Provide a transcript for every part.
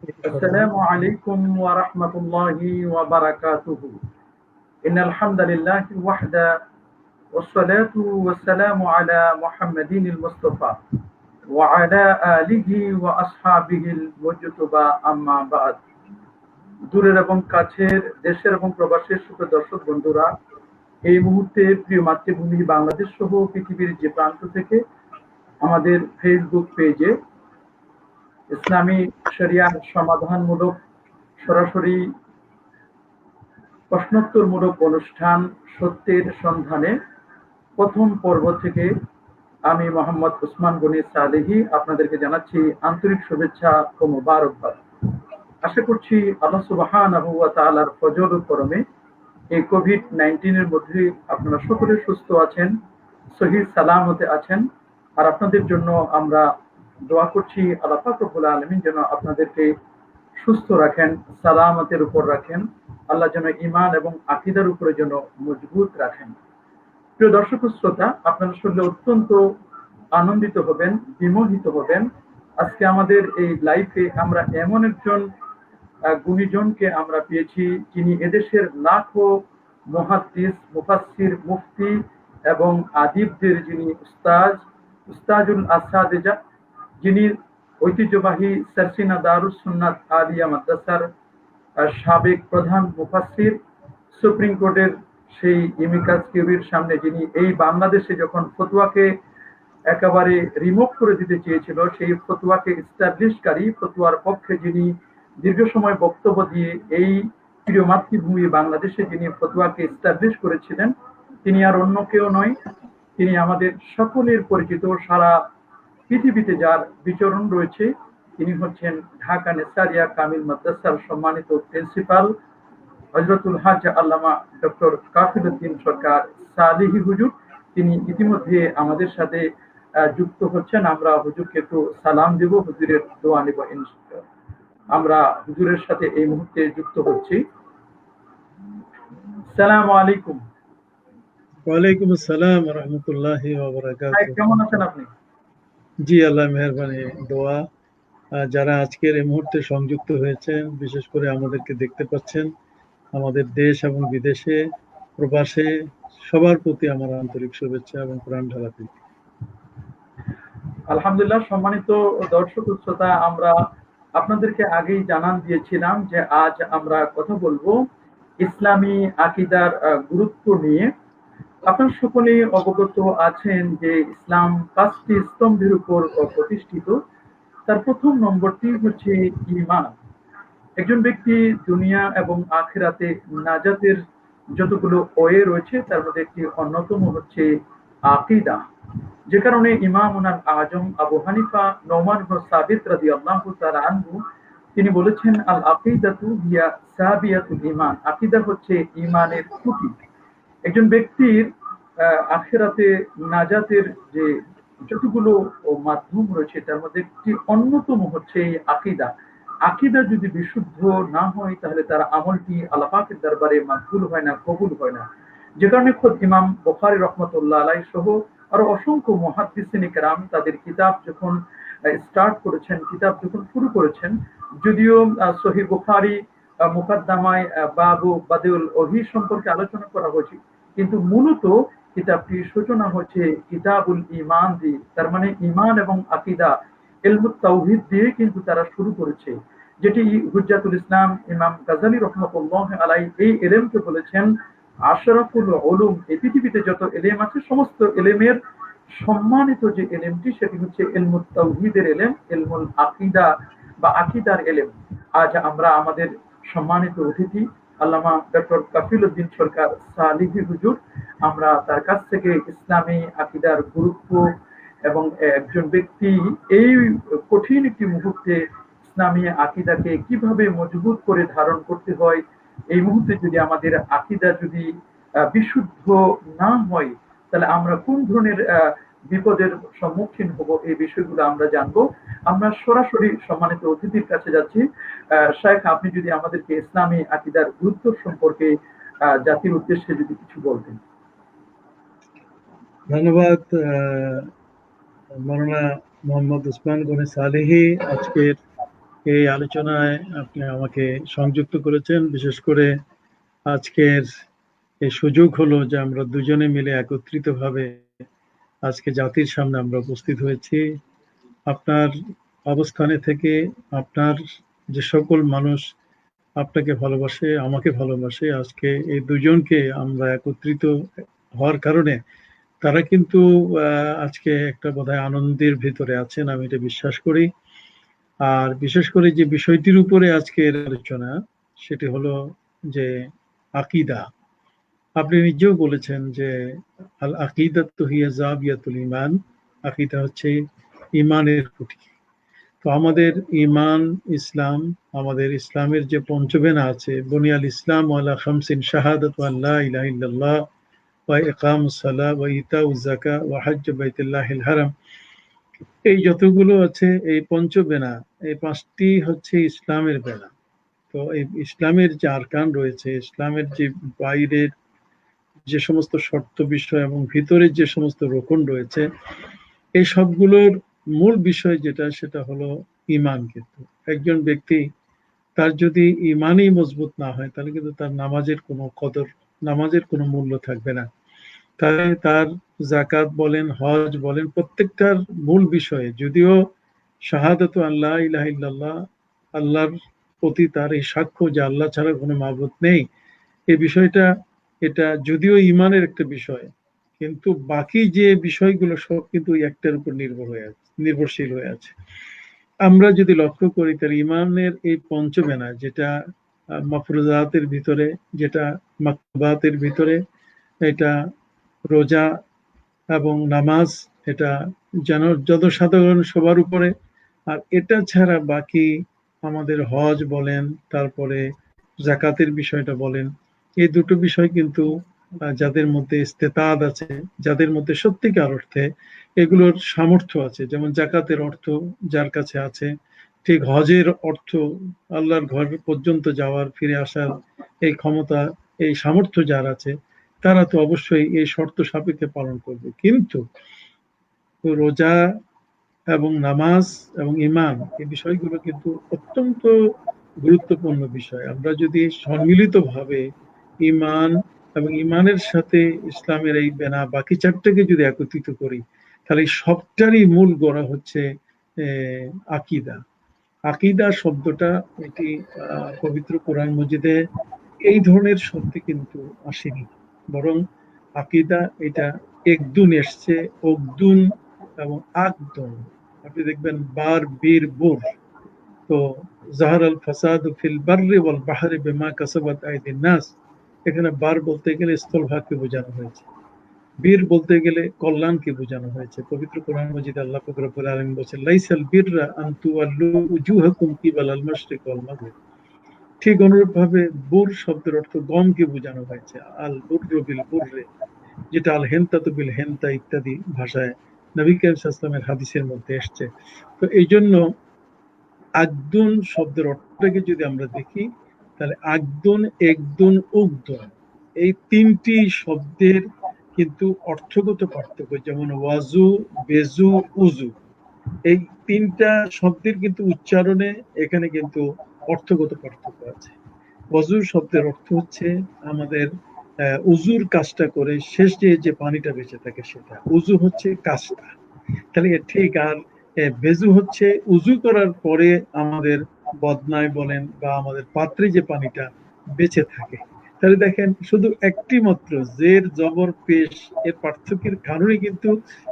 السلام عليكم ورحمة الله وبركاته. إن الحمد لله وحده والصلاة والسلام على محمد المصطفى وعلى آله وأصحابه المجتبى أما بعد. দূরের এবং কাছের, দেশের এবং প্রবাসের সুপ্রিয় দর্শক বন্ধুরা, এই মুহূর্তে প্রিয় মাতৃভূমি বাংলাদেশ সহ পৃথিবীর যে প্রান্ত থেকে আমাদের ফেসবুক পেজে ইসলামী শরিয়ার সমাধানমূলক সরাসরি প্রশ্নোত্তরমূলক অনুষ্ঠান সত্যের সন্ধানে প্রথম পর্ব থেকে আমি মোহাম্মদ উসমান গনি সালেহী আপনাদেরকে জানাচ্ছি আন্তরিক শুভেচ্ছা ও মোবারকবাদ। আশা করছি আল্লাহ সুবহানাহু ওয়া তাআলার ফজল ও করমে এই কোভিড-19 এর মধ্যে আপনারা সকলে সুস্থ আছেন, সহিহ সালামতে আছেন। আর আপনাদের জন্য আমরা দোয়া করছি আল্লাহ পাক রব্বুল আলামিন যেন আপনাদেরকে সুস্থ রাখেন, সালামতের উপর রাখেন। আল্লাহ যেন ঈমান এবং আকীদার উপরে যেন মজবুত রাখেন। প্রিয় দর্শক ও শ্রোতা, আপনারা শুনলে অত্যন্ত আনন্দিত হবেন, বিমোহিত হবেন। আজকে আমাদের এই লাইফে আমরা এমন একজন গুণীজনকে আমরা পেয়েছি যিনি এদেশের লাখো মুহাদ্দিস, মুফাসসির, মুফতি এবং আদিবদের যিনি উস্তাজুল আসাদিজা, যিনি ঐতিহ্যবাহী সারসিনা দারুস সুন্নাত আলিয়া মাদ্রাসার সাবেক প্রধান মুফাসসির, সুপ্রিম কোর্টের সেই ইমিকাস কিউরির সামনে যিনি এই বাংলাদেশে যখন ফতোয়াকে একেবারে রিমুভ করে দিতে চেয়েছিল সেই ফতোয়াকে এস্টাবলিশকারী, ফতোয়ার পক্ষে যিনি দীর্ঘ সময় বক্তব্য দিয়ে এই প্রিয় মাতৃভূমি বাংলাদেশে যিনি ফতোয়াকে এস্টাবলিশ করেছিলেন, তিনি আর অন্য কেউ নয়, তিনি আমাদের সকলের পরিচিত, সারা পৃথিবীতে যার বিচরণ রয়েছে, তিনি হচ্ছেন ঢাকা নেসারিয়া কামিল মাদ্রাসার সম্মানিত প্রিন্সিপাল হযরতুল হাজ্জ আল্লামা ডক্টর কাফিল উদ্দিন সরকার সালেহী হুজুর। তিনি ইতিমধ্যে আমাদের সাথে যুক্ত হচ্ছেন। আমরা হুজুরকে একটু সালাম দেব, হুজুরের দোয়া নেব ইনশাআল্লাহ। আমরা হুজুরের সাথে এই মুহূর্তে যুক্ত হচ্ছি। আসসালামু আলাইকুম। ওয়ালাইকুম আসসালাম ওয়া রাহমাতুল্লাহি ওয়া বারাকাতুহু। কেমন আছেন আপনি? জি, আল্লাহ মেহেরবানি, দোয়া। যারা আজকের এই মুহূর্তে সংযুক্ত হয়েছেন, বিশেষ করে আমাদেরকে দেখতে পাচ্ছেন, আমাদের দেশ এবং বিদেশে, প্রবাসে, সবার প্রতি আমার আন্তরিক শুভেচ্ছা এবং প্রাণ ঢালা প্রীতি। আলহামদুলিল্লাহ। সম্মানিত দর্শক ও শ্রোতা, আমরা আপনাদেরকে আগেই জানান দিয়েছিলাম যে আজ আমরা কথা বলবো ইসলামী আকীদার গুরুত্ব নিয়ে। আপনারা সকলেই অবগত আছেন যে ইসলাম ৫টি স্তম্ভের উপর প্রতিষ্ঠিত। তার প্রথম নম্বরটি হচ্ছে ঈমান। একজন ব্যক্তি দুনিয়া এবং আখিরাতে নাজাতের যতগুলো ওয়ে রয়েছে তার মধ্যে একটি অন্যতম হচ্ছে আকীদা। যে কারণে ইমামুল আজম আবু হানিফা নোমান ইবনে সাবিত রাদিয়াল্লাহু তাআলা আনহু তিনি বলেছেন, আল আকীদাতু হিয়া সাবিয়াতুল ঈমান। আকীদা হচ্ছে ঈমানের খুঁটি। একজন ব্যক্তির আখিরাতে নাজাতের যে যতগুলো মাধ্যম রয়েছে তার মধ্যে একটি অন্যতম হচ্ছে এই আকীদা। আকীদা যদি বিশুদ্ধ না হয় তাহলে তার আমলটি আল্লাহ পাকের দরবারে মাকবুল হয় না, কবুল হয় না। যে কারণে খোদ ইমাম বুখারী রাহমাতুল্লাহ আলাইহি সহ আরো অসংখ্য মুহাদ্দিসিন কেরাম তাদের কিতাব যখন স্টার্ট করেছেন, কিতাব যখন শুরু করেছেন, যদিও সহিহ বুখারী মুকাদ্দামায় বাবু বাদিউল ওহী সম্পর্কে আলোচনা করা হয়েছে, কিন্তু মূলত কিতাবটির সূচনা হচ্ছে কিতাবুল ঈমান দিয়ে। তার মানে ঈমান এবং আকীদা, ইলমুত তাওহীদ দিয়ে কিন্তু তারা শুরু করেছে, যেটি হুজ্জাতুল ইসলাম ইমাম গাযালী রাহমাতুল্লাহ আলাইহি এই ইলমকে বলেছেন আশরাফুল উলুম। এই পৃথিবীতে যত ইলম আছে সমস্ত ইলমের সম্মানিত যে ইলমটি সেটি হচ্ছে ইলমুত তাওহীদের ইলম, ইলমুল আকীদা বা আকীদার ইলম। আজ আমরা আমাদের সম্মানিত অতিথি আল্লামা ডক্টর কাফিল উদ্দিন সরকার সালেহী হুজুর, আমরা তার কাছ থেকে ইসলামী আকীদার গুরুত্ব এবং একজন ব্যক্তি এই কঠিন একটি মুহূর্তে ইসলামী আকীদাকে কিভাবে মজবুত করে ধারণ করতে হয়, এই মুহূর্তে যদি আমাদের আকীদা যদি বিশুদ্ধ না হয় তাহলে আমরা কোন ধরনের বিপদের সম্মুখীন হব, এই বিষয়গুলো আমরা জানবো। আমরা সরাসরি সম্মানিত অতিথির কাছে যাচ্ছি। শায়েখ, আপনি যদি আমাদেরকে ইসলামী আকীদার গুরুত্ব সম্পর্কে জাতির উদ্দেশ্যে যদি কিছু বলতেন। ধন্যবাদ মাওলানা মোহাম্মদ উসমান গনি সালেহী। আজকের এই আলোচনায় আপনি আমাকে সংযুক্ত করেছেন। বিশেষ করে আজকের এই সুযোগ হলো যে আমরা দুজনে মিলে একত্রিতভাবে আজকে জাতির সামনে আমরা উপস্থিত হয়েছি। আপনার অবস্থানে থেকে আপনার যে সকল মানুষ আপনাকে ভালোবাসে, আমাকে ভালোবাসে, আজকে এই দুজনকে আমরা একত্রিত হওয়ার কারণে তারা কিন্তু আজকে একটা বোধহয় আনন্দের ভিতরে আছেন, আমি এটা বিশ্বাস করি। আর বিশেষ করে যে বিষয়টির উপরে আজকের আলোচনা, সেটি হলো যে আকীদা। আপনি নিজেও বলেছেন যে আল আকিদাতু হিয়া জাবিয়াতুল ঈমান, আকীদা হচ্ছে ঈমানের খুঁটি। তো আমাদের ঈমান, ইসলাম, আমাদের ইসলামের যে পঞ্চবেনা আছে, বুনিয়াল ইসলাম আলা খামসিন শাহাদাতু আল্লা ইলাহা ইল্লাল্লাহ ওয়া ইকামুস সালাহ ওয়া ইতাউজ যাকাত ওয়া হজ্জ বাইতুল্লাহিল হারাম, এই যতগুলো আছে এই পঞ্চবেনা, এই পাঁচটি হচ্ছে ইসলামের বেনা। তো এই ইসলামের যে আরকান রয়েছে, ইসলামের যে বাইরের যে সমস্ত শর্ত বিষয় এবং ভিতরের যে সমস্ত রোকন রয়েছে, এই সবগুলোর মূল বিষয় যেটা, সেটা হলো ঈমান। কিন্তু একজন ব্যক্তি, তার যদি ঈমানই মজবুত না হয়, তাহলে কিন্তু তার নামাজের কোনো কদর, নামাজের কোনো মূল্য থাকবে না। তাহলে তার যাকাত বলেন, হজ বলেন, প্রত্যেকটার মূল বিষয়ে, যদিও শাহাদাতু আল্লাহ ইলাহা ইল্লাল্লাহ, আল্লাহর প্রতি তার এই সাক্ষ্য যে আল্লাহ ছাড়া কোনো মাবুদ নেই, এই বিষয়টা, এটা যদিও ঈমানের একটা বিষয়, কিন্তু বাকি যে বিষয়গুলো সব কিন্তু ওই একটার উপর নির্ভরশীল হয়ে আছে। আমরা যদি লক্ষ্য করি, তাহলে ঈমানের এই পঞ্চবেনা, যেটা মাফরুজাতের ভিতরে, যেটা মাকতুবাতের ভিতরে, এটা রোজা এবং নামাজ, এটা যেন জনসাধারণ সবার উপরে। আর এটা ছাড়া বাকি আমাদের হজ বলেন, তারপরে জাকাতের বিষয়টা বলেন, এই দুটো বিষয় কিন্তু যাদের মধ্যে ইস্তেতাদ আছে, যাদের মধ্যে সত্যিকার অর্থে এগুলোর সামর্থ্য আছে, যেমন জাকাতের অর্থ যার কাছে আছে, ঠিক হজের অর্থ, আল্লাহর ঘর পর্যন্ত যাওয়ার, ফিরে আসার এই ক্ষমতা, এই সামর্থ্য যার আছে, তারা তো অবশ্যই এই শর্ত সাপেক্ষে পালন করবে। কিন্তু রোজা এবং নামাজ এবং ঈমান, এই বিষয়গুলো কিন্তু অত্যন্ত গুরুত্বপূর্ণ বিষয়। আমরা যদি সম্মিলিতভাবে ঈমান এবং ঈমানের সাথে ইসলামের এই বেনা বাকি চারটাকে যদি একত্রিত করি, তাহলে সবটারই মূল গোড়া হচ্ছে আকীদা। আকীদা শব্দটা, এটি পবিত্র কোরআন মজিদে এই ধরনের শব্দ কিন্তু আসেনি, বরং আকীদা এটা একদুন এসছে, অকদুন এবং আকদুন। আপনি দেখবেন বার বীর বুর। তো জাহার আল ফাসাদ ফিল বাররি ওয়াল বাহরি বিমা কাসাবাত আইদিন নাস, এখানে বার বলতে গেলে স্থলভাগকে বোঝানো হয়েছে, বীর বলতে গেলে কল্যাণকে বোঝানো হয়েছে। পবিত্র কোরআন মাজিদে আল্লাহ পাক রব্বুল আলামিন বলেছেন, লাইসাল বিররা আন তুওয়াল্লু উজুহাকুম কিবালাল মাশরিক ওয়াল মাগরিব। ঠিক অনুরূপভাবে বুর শব্দের অর্থ গমকে বোঝানো হয়েছে, আল বুররু বিল বুররে, যেটা আল হেন্তাতু বিল হেন্তা ইত্যাদি ভাষায় নবী করিম সাল্লাল্লাহু আলাইহি ওয়াসাল্লামের হাদিসের মধ্যে এসছে। তো এই জন্য আকদুন শব্দের অর্থটাকে যদি আমরা দেখি, তাহলে আকদুন, একদুন, উকদুন, এই তিনটি শব্দের কিন্তু অর্থগত পার্থক্য, যেমন ওয়াজু, বেজু, উজু, এই তিনটা শব্দের কিন্তু উচ্চারণে এখানে কিন্তু অর্থগত পার্থক্য আছে। ওয়াজু শব্দের অর্থ হচ্ছে আমাদের উজুর কাজটা করে শেষ যে পানিটা বেঁচে থাকে, সেটা উজু হচ্ছে কাজটা। তাহলে ঠিক, আর বেজু হচ্ছে উজু করার পরে আমাদের বদনায় বলেন বা আমাদের পাত্রে যে পানিটা বেঁচে থাকে। তাহলে দেখেন, শুধু একটি মাত্র জের জবর পেশ এর পার্থক্যের কারণে কিন্তু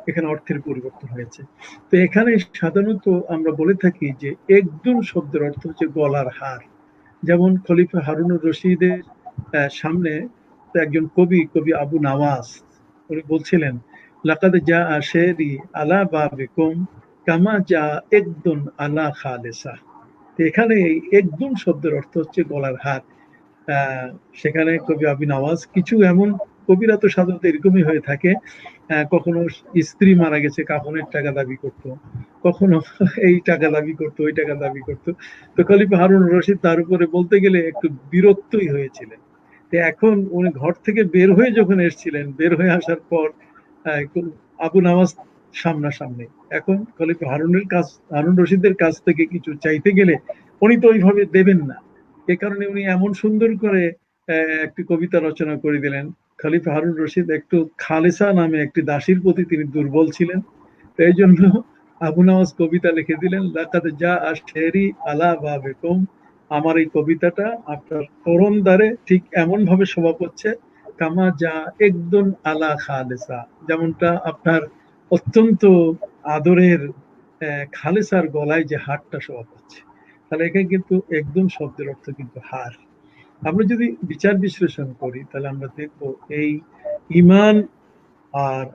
এখানে অর্থের পরিবর্তন হয়েছে। তো এখানে সাধারণত আমরা বলে থাকি যে একদুন শব্দের অর্থ হচ্ছে গলার হার। যেমন খলিফা হারুনুর রশিদের সামনে একজন কবি আবু নওয়াজ, উনি বলছিলেন, লাকাদ জা শেরি আলা বাবিকুম কামা জা একদুন আলা খালেসা। এখানে এই একদুন শব্দের অর্থ হচ্ছে গলার হাত। সেখানে কবি আবু নওয়াজ, কিছু এমন কবিরা তো সাধারণত এরকমই হয়ে থাকে, কখনো স্ত্রী মারা গেছে, কাফনের টাকা দাবি করত, কখনো এই টাকা দাবি করত, ওই টাকা দাবি করত। তো খলিফা হারুন রশিদ তার উপরে বলতে গেলে একটু বিরক্তই হয়েছিলেন। এখন উনি ঘর থেকে বের হয়ে যখন এসেছিলেন, বের হয়ে আসার পর আবু নওয়াজ সামনাসামনি। এখন খলিফা হারুন রশিদের কাছ থেকে কিছু চাইতে গেলে উনি তো ওইভাবে দেবেন না। এ কারণে উনি এমন সুন্দর করে একটি কবিতা রচনা করে দিলেন। খলিফা হারুন রশিদ একটু খালেসা নামে একটি দাসীর প্রতি তিনি দুর্বল ছিলেন। তো এই জন্য আবু নওয়াজ কবিতা লিখে দিলেন, লাকাদ জা আশেরি আলা বাবিকুম, আমার এই কবিতাটা আপনার তরুণ দ্বারে ঠিক এমন ভাবে শোভা পাচ্ছে, কামা যা একদম আলা খালেসা, যেমনটা আপনার অত্যন্ত আদরের খালেসার গলায় যে হারটা শোভা পাচ্ছে। তাহলে এখানে কিন্তু একদম শব্দের অর্থ কিন্তু হার। আমরা যদি বিচার বিশ্লেষণ করি তাহলে আমরা দেখব এই ইমান আর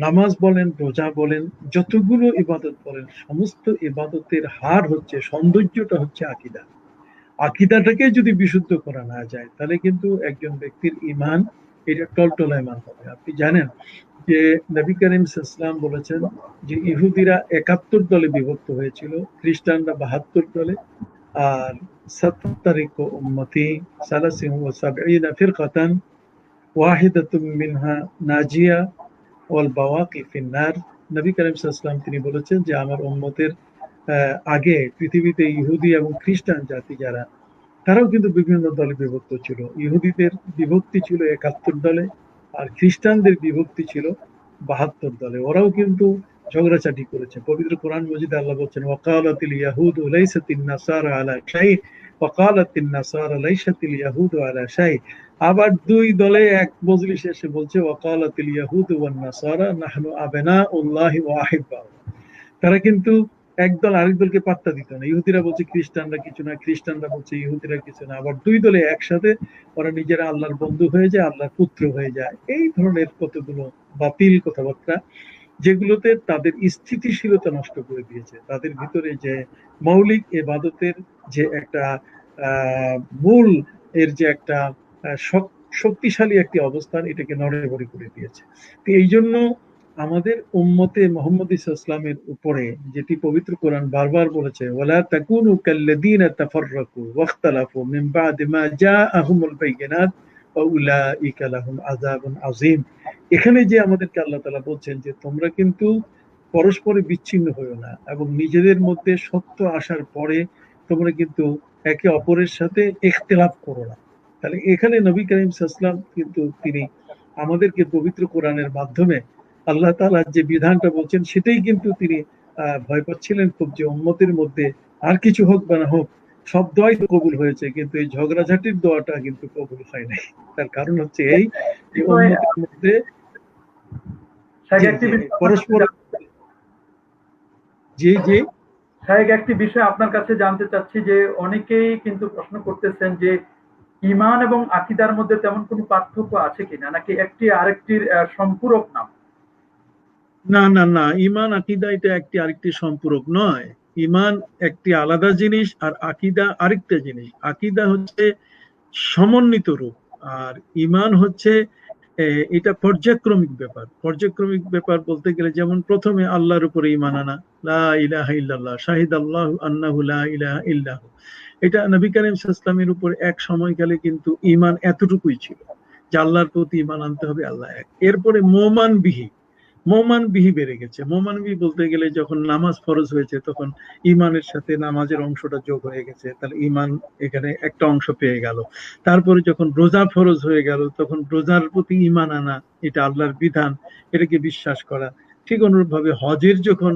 নামাজ বলেন, রোজা বলেন, যতগুলো ইবাদত বলেন, সমস্ত ইবাদতের হার হচ্ছে, সৌন্দর্যটা হচ্ছে আকীদা। আকীদাটাকে যদি বিশুদ্ধ করা না যায় তাহলে কিন্তু একজন ব্যক্তির ইমান এটা টলটলা ইমান হবে। আপনি জানেন যে নবী করিম সাল্লাল্লাহু আলাইহি ওয়াসাল্লাম বলেছেন যে ইহুদিরা ৭১ দলে বিভক্ত হয়েছিল, খ্রিস্টানরা ৭২ দলে, আর সাত্তারিকু উম্মতি সালাসিন ওয়া সাবঈনা ফিরকাতান ওয়াহিদাতুম মিনহা নাজিয়া ওয়াল বাওয়াকি ফিন্নার। নবী করিম সাল্লাল্লাহু আলাইহি ওয়াসাল্লাম তিনি বলেছেন যে আমার উম্মতের আগে পৃথিবীতে ইহুদি এবং খ্রিস্টান জাতি যারা, তারাও কিন্তু বিভিন্ন দলে বিভক্ত ছিল। ইহুদিদের বিভক্তি ছিল ৭১ দলে, আর খ্রিস্টানদের বিভক্তি ছিল ৭২ দলে। ওরাও কিন্তু ঝগড়াঝাটি করেছে। পবিত্র কোরআন মজিদে আল্লাহ বলছেন, ওয়াকালাতিল ইয়াহুদু লাইসাতিন নাসারা আলা শাই ওয়াকালাতিন নাসারা লাইসাতিল ইয়াহুদু আলা শাই। আবার দুই দলে এক মজলিসে এসে বলছে, ওয়াকালাতিল ইয়াহুদু ওয়ান নাসারা নাহনু আবনাউল্লাহি ওয়া আহিব্বাহু। তারা কিন্তু একদল আরেক দলকে পাত্তা দিত না। ইহুদিরা বলছে খ্রিস্টানরা কিছু না, খ্রিস্টানরা বলছে ইহুদিরা কিছু না। আবার দুই দলে একসাথে ওরা নিজেরা আল্লাহর বন্ধু হয়ে যায়, আল্লাহর পুত্র হয়ে যায়। এই ধরনের কতগুলো বাতিল কথাবার্তা, যেগুলোতে তাদের স্থিতিশীলতা নষ্ট করে দিয়েছে। তাদের ভিতরে যে মৌলিক ইবাদতের যে একটা মূল, এর যে একটা শক্তিশালী একটি অবস্থান, এটাকে নড়বড়ে করে দিয়েছে। তো এই জন্য আমাদের উম্মতে মুহাম্মদ ইসলামের উপরে যেটি পবিত্র কোরআন বারবার বলেছে, ওয়ালা তাকুনু কাল্লাযীনা তাফাররাকু ওয়াখতালাফু মিন বাদি মা জাআহুমুল বাইয়িনাত ওয়া উলাইকা লাহুম আযাবুন আযীম। এখানে যে আমাদেরকে আল্লাহ তাআলা বলছেন যে তোমরা কিন্তু পরস্পরে বিচ্ছিন্ন হইও না, এবং নিজেদের মধ্যে সত্য আসার পরে তোমরা কিন্তু একে অপরের সাথে ইখতিলাফ করো না। তাহলে এখানে নবী করিম সাল্লাল্লাহু আলাইহি ওয়াসাল্লাম কিন্তু তিনি আমাদেরকে পবিত্র কোরআনের মাধ্যমে আল্লাহ তাআলা যে বিধানটা বলছেন সেটাই কিন্তু তিনি ভয় পাচ্ছিলেন খুব, যে উম্মতের মধ্যে আর কিছু হোক বা না হোক সব দোয়াই তো কবুল হয়েছে, কিন্তু এই ঝগড়াঝাটির দোয়াটা কিন্তু কবুল হয় নাই। তার কারণ হচ্ছে এই যে উম্মতের মধ্যে পরস্পর একটি বিষয় আপনার কাছে জানতে চাচ্ছি যে অনেকেই কিন্তু প্রশ্ন করতেছেন যে ঈমান এবং আকীদার মধ্যে তেমন কোনো পার্থক্য আছে কিনা, নাকি একটি আরেকটির সম্পূরক নাম? না না না, ঈমান আকীদা এটা একটি আরেকটি সম্পূরক নয়। ঈমান একটি আলাদা জিনিস আর আকীদা আরেকটা জিনিস। আকীদা হচ্ছে সমন্বিত রূপ, আর ঈমান হচ্ছে এটা পর্যায়ক্রমিক ব্যাপার। পর্যায়ক্রমিক ব্যাপার বলতে গেলে যেমন প্রথমে আল্লাহর উপরে ঈমান আনা, লা ইলাহা ইল্লাল্লাহ, শাহিদাল্লাহু আন্নাহু লা ইলাহা ইল্লাহু। এটা নবী করিম সাল্লাল্লাহু আলাইহি ওয়াসাল্লামের উপর এক সময়কালে কিন্তু ঈমান এতটুকুই ছিল যে আল্লাহর প্রতি ঈমান আনতে হবে, আল্লাহ এক। এরপরে মোমান বিহি বেড়ে গেছে। মোমান বিহি বলতে গেলে যখন নামাজ ফরজ হয়েছে তখন ইমানের সাথে নামাজের অংশটা যোগ হয়ে গেছে, তাহলে ইমান এখানে একটা অংশ পেয়ে গেল। তারপরে যখন রোজা ফরজ হয়ে গেল তখন রোজার প্রতি ইমান আনা, এটা আল্লাহর বিধান, এটাকে বিশ্বাস করা। ঠিক অনুরূপ ভাবে হজের যখন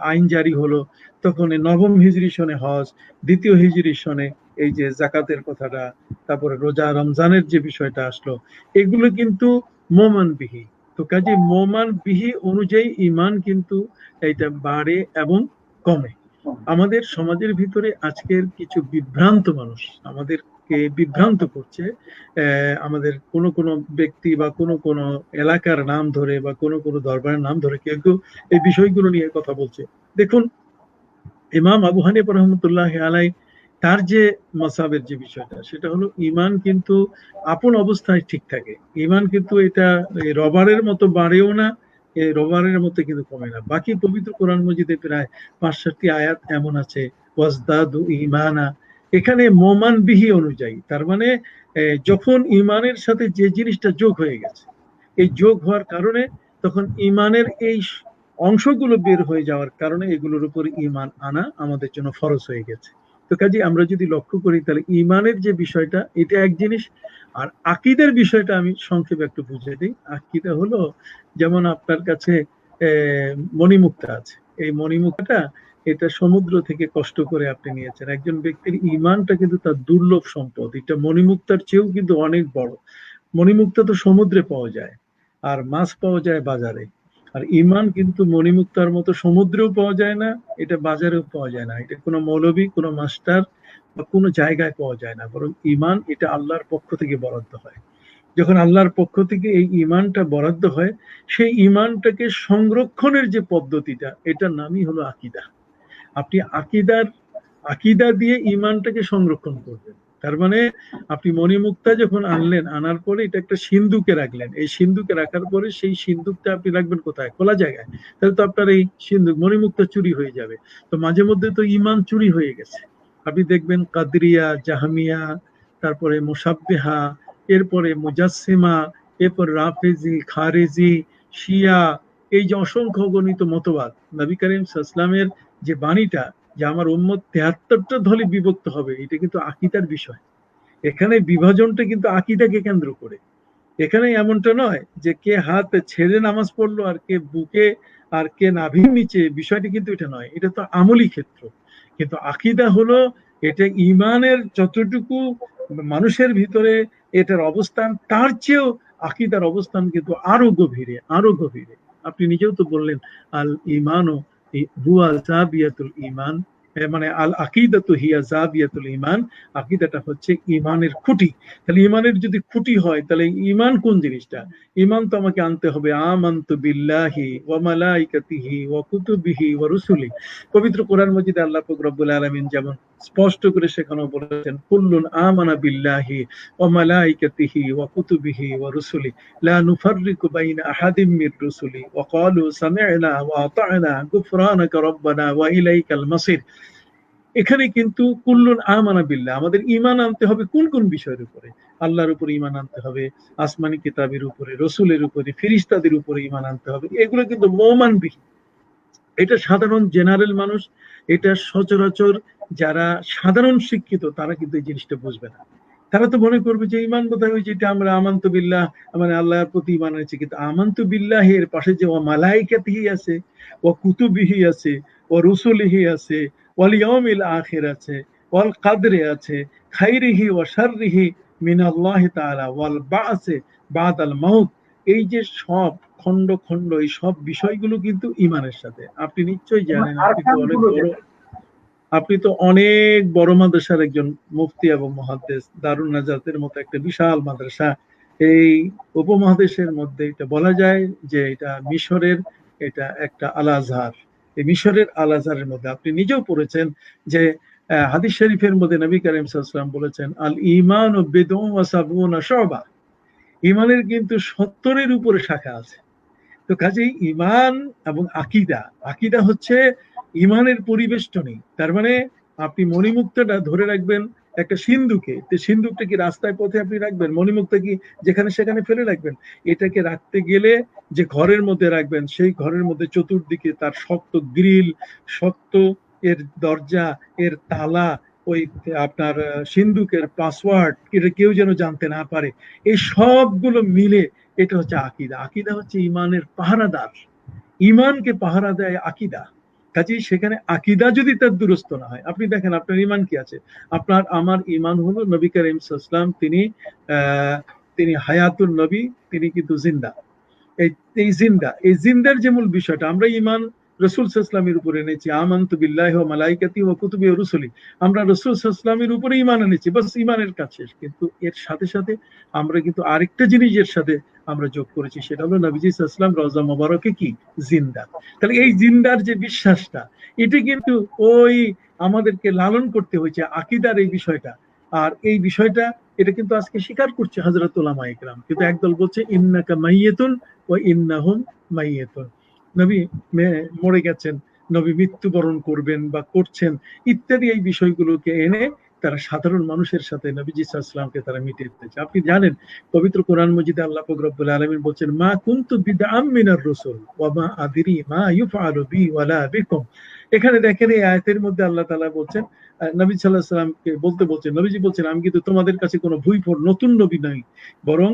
আইন জারি হলো তখন নবম হিজরি সনে হজ, দ্বিতীয় হিজরি সনে এই যে জাকাতের কথাটা, তারপরে রোজা রমজানের যে বিষয়টা আসলো, এগুলো কিন্তু মোমান বিহি। তো কাজে মোমান বিহি অনুযায়ী ঈমান কিন্তু এটা বাড়ে এবং কমে। আমাদের সমাজের ভিতরে আজকের কিছু বিভ্রান্ত মানুষ আমাদেরকে বিভ্রান্ত করছে। আমাদের কোনো কোনো ব্যক্তি বা কোনো কোনো এলাকার নাম ধরে বা কোনো কোনো দরবারের নাম ধরে কেউ কেউ এই বিষয়গুলো নিয়ে কথা বলছে। দেখুন, ইমাম আবু হানিফা রাহমাতুল্লাহ আলাইহি তার যে মাসাবের যে বিষয়টা, সেটা হলো ঈমান কিন্তু আপন অবস্থায় ঠিক থাকে। ঈমান কিন্তু এটা রবারের মতো বাড়েও না, রবারের মতো কিন্তু কমে না। বাকি পবিত্র কোরআন মজিদে প্রায় ৫-৬০টি আয়াত এমন আছে, ওয়াজদাদু ঈমানা, এখানে মোমান বিহি অনুযায়ী। তার মানে যখন ঈমানের সাথে যে জিনিসটা যোগ হয়ে গেছে, এই যোগ হওয়ার কারণে তখন ইমানের এই অংশগুলো বের হয়ে যাওয়ার কারণে এগুলোর উপর ইমান আনা আমাদের জন্য ফরজ হয়ে গেছে। তো কাজে আমরা যদি লক্ষ্য করি তাহলে ইমানের যে বিষয়টা এটা এক জিনিস, আর আকীদার বিষয়টা আমি সংক্ষেপে একটু বুঝিয়ে দিই। আকীদা হলো যেমন আপনার কাছে মণিমুক্তা আছে, এই মণিমুক্তাটা এটা সমুদ্র থেকে কষ্ট করে আপনি নিয়েছেন। একজন ব্যক্তির ইমানটা কিন্তু তার দুর্লভ সম্পদ, এটা মণিমুক্তার চেয়েও কিন্তু অনেক বড়। মণিমুক্তা তো সমুদ্রে পাওয়া যায়, আর মাছ পাওয়া যায় বাজারে। আর ইমান কিন্তু মণিমুক্তার মতো সমুদ্রেও পাওয়া যায় না, এটা বাজারেও পাওয়া যায় না, এটা কোনো মৌলবী, কোনো মাস্টার বা কোনো জায়গায় পাওয়া যায় না, বরং ইমান এটা আল্লাহর পক্ষ থেকে বরাদ্দ হয়। যখন আল্লাহর পক্ষ থেকে এই ইমানটা বরাদ্দ হয়, সেই ইমানটাকে সংরক্ষণের যে পদ্ধতিটা, এটার নামই হলো আকীদা। আপনি আকীদা দিয়ে ইমানটাকে সংরক্ষণ করবেন। তার মানে আপনি মণিমুক্তা যখন আনলেন, আনার পরে এটা একটা সিন্ধুকে রাখলেন, এই সিন্ধুকে রাখার পরে সেই সিন্ধুকটা আপনি রাখবেন কোথায়? খোলা জায়গায়। তাহলে তো আপনার এই সিন্ধুক মণিমুক্তা চুরি হয়ে যাবে। তো মাঝে মধ্যে তো ইমান চুরি হয়ে গেছে। আপনি দেখবেন কাদরিয়া, জাহামিয়া, তারপরে মুসাব্বিহা, এরপরে মুজাসসিমা, এরপর রাফেজি, খারেজি, শিয়া, এই যে অসংখ্য গণিত মতবাদ। নবী করিম সাল্লাল্লাহু আলাইহি ওয়াসাল্লামের যে বাণীটা, যে আমার উম্মত 73টা দলে বিভক্ত হবে, এটা কিন্তু আকীদার বিষয়। এখানে বিভাজনটা কিন্তু আকীদাকে কেন্দ্র করে। এখানে এমনটা নয় যে কে হাত ছেড়ে নামাজ পড়লো আর কে বুকে আর কে নাভির নিচে, বিষয়টি কিন্তু এটা নয়, এটা তো আমলি ক্ষেত্র। কিন্তু আকীদা হলো এটা ইমানের যতটুকু মানুষের ভিতরে এটার অবস্থান, তার চেয়েও আকীদার অবস্থান কিন্তু আরো গভীরে, আরো গভীরে। আপনি নিজেও তো বললেন আল ইমানও হুয়া জাবিয়াতুল ইমান, মানে আল আকীদাতু হিয়া জাবিয়াতুল ইমান, আকীদাটা হচ্ছে ইমানের খুঁটি। তাহলে ইমানের যদি খুঁটি হয়, তাহলে ইমান কোন জিনিসটা? ইমান তো আমাকে আনতে হবে আমানতু বিল্লাহি ওয়া মালাইকাতিহি ওয়া কুতুবিহি ওয়া রুসুলি। পবিত্র কোরআন মাজিদে আল্লাহ পাক রব্বুল আলামিন যেমন স্পষ্ট করে সেখানেও বলেছেন, কুল্লুন আমানা বিল্লাহি ওয়া মালাইকাতিহি ওয়া কুতুবিহি ওয়া রুসুলি লা নুফাররিকু বাইনা আহাদিম মির রুসুলি ওয়া ক্বালু সামি'না ওয়া আতা'না গুফরানাকা রব্বানা ওয়া ইলাইকাল মাসির। এখানে কিন্তু কুল্লুন আমানা বিল্লাহ, আমাদের ঈমান আনতে হবে কোন কোন বিষয়ের উপরে? আল্লাহর উপরে ঈমান আনতে হবে, আসমানি কিতাবের উপরে, রসুলের উপরে, ফেরেশতাদের উপরে ঈমান আনতে হবে। এগুলো কিন্তু মুমিনবিহীন, এটা সাধারণ জেনারেল মানুষ, এটা সচরাচর যারা সাধারণ শিক্ষিত তারা কিন্তু এই জিনিসটা বুঝবে না। তারা তো মনে করবে যে ঈমান বোধহয় ওই যেটা আমরা আমানতু বিল্লাহ, মানে আল্লাহর প্রতি ঈমান এনেছি, কিন্তু আমানতু বিল্লাহ এর পাশে যে ওয়া মালাইকাতিহি আছে, ওয়া কুতুবিহি আছে, ওয়া রুসুলিহি আছে, ওয়াল ইয়াউমিল আখির আছে, ওয়াল কদরে আছে, খাইরিহি ওয়া শাররিহি মিনাল্লাহি তাআলা, ওয়াল বা'সে বাদাল মাউত। এই যে সব খন্ড খন্ড, এই সব বিষয়গুলো কিন্তু ঈমানের সাথে। আপনি নিশ্চয়ই জানেন, আরকানগুলো যেটা। আপনি তো অনেক বড় মাদ্রাসার একজন মুফতি এবং মুহাদ্দিস, দারুন নাজাতের মতো একটা বিশাল মাদ্রাসা এই উপমহাদেশের মধ্যে। এটা বলা যায় যে এটা মিশরের, এটা একটা আল আজহার। এই মিশরের আল আজহারের মধ্যে আপনি নিজেও পড়েছেন যে হাদিস শরীফের মধ্যে নবী করিম সাল্লাল্লাহু আলাইহি ওয়াসাল্লাম বলেছেন, আল ঈমানু বিদউন ওয়া সাবউনা শুবা, ঈমানের কিন্তু 70-এর উপরে শাখা আছে। তো কাজেই ঈমান এবং আকীদা, আকীদা হচ্ছে ঈমানের পরিবেষ্টনী। তার মানে আপনি মণিমুক্তাটা ধরে রাখবেন একটা সিন্ধুকে, তো সিন্ধুকটা কি রাস্তায় পথে আপনি রাখবেন? মণিমুক্তা কি যেখানে সেখানে ফেলে রাখবেন? এটাকে রাখতে গেলে যে ঘরের মধ্যে রাখবেন, সেই ঘরের মধ্যে চতুর্দিকে তার শক্ত গ্রিল, শক্ত এর দরজা, এর তালা, ওই আপনার সিন্ধুকের পাসওয়ার্ড, এটা কেউ যেন জানতে না পারে। এই সবগুলো মিলে এটা হচ্ছে আকীদা। আকীদা হচ্ছে ঈমানের পাহারাদার, ঈমানকে পাহারা দেয় আকীদা। কাজেই সেখানে আকীদা যদি তার দুরস্ত না হয়, আপনি দেখেন আপনার ঈমান কি আছে? আপনার আমার ঈমান হলো নবী করিম সাল্লাল্লাহু আলাইহি ওয়াসাল্লাম তিনি হায়াতুন নবী, তিনি কিন্তু জিন্দা। এই এই জিন্দা, এই জিন্দার যে মূল বিষয়টা, আমরা ঈমান রাসূল সাল্লাল্লাহু আলাইহি ওয়াসাল্লামের উপরে এনেছি, আমানতু বিল্লাহি ওয়া মালাইকাতিহি ওয়া কুতুবিহি ওয়া রুসুলি। আমরা রাসূল সাল্লাল্লাহু আলাইহি ওয়াসাল্লামের উপরে ঈমান এনেছি, বাস ঈমানের কাজ শেষ। কিন্তু এর সাথে সাথে আমরা কিন্তু আরেকটা জিনিস এর সাথে আমরা যোগ করেছি, সেটা হলো নবীজি সাল্লাল্লাহু আলাইহি ওয়াসাল্লাম রওজা মোবারকে কি জিন্দা। তাহলে এই জিন্দার যে বিশ্বাসটা, এটি কিন্তু ওই আমাদেরকে লালন করতে হয়েছে আকীদার এই বিষয়টা। আর এই বিষয়টা এটা কিন্তু আজকে স্বীকার করছে হযরত উলামায়ে কেরাম, কিন্তু একদল বলছে ইন্নাকা মাইয়াতুন ওয়া ইন্নাহুম মাইয়াতুন, নবী মরে গেছেন, নবী মৃত্যুবরণ করবেন বা করছেন ইত্যাদি, এই বিষয়গুলোকে এনে তারা সাধারণ মানুষের সাথে নবীজি সাল্লাল্লাহু আলাইহি ওয়াসাল্লামকে তারা মিটিয়ে দিতেছে। আপনি জানেন পবিত্র কোরআন মজিদে আল্লাহ পাক রব্বুল আলামিন বলছেন, মা কুনতু বিদআম মিনার রাসূল ওয়া মা আদরি মা ইউফআলু বি ওয়ালা বিকুম। এখানে দেখেন এই আয়াতের মধ্যে আল্লাহ তাআলা বলছেন, নবী সাল্লাল্লাহু আলাইহি ওয়াসাল্লামকে বলছেন, নবীজি বলছেন, আমি কিন্তু তোমাদের কাছে কোনো ভুইফোর নতুন নবী নই, বরং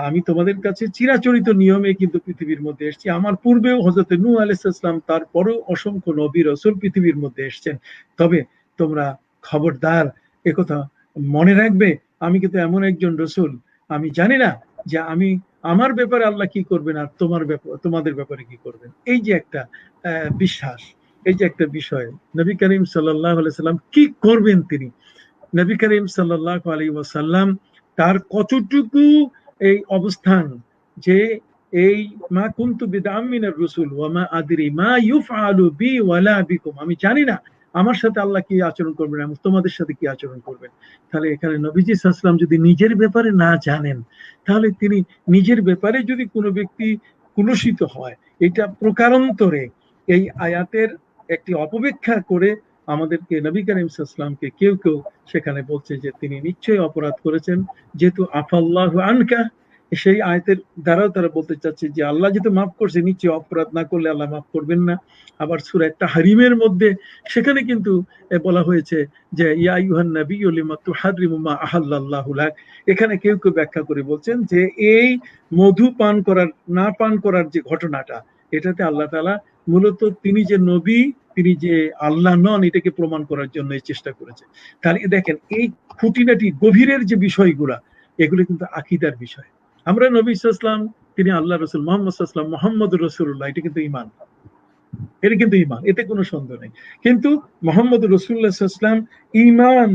আমি তোমাদের কাছে চিরাচরিত নিয়মে কিন্তু পৃথিবীর মধ্যে এসেছি। আমার পূর্বেও হযরত নূহ আলাইহিস সালাম, তারপরেও অসংখ্য নবী রাসূল পৃথিবীর মধ্যে এসেছেন। তবে তোমরা খবরদার একথা মনে রাখবে, আমি কিন্তু এমন একজন রাসূল, আমি জানি না যে আমি আমার ব্যাপারে আল্লাহ কি করবেন আর তোমাদের ব্যাপারে কি করবেন। এই যে একটা বিশ্বাস, এই যে একটা বিষয়, নবী করিম সাল্লাল্লাহু আলাইহি সাল্লাম কি করবেন, তিনি নবী করিম সাল্লাল্লাহু আলাইহি ওয়াসাল্লাম তার কতটুকু এই অবস্থান যে এই মা কুনতু বিদআম মিনার রাসূল ওয়া মা আদরি মা ইউফআলু বি ওয়ালা বিকুম, আমি জানি না আমার সাথে আল্লাহ কি আচরণ করবেন এবং তোমাদের সাথে কি আচরণ করবেন। তাহলে এখানে নবীজি সাল্লাল্লাহু আলাইহি ওয়াসাল্লাম যদি নিজের ব্যাপারে না জানেন, তাহলে তিনি নিজের ব্যাপারে যদি কোনো ব্যক্তি কুলসিত হয়, এটা প্রকারান্তরে এই আয়াতের একটি অপব্যাখ্যা করে আমাদেরকে নবী করিম সাল্লাল্লাহু আলাইহি ওয়াসাল্লামকে কেউ কেউ সেখানে বলছে যে তিনি নিশ্চয়ই অপরাধ করেছেন, যেহেতু আফাল্লাহু আনকা, সেই আয়াতের দ্বারাও তারা বলতে চাচ্ছে যে আল্লাহ যেহেতু মাফ করছে, নিশ্চয়ই অপরাধ না করলে আল্লাহ মাফ করবেন না। আবার সূরা তাহরিমের মধ্যে সেখানে কিন্তু বলা হয়েছে যে ইয়া আইয়ুহান নাবিয়্যু লিমা তুহাররিমু মা আহাল্লাল্লাহু লাক। এখানে কেউ কেউ ব্যাখ্যা করে বলছেন যে এই মধু পান করার না পান করার যে ঘটনাটা, এটাতে আল্লাহ তাআলা মূলত তিনি যে নবী, তিনি যে আল্লাহ নন, এটাকে প্রমাণ করার জন্য এই চেষ্টা করেছে। তাহলে দেখেন এই খুঁটিনাটি গভীরের যে বিষয়গুলা, এগুলো কিন্তু আকীদার বিষয়। আমরা নবী সাল্লাল্লাহু আলাইহি ওয়াসাল্লাম, তিনি আল্লাহ রাসূল মুহাম্মদ সাল্লাল্লাহু আলাইহি ওয়াসাল্লাম, মুহাম্মদুর রাসূলুল্লাহ, এটা কিন্তু ঈমান, এটা কিন্তু ঈমান, এতে কোনো সন্দেহ নেই। কিন্তু মুহাম্মদুর রাসূলুল্লাহ সাল্লাল্লাহু আলাইহি ওয়াসাল্লাম ঈমান,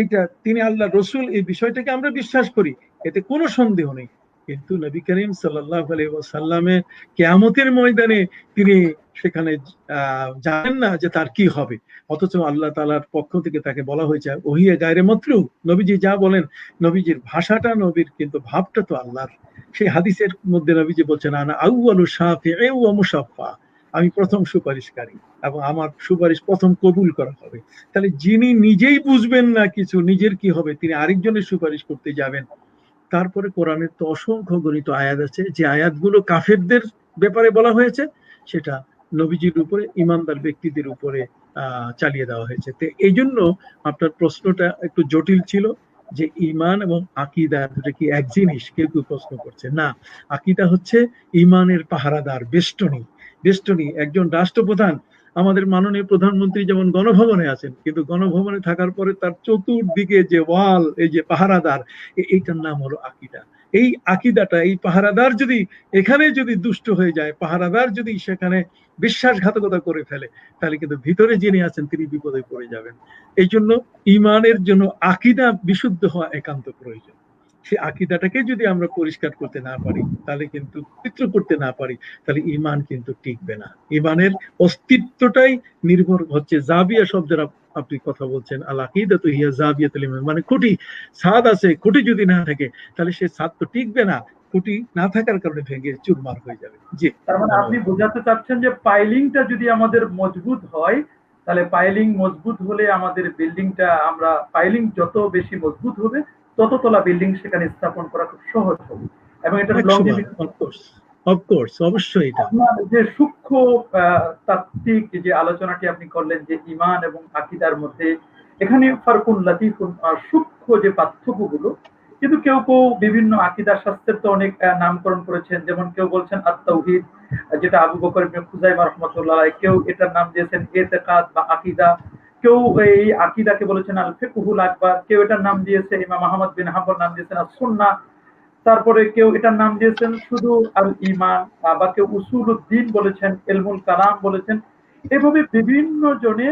এটা তিনি আল্লাহ রাসূল, এই বিষয়টাকে আমরা বিশ্বাস করি, এতে কোনো সন্দেহ নেই। কিন্তু নবী করিম সাল্লাল্লাহু আলাইহি ওয়াসাল্লামের কিয়ামতের ময়দানে তিনি সেখানে জানেন না যে তার কি হবে, অথচ আল্লাহ তাআলার পক্ষ থেকে তাকে বলা হয়েছে ওহিয়ে গায়রে মাতলু, নবীজি যা বলেন, নবীজির ভাষাটা, নবীর কিন্তু ভাবটা তো আল্লাহর। সেই হাদিসের মধ্যে নবীজি বলছেন, আনা আউয়ালু শাফিঈ ওয়া মুশাফফা, আমি প্রথম সুপারিশকারী এবং আমার সুপারিশ প্রথম কবুল করা হবে। তাহলে যিনি নিজেই বুঝবেন না কিছু, নিজের কি হবে, তিনি আরেকজনের সুপারিশ করতে যাবেন। তারপরে কোরআনের তো অসংখ্য গণিত আয়াত আছে, যে আয়াতগুলো কাফেরদের ব্যাপারে বলা হয়েছে, সেটা নবীজির উপরে, ইমানদার ব্যক্তিদের উপরে চালিয়ে দেওয়া হয়েছে। তো এই জন্য আপনার প্রশ্নটা একটু জটিল ছিল যে ঈমান এবং আকীদা দুটো কি এক জিনিস, কেউ কেউ প্রশ্ন করছে। না, আকীদা হচ্ছে ঈমানের পাহারাদার, বেষ্টনী। বেষ্টনী একজন রাষ্ট্রপ্রধান, আমাদের মাননীয় প্রধানমন্ত্রী যেমন গণভবনে আছেন, কিন্তু গণভবনে থাকার পরে তার চতুর্দিকে যে ওয়াল, এই যে পাহারাদার, এইটার নাম হলো আকীদা। এই আকীদাটা, এই পাহারাদার যদি এখানে যদি দুষ্ট হয়ে যায়, পাহারাদার যদি সেখানে বিশ্বাসঘাতকতা করে ফেলে, তাহলে কিন্তু ভিতরে যিনি আছেন তিনি বিপদে পড়ে যাবেন। এই জন্য ঈমানের জন্য আকীদা বিশুদ্ধ হওয়া একান্ত প্রয়োজন। সেই আকীদাটাকে যদি আমরা পরিষ্কার করতে না পারি, তাহলে কিন্তু পবিত্র করতে না পারি, তাহলে ঈমান কিন্তু টিকবে না। ঈমানের অস্তিত্বটাই নির্ভর হচ্ছে, জাবিয়া শব্দের আপনি কথা বলছেন, আল আকীদাতু হিয়া জাবিয়াতুল ঈমান, মানে খুঁটি, ছাদ আছে, খুঁটি যদি না থাকে তাহলে সে ছাদ তো টিকবে না, খুঁটি না থাকার কারণে ভেঙে চুরমার হয়ে যাবে। জি, তার মানে আপনি বোঝাতে চাচ্ছেন যে পাইলিংটা যদি আমাদের মজবুত হয়, তাহলে পাইলিং মজবুত হলে আমাদের বিল্ডিংটা, আমরা পাইলিং যত বেশি মজবুত হবে, তত তলা বিল্ডিং সেখানে স্থাপন করা খুব সহজ হবে এবং এটার লংজিভিটি। অফকোর্স, অবশ্যই। এটা আপনার যে সূক্ষ্ম তাত্ত্বিক যে আলোচনাটি আপনি করলেন যে ঈমান এবং আকীদার মধ্যে, এখানে ফারকুন লাতীফুন, সূক্ষ্ম যে পার্থক্যগুলো, কিন্তু কেউ কেউ বিভিন্ন আকীদা শাস্ত্রের তো অনেক নামকরণ করেছেন। যেমন কেউ বলছেন আত-তাওহীদ, যেটা আবু বকর ইবনে খুযাইমা রাহমাতুল্লাহ আলাইহি, কেউ এটার নাম দিয়েছেন ইতিকাদ বা আকীদা, কেউ এই আকীদাকে বলেছেন আল ফিকহুল আকবার, কেউ এটার নাম দিয়েছে, ইমাম আহমদ বিন হাম্বল নাম দিয়েছেন আস-সুন্নাহ, তারপরে কেউ এটার নাম দিয়েছেন শুধু আল ঈমান, বা কেউ উসুলুদ্দিন বলেছেন, ইলমুল কালাম বলেছেন। এভাবে বিভিন্ন জনে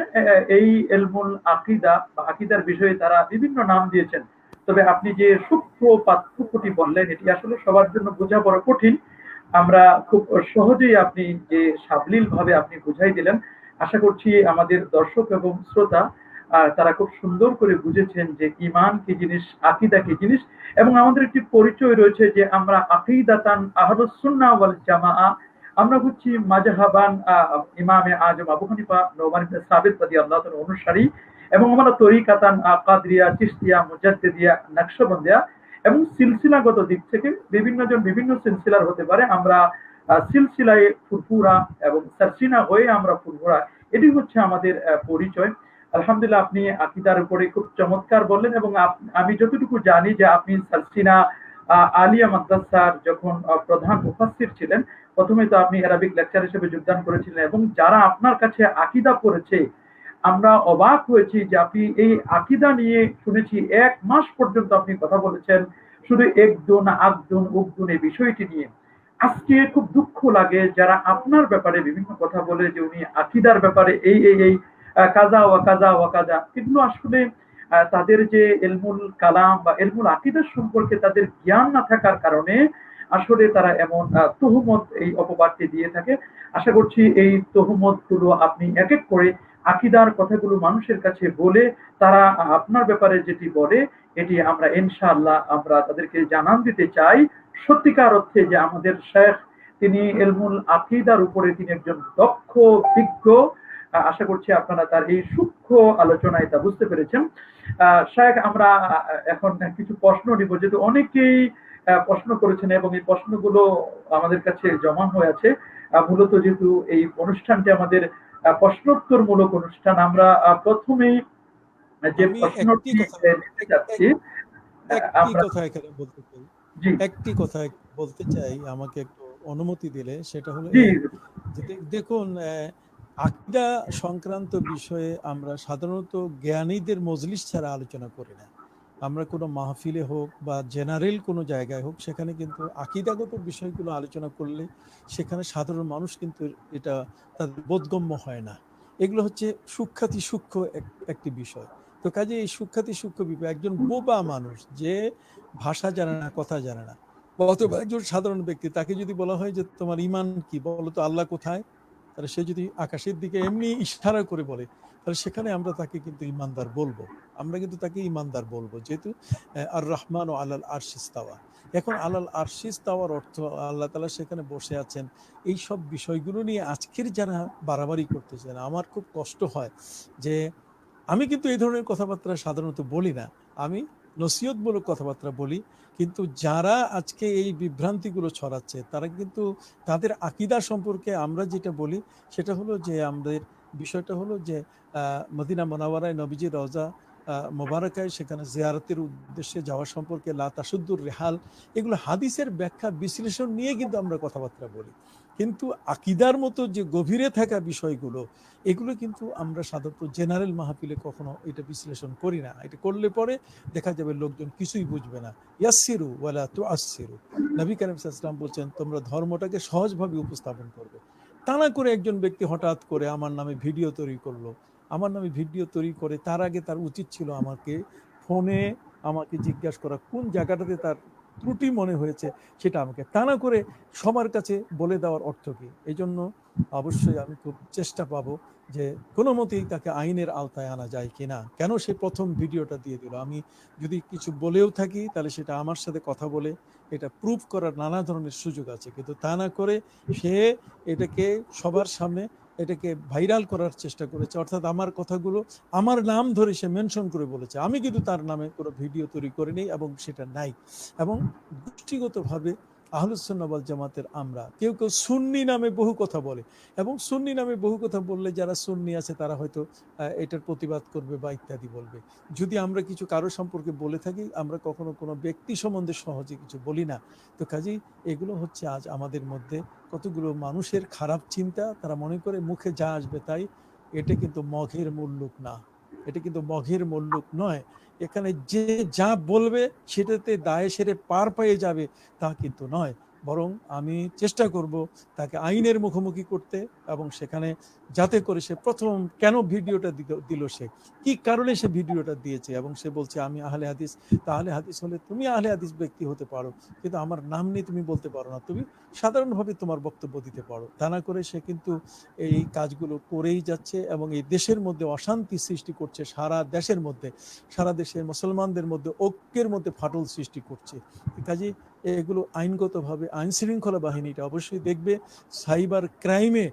এই ইলমুল আকীদা বা আকীদার বিষয়ে তারা বিভিন্ন নাম দিয়েছেন। তবে আপনি যে সূক্ষ্ম পার্থক্যটি বললেন, এটি আসলে সবার জন্য বোঝা বড় কঠিন। আমরা খুব সহজেই আপনি যে সাবলীল ভাবে আপনি বুঝাই দিলেন, আশা করছি আমাদের দর্শক এবং শ্রোতা তারা খুব সুন্দর করে বুঝেছেন যে ঈমান কি জিনিস, আকীদা কি জিনিস। এবং আমাদের একটি পরিচয় রয়েছে যে আমরা আকীদাতান আহলুস সুন্নাহ ওয়াল জামাআহ, আমরা হচ্ছি মাযহাবান ইমামে আযম আবু হানিফা নুমান ইবনে সাবিত রাদিয়াল্লাহু তাআলা অনুসারী, এবং আমরা তরিকাতান, কাদরিয়া, চিশতিয়া, মুজাদ্দিদিয়া, নকশবন্দিয়া এবং সিলসিলাগত দিক থেকে বিভিন্ন জন বিভিন্ন সিলসিলার হতে পারে। আমরা সিলসিলায় ফুরফুরা এবং সারসিনা হয়ে আমরা ফুরফুরা, এটি হচ্ছে আমাদের পরিচয়। আলহামদুলিল্লাহ, আপনি আকিদার উপরে খুব চমৎকার বললেন এবং আমি যতটুকু জানি যে আপনি সালসিনা আলিয়া মাদ্রাসার যখন প্রধান মুফাসসির ছিলেন, প্রথমে তো আপনি অ্যারাবিক লেকচার হিসেবে যোগদান করেছিলেন এবং যারা আপনার কাছে আকীদা পড়েছে, আমরা অবাক হয়েছি যে আপনি এই আকীদা নিয়ে শুনেছি ১ মাস পর্যন্ত আপনি কথা বলেছেন শুধু একদুন, আকদুন, উকদুন এই বিষয়টি নিয়ে। আজকে খুব দুঃখ লাগে যারা আপনার ব্যাপারে বিভিন্ন কথা বলে যে উনি আকীদার ব্যাপারে এই কাজা ওয়া কাজা ওয়া কাজা, এগুলো আসলে তাদের যে ইলমুল কালাম বা ইলমুল আকীদা সম্পর্কে তাদের জ্ঞান না থাকার কারণে আসলে তারা এমন তুহমত, এই অপবাদটি দিয়ে থাকে। আশা করছি এই তুহমত গুলো আপনি এক এক করে আকীদার কথাগুলো মানুষের কাছে বলে তারা আপনার ব্যাপারে যেটি বলে এটি আমরা ইনশাআল্লাহ আমরা তাদেরকে জানান দিতে চাই সত্যিকার অর্থে যে আমাদের শেখ তিনি ইলমুল আকীদার উপরে তিনি একজন দক্ষ বিজ্ঞ। আশা করছি আপনারা তার এই সূক্ষ্ম আলোচনায় তা বুঝতে পেরেছেন। শায়েখ, আমরা এখন কিছু প্রশ্ন নিব, যেহেতু অনেকেই প্রশ্ন করেছেন এবং এই প্রশ্নগুলো আমাদের কাছে জমা হয়ে আছে। মূলত যেহেতু এই অনুষ্ঠানটি আমাদের প্রশ্নোত্তরমূলক অনুষ্ঠান, আমরা প্রথমেই যে আমি প্রশ্নটি নিতে যাচ্ছি একটি আমরা। কথা এখানে বলতে চাই, জি একটি কথা বলতে চাই, আমাকে একটু অনুমতি দিলে। সেটা হলো জি এই যে দেখুন, আকীদা সংক্রান্ত বিষয়ে আমরা সাধারণত জ্ঞানীদের মজলিস ছাড়া আলোচনা করি না। আমরা কোনো মাহফিলে হোক বা জেনারেল কোনো জায়গায় হোক, সেখানে কিন্তু আকীদাগত বিষয়গুলো আলোচনা করলে সেখানে সাধারণ মানুষ কিন্তু এটা তাদের বোধগম্য হয় না। এগুলো হচ্ছে সূক্ষ্মাতি সূক্ষ্ম একটি বিষয়। তো কাজে এই সূক্ষ্মাতি সূক্ষ্ম বিষয় একজন বোবা মানুষ যে ভাষা জানে না, কথা জানে না, বা অথবা একজন সাধারণ ব্যক্তি, তাকে যদি বলা হয় যে তোমার ঈমান কি, বলো তো আল্লাহ কোথায়, তাহলে সে যদি আকাশের দিকে এমনি ইশারা করে বলে, তাহলে সেখানে আমরা তাকে কিন্তু ইমানদার বলবো। আমরা কিন্তু তাকে ইমানদার বলবো, যেহেতু আর রহমান ও আলাল আরশিস তাওয়া। এখন আলাল আরশিস তাওয়ার অর্থ আল্লাহ তাআলা সেখানে বসে আছেন। এই সব বিষয়গুলো নিয়ে আজকের যারা বাড়াবাড়ি করতেছেন, আমার খুব কষ্ট হয় যে আমি কিন্তু এই ধরনের কথাবার্তা সাধারণত বলি না। আমি নসিহতমূলক কথাবার্তা বলি। কিন্তু যারা আজকে এই বিভ্রান্তিগুলো ছড়াচ্ছে, তারা কিন্তু তাদের আকীদা সম্পর্কে আমরা যেটা বলি সেটা হলো যে আমাদের বিষয়টা হলো যে মদিনা মুনাওয়ারায় নবীজির রওজা মোবারকায় সেখানে জিয়ারতের উদ্দেশ্যে যাওয়া সম্পর্কে লা তাশুদ্দুর রিহাল, এগুলো হাদিসের ব্যাখ্যা বিশ্লেষণ নিয়ে কিন্তু আমরা কথাবার্তা বলি। কিন্তু আকীদার মতো যে গভীরে থাকা বিষয়গুলো, এগুলো কিন্তু আমরা সাধারণত জেনারেল মাহফিলে কখনো এটা বিশ্লেষণ করি না। এটা করলে পরে দেখা যাবে লোকজন কিছুই বুঝবে না। ইয়াসসিরু ওয়ালা তুআসসিরু, নবী করিম সাল্লাল্লাহু আলাইহি ওয়াসাল্লাম বলছেন তোমরা ধর্মটাকে সহজভাবে উপস্থাপন করবে। তা না করে একজন ব্যক্তি হঠাৎ করে আমার নামে ভিডিও তৈরি করলো, আমার নামে ভিডিও তৈরি করে তার আগে তার উচিত ছিল আমাকে ফোনে আমাকে জিজ্ঞাসা করা, কোন জায়গাটাতে তার ত্রুটি মনে হয়েছে সেটা আমাকে, তা না করে সবার কাছে বলে দেওয়ার অর্থ কি? এই জন্য অবশ্যই আমি খুব চেষ্টা পাবো যে কোনো মতেই তাকে আইনের আওতায় আনা যায় কিনা। কেন সে প্রথম ভিডিওটা দিয়ে দিল? আমি যদি কিছু বলেও থাকি তাহলে সেটা আমার সাথে কথা বলে এটা প্রুফ করার নানা ধরনের সুযোগ আছে, কিন্তু তা না করে সে এটাকে সবার সামনে এটাকে ভাইরাল করার চেষ্টা করেছে। অর্থাৎ আমার কথাগুলো আমার নাম ধরে সে মেনশন করে বলেছে। আমি কিন্তু তার নামে কোনো ভিডিও তৈরি করিনি এবং সেটা নাই। এবং গোষ্ঠীগতভাবে আহলুস সুন্নাহ ওয়াল জামাতের আমরা কেউ কেউ সুন্নি নামে বহু কথা বলে, এবং সুন্নি নামে বহু কথা বললে যারা সুন্নি আছে তারা হয়তো এটার প্রতিবাদ করবে বা ইত্যাদি বলবে। যদি আমরা কিছু কারো সম্পর্কে বলে থাকি, আমরা কখনো কোনো ব্যক্তি সম্বন্ধে সহজে কিছু বলি না। তো কাজেই এগুলো হচ্ছে আজ আমাদের মধ্যে কতগুলো মানুষের খারাপ চিন্তা, তারা মনে করে মুখে যা আসবে তাই। এটা কিন্তু মঘের মুল্লুক না, এটা কিন্তু মঘের মুল্লুক নয়। এখানে যে যা বলবে সেটাতে দায়ে সেরে পার পেয়ে যাবে তা কিন্তু নয়। বরং আমি চেষ্টা করব তাকে আইনের মুখোমুখি করতে, এবং সেখানে যাতে করে সে প্রথম কেন ভিডিওটা দিল, সে কি কারণে সে ভিডিওটা দিয়েছে, এবং সে বলছে আমি আহলে হাদিস। তাহলে হাদিস হলে তুমি আহলে হাদিস ব্যক্তি হতে পারো, কিন্তু আমার নাম নিয়ে তুমি বলতে পারো না, তুমি সাধারণভাবে তোমার বক্তব্য দিতে পারো। তা না করে সে কিন্তু এই কাজগুলো করেই যাচ্ছে এবং এই দেশের মধ্যে অশান্তি সৃষ্টি করছে, সারা দেশের মধ্যে, সারা দেশের মুসলমানদের মধ্যে ঐক্যের মধ্যে ফাটল সৃষ্টি করছে। কাজে এগুলো আইনগতভাবে আইন শৃঙ্খলা বাহিনীটা অবশ্যই দেখবে। সাইবার ক্রাইমে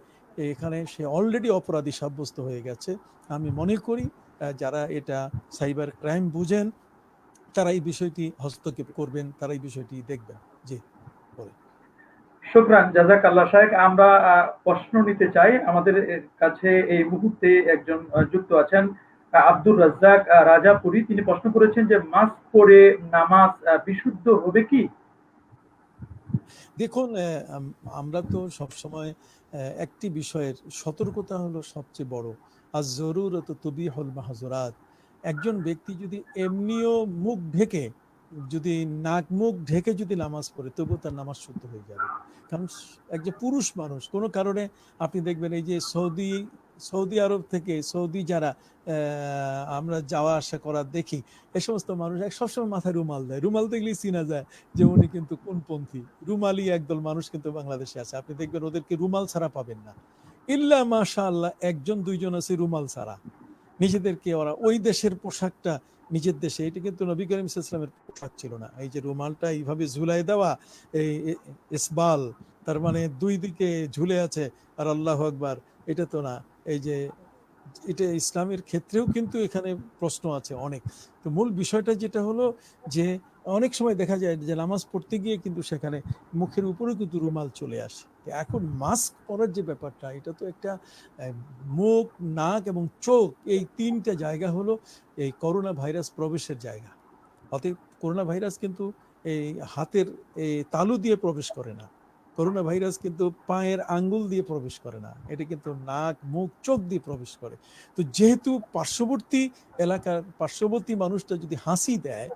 এখানে সে অলরেডি অপরাধী সাব্যস্ত হয়ে গেছে। আমি মনে করি যারা এটা সাইবার ক্রাইম বুঝেন তারা এই বিষয়টি হস্তক্ষেপ করবেন, তারা এই বিষয়টি দেখবেন। জি, পরে। শুকরান, জাযাকাল্লাহ শাইখ। আমরা প্রশ্ন নিতে চাই। আমাদের কাছে এই মুহূর্তে একজন যুক্ত আছেন, আব্দুর রাজ্জাক রাজাপুরী। তিনি প্রশ্ন করেছেন যে মাস্ক পরে নামাজ বিশুদ্ধ হবে কি? দেখুন, আমরা তো সবসময় একটি বিষয়ের সতর্কতা হলো সবচেয়ে বড়। আর জরুরত তুবিহুল মাহজুরাত। একজন ব্যক্তি যদি এমনিও মুখ ঢেকে, যদি নাক মুখ ঢেকে যদি নামাজ পড়ে, তবুও তার নামাজ শুদ্ধ হয়ে যাবে। কারণ একজন পুরুষ মানুষ কোনো কারণে, আপনি দেখবেন এই যে সৌদি আরব থেকে সৌদি যারা আমরা যাওয়া আসা করার দেখি, এই সমস্ত মানুষ সবসময় মাথায় রুমাল দেয়। রুমাল দেখলেই চিনা যায় যে উনি কিন্তু কোনপন্থী। রুমালি একদল মানুষ কিন্তু বাংলাদেশে আছে, আপনি দেখবেন ওদেরকে রুমাল ছাড়া পাবেন না। ইল্লা মাশাআল্লাহ একজন দুইজন আছে রুমাল ছাড়া। নিজেদেরকে ওরা ওই দেশের পোশাকটা নিজের দেশে, এটা কিন্তু নবী করিম সাল্লাল্লাহু আলাইহি ওয়াসাল্লামের পোশাক ছিল না। এই যে রুমালটা এইভাবে ঝুলাই দেওয়া, এই ইসবাল, তার মানে দুই দিকে ঝুলে আছে, আর আল্লাহু আকবার, এটা তো না। এই যে এটা ইসলামের ক্ষেত্রেও কিন্তু এখানে প্রশ্ন আছে অনেক। তো মূল বিষয়টা যেটা হলো যে অনেক সময় দেখা যায় যে নামাজ পড়তে গিয়ে কিন্তু সেখানে মুখের উপরেও কিন্তু রুমাল চলে আসে। এখন মাস্ক পরার যে ব্যাপারটা, এটা তো একটা মুখ, নাক এবং চোখ, এই তিনটা জায়গা হলো এই করোনা ভাইরাস প্রবেশের জায়গা। অতএব করোনা ভাইরাস কিন্তু এই হাতের এই তালু দিয়ে প্রবেশ করে না। করোনা ভাইরাস কিন্তু পায়ের আঙ্গুল দিয়ে প্রবেশ করে না, এটা কিন্তু নাক, মুখ, চোখ দিয়ে প্রবেশ করে। তো যেহেতু পার্শ্ববর্তী এলাকার পার্শ্ববর্তী মানুষটা যদি হাসি দেয়,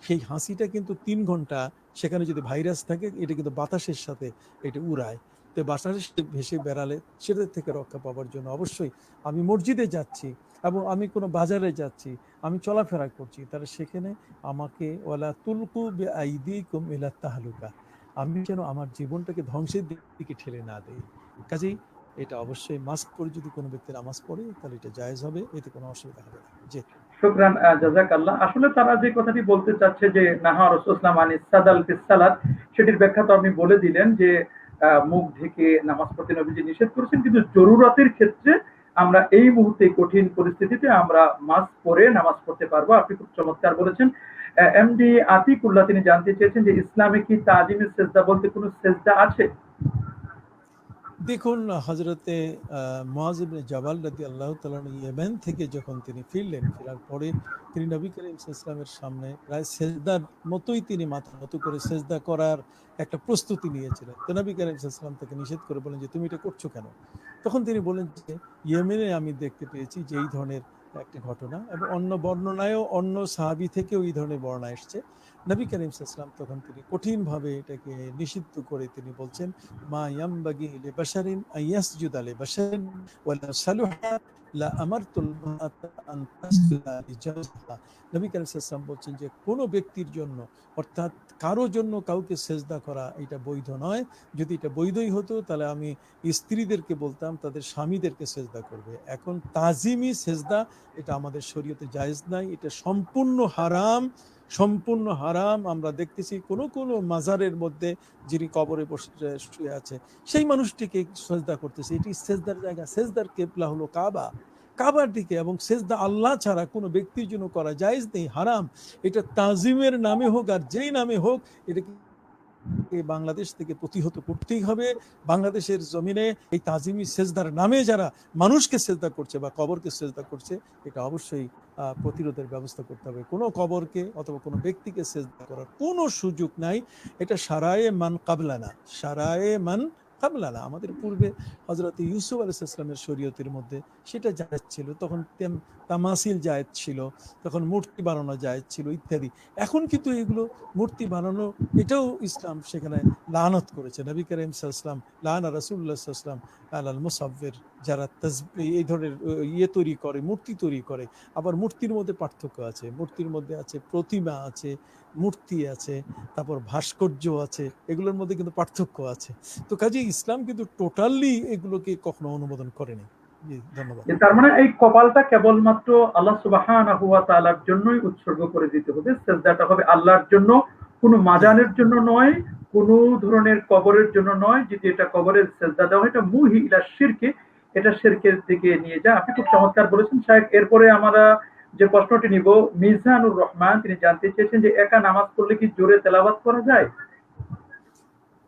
সেই হাসিটা কিন্তু 3 ঘন্টা সেখানে যদি ভাইরাস থাকে, এটা কিন্তু বাতাসের সাথে এটা উড়ায়। তো বাতাসের সাথে ভেসে বেড়ালে সেটা থেকে রক্ষা পাওয়ার জন্য অবশ্যই আমি মসজিদে যাচ্ছি এবং আমি কোনো বাজারে যাচ্ছি, আমি চলাফেরা করছি, তাহলে সেখানে আমাকে ওয়ালা তুলকু বিআইদিকুম ইলা তাহলুকা, আমি যেন আমার জীবনটাকে ধ্বংসের দিকে ঠেলে না দেই। কাজেই এটা অবশ্যই মাস্ক পরে যদি কোনো ব্যক্তি নামাজ পড়ে, তাহলে এটা জায়েজ হবে, এতে কোনো অসুবিধা হবে না। জি। শুকরান, জাযাকাল্লাহ। আসলে তারা যে কথাটি বলতে চাচ্ছে যে নাহা রাসূলুল্লাহ আনিস সাদাল ফিস সালাত, সেটির ব্যাখ্যা তো আপনি বলে দিলেন যে মুখ ঢেকে নামাজ পড়তে নবীজি নিষেধ করেছেন, কিন্তু জরুরতের ক্ষেত্রে আমরা এই মুহূর্তে কঠিন পরিস্থিতিতে আমরা মাস্ক পরে নামাজ পড়তে পারবো। আপনি খুব চমৎকার বলেছেন। এমডি আতিকুল্লাহ তিনি জানতে চেয়েছেন যে ইসলামে কি তাজিমের সেজদা বলতে কোনো সেজদা আছে? দেখুন, হজরতে মুআজ ইবনে জাবাল রাদিয়াল্লাহু তাআলা ইয়েমেন থেকে যখন তিনি ফিরলেন, ফেরার পরে তিনি নবী করিম সাল্লাল্লাহু আলাইহি ওয়াসাল্লামের সামনে প্রায় সেজদার মতোই তিনি মাথা নত করে সেজদা করার একটা প্রস্তুতি নিয়েছিলেন। তো নবী করিম সাল্লাল্লাহু আলাইহি ওয়াসাল্লাম তাকে নিষেধ করে বলেন যে তুমি এটা করছো কেন? তখন তিনি বলেন যে ইয়েমেনে আমি দেখতে পেয়েছি যে এই ধরনের একটা ঘটনা, এবং অন্য বর্ণনায়ও অন্য সাহাবী থেকেও এই ধরনের বর্ণনা এসছে। নবী করিম সাল্লাল্লাহু আলাইহি ওয়াসাল্লাম তখন তিনি কঠিনভাবে এটাকে নিষিদ্ধ করে তিনি বলছেন, মা ইয়ামবাগি লিবাশারিন আন ইয়াসজুদা লিবাশারিন ওয়ালা সালুহা লা আমারতুল মারআতা আন তাসজুদা লিজাওজিহা। নবী করিম সাল্লাল্লাহু আলাইহি ওয়াসাল্লাম বলছেন যে কোনো ব্যক্তির জন্য, অর্থাৎ কারো জন্য কাউকে সেজদা করা এটা বৈধ নয়। যদি এটা বৈধই হতো তাহলে আমি স্ত্রীদেরকে বলতাম তাদের স্বামীদেরকে সেজদা করবে। এখন তাজিমি সেজদা এটা আমাদের শরীয়তে জায়েজ নাই, এটা সম্পূর্ণ হারাম, সম্পূর্ণ হারাম। আমরা দেখতেছি কোন কোন মাজারের মধ্যে যিনি কবরে বসে শুয়ে আছে, সেই মানুষটিকে সেজদা করতেছে। এটি সেজদার জায়গা, সেজদার কেবলা হলো কাবা, কাবার দিকে, এবং সেজদা আল্লাহ ছাড়া কোনো ব্যক্তির জন্য করা জায়েজ নেই, হারাম। এটা তাজিমের নামে হোক আর যেই নামে হোক, এটাকে বাংলাদেশ থেকে প্রতিহত করতেই হবে। বাংলাদেশের জমিনে এই তাজিমি সেজদার নামে যারা মানুষকে সেজদা করছে বা কবরকে সেজদা করছে, এটা অবশ্যই প্রতিরোধের ব্যবস্থা করতে হবে। কোনো কবরকে অথবা কোনো ব্যক্তিকে সেজদা করার কোনো সুযোগ নাই। এটা সারায়ে মান কাবলানা, সারায়ে মান কাবলানা। আমাদের পূর্বে হযরত ইউসুফ আলাইহিস সালামের শরীয়তের মধ্যে সেটা জায়েজ ছিল, তখন তামাসিল জায়েজ ছিল, তখন মূর্তি বানানো জায়েজ ছিল ইত্যাদি। এখন কিন্তু এগুলো মূর্তি বানানো, এটাও ইসলাম সেখানে লানত করেছে। নবী করিম সাল্লাল্লাহু আলাইহি ওয়াসাল্লাম, লানা রাসূলুল্লাহ সাল্লাল্লাহু আলাইহি ওয়াসাল্লাম আলাল মুসাব্বির, যারা এই ধরনের ইয়ে তৈরি করে, মূর্তি তৈরি করে। আবার মূর্তির মধ্যে পার্থক্য আছে, মূর্তির মধ্যে আছে প্রতিমা আছে, মূর্তি আছে, তারপর ভাস্কর্য আছে, এগুলোর মধ্যে কিন্তু পার্থক্য আছে। তো কাজেই ইসলাম কিন্তু টোটালি এগুলোকে কখনো অনুমোদন করেনি। জি, ধন্যবাদ। তার মানে এই কপালটা কেবলমাত্র আল্লাহ সুবহানাহু ওয়া তাআলার জন্যই উৎসর্গ করে দিতে হবে। সেজদাটা হবে আল্লাহর জন্য, কোনো মাজানের জন্য নয়, কোনো ধরনের কবরের জন্য নয়। যদি এটা কবরের সেজদা দেওয়া হয়, এটা মুহি ইলা শিরকে, এটা শিরকের দিকে নিয়ে যায়। আপনি খুব চমৎকার বলেছেন শায়েখ। এরপরে আমরা যে প্রশ্নটি নিব, মিজানুর রহমান তিনি জানতে চেয়েছেন যে একা নামাজ পড়লে কি জোরে তেলাওয়াত করা যায়?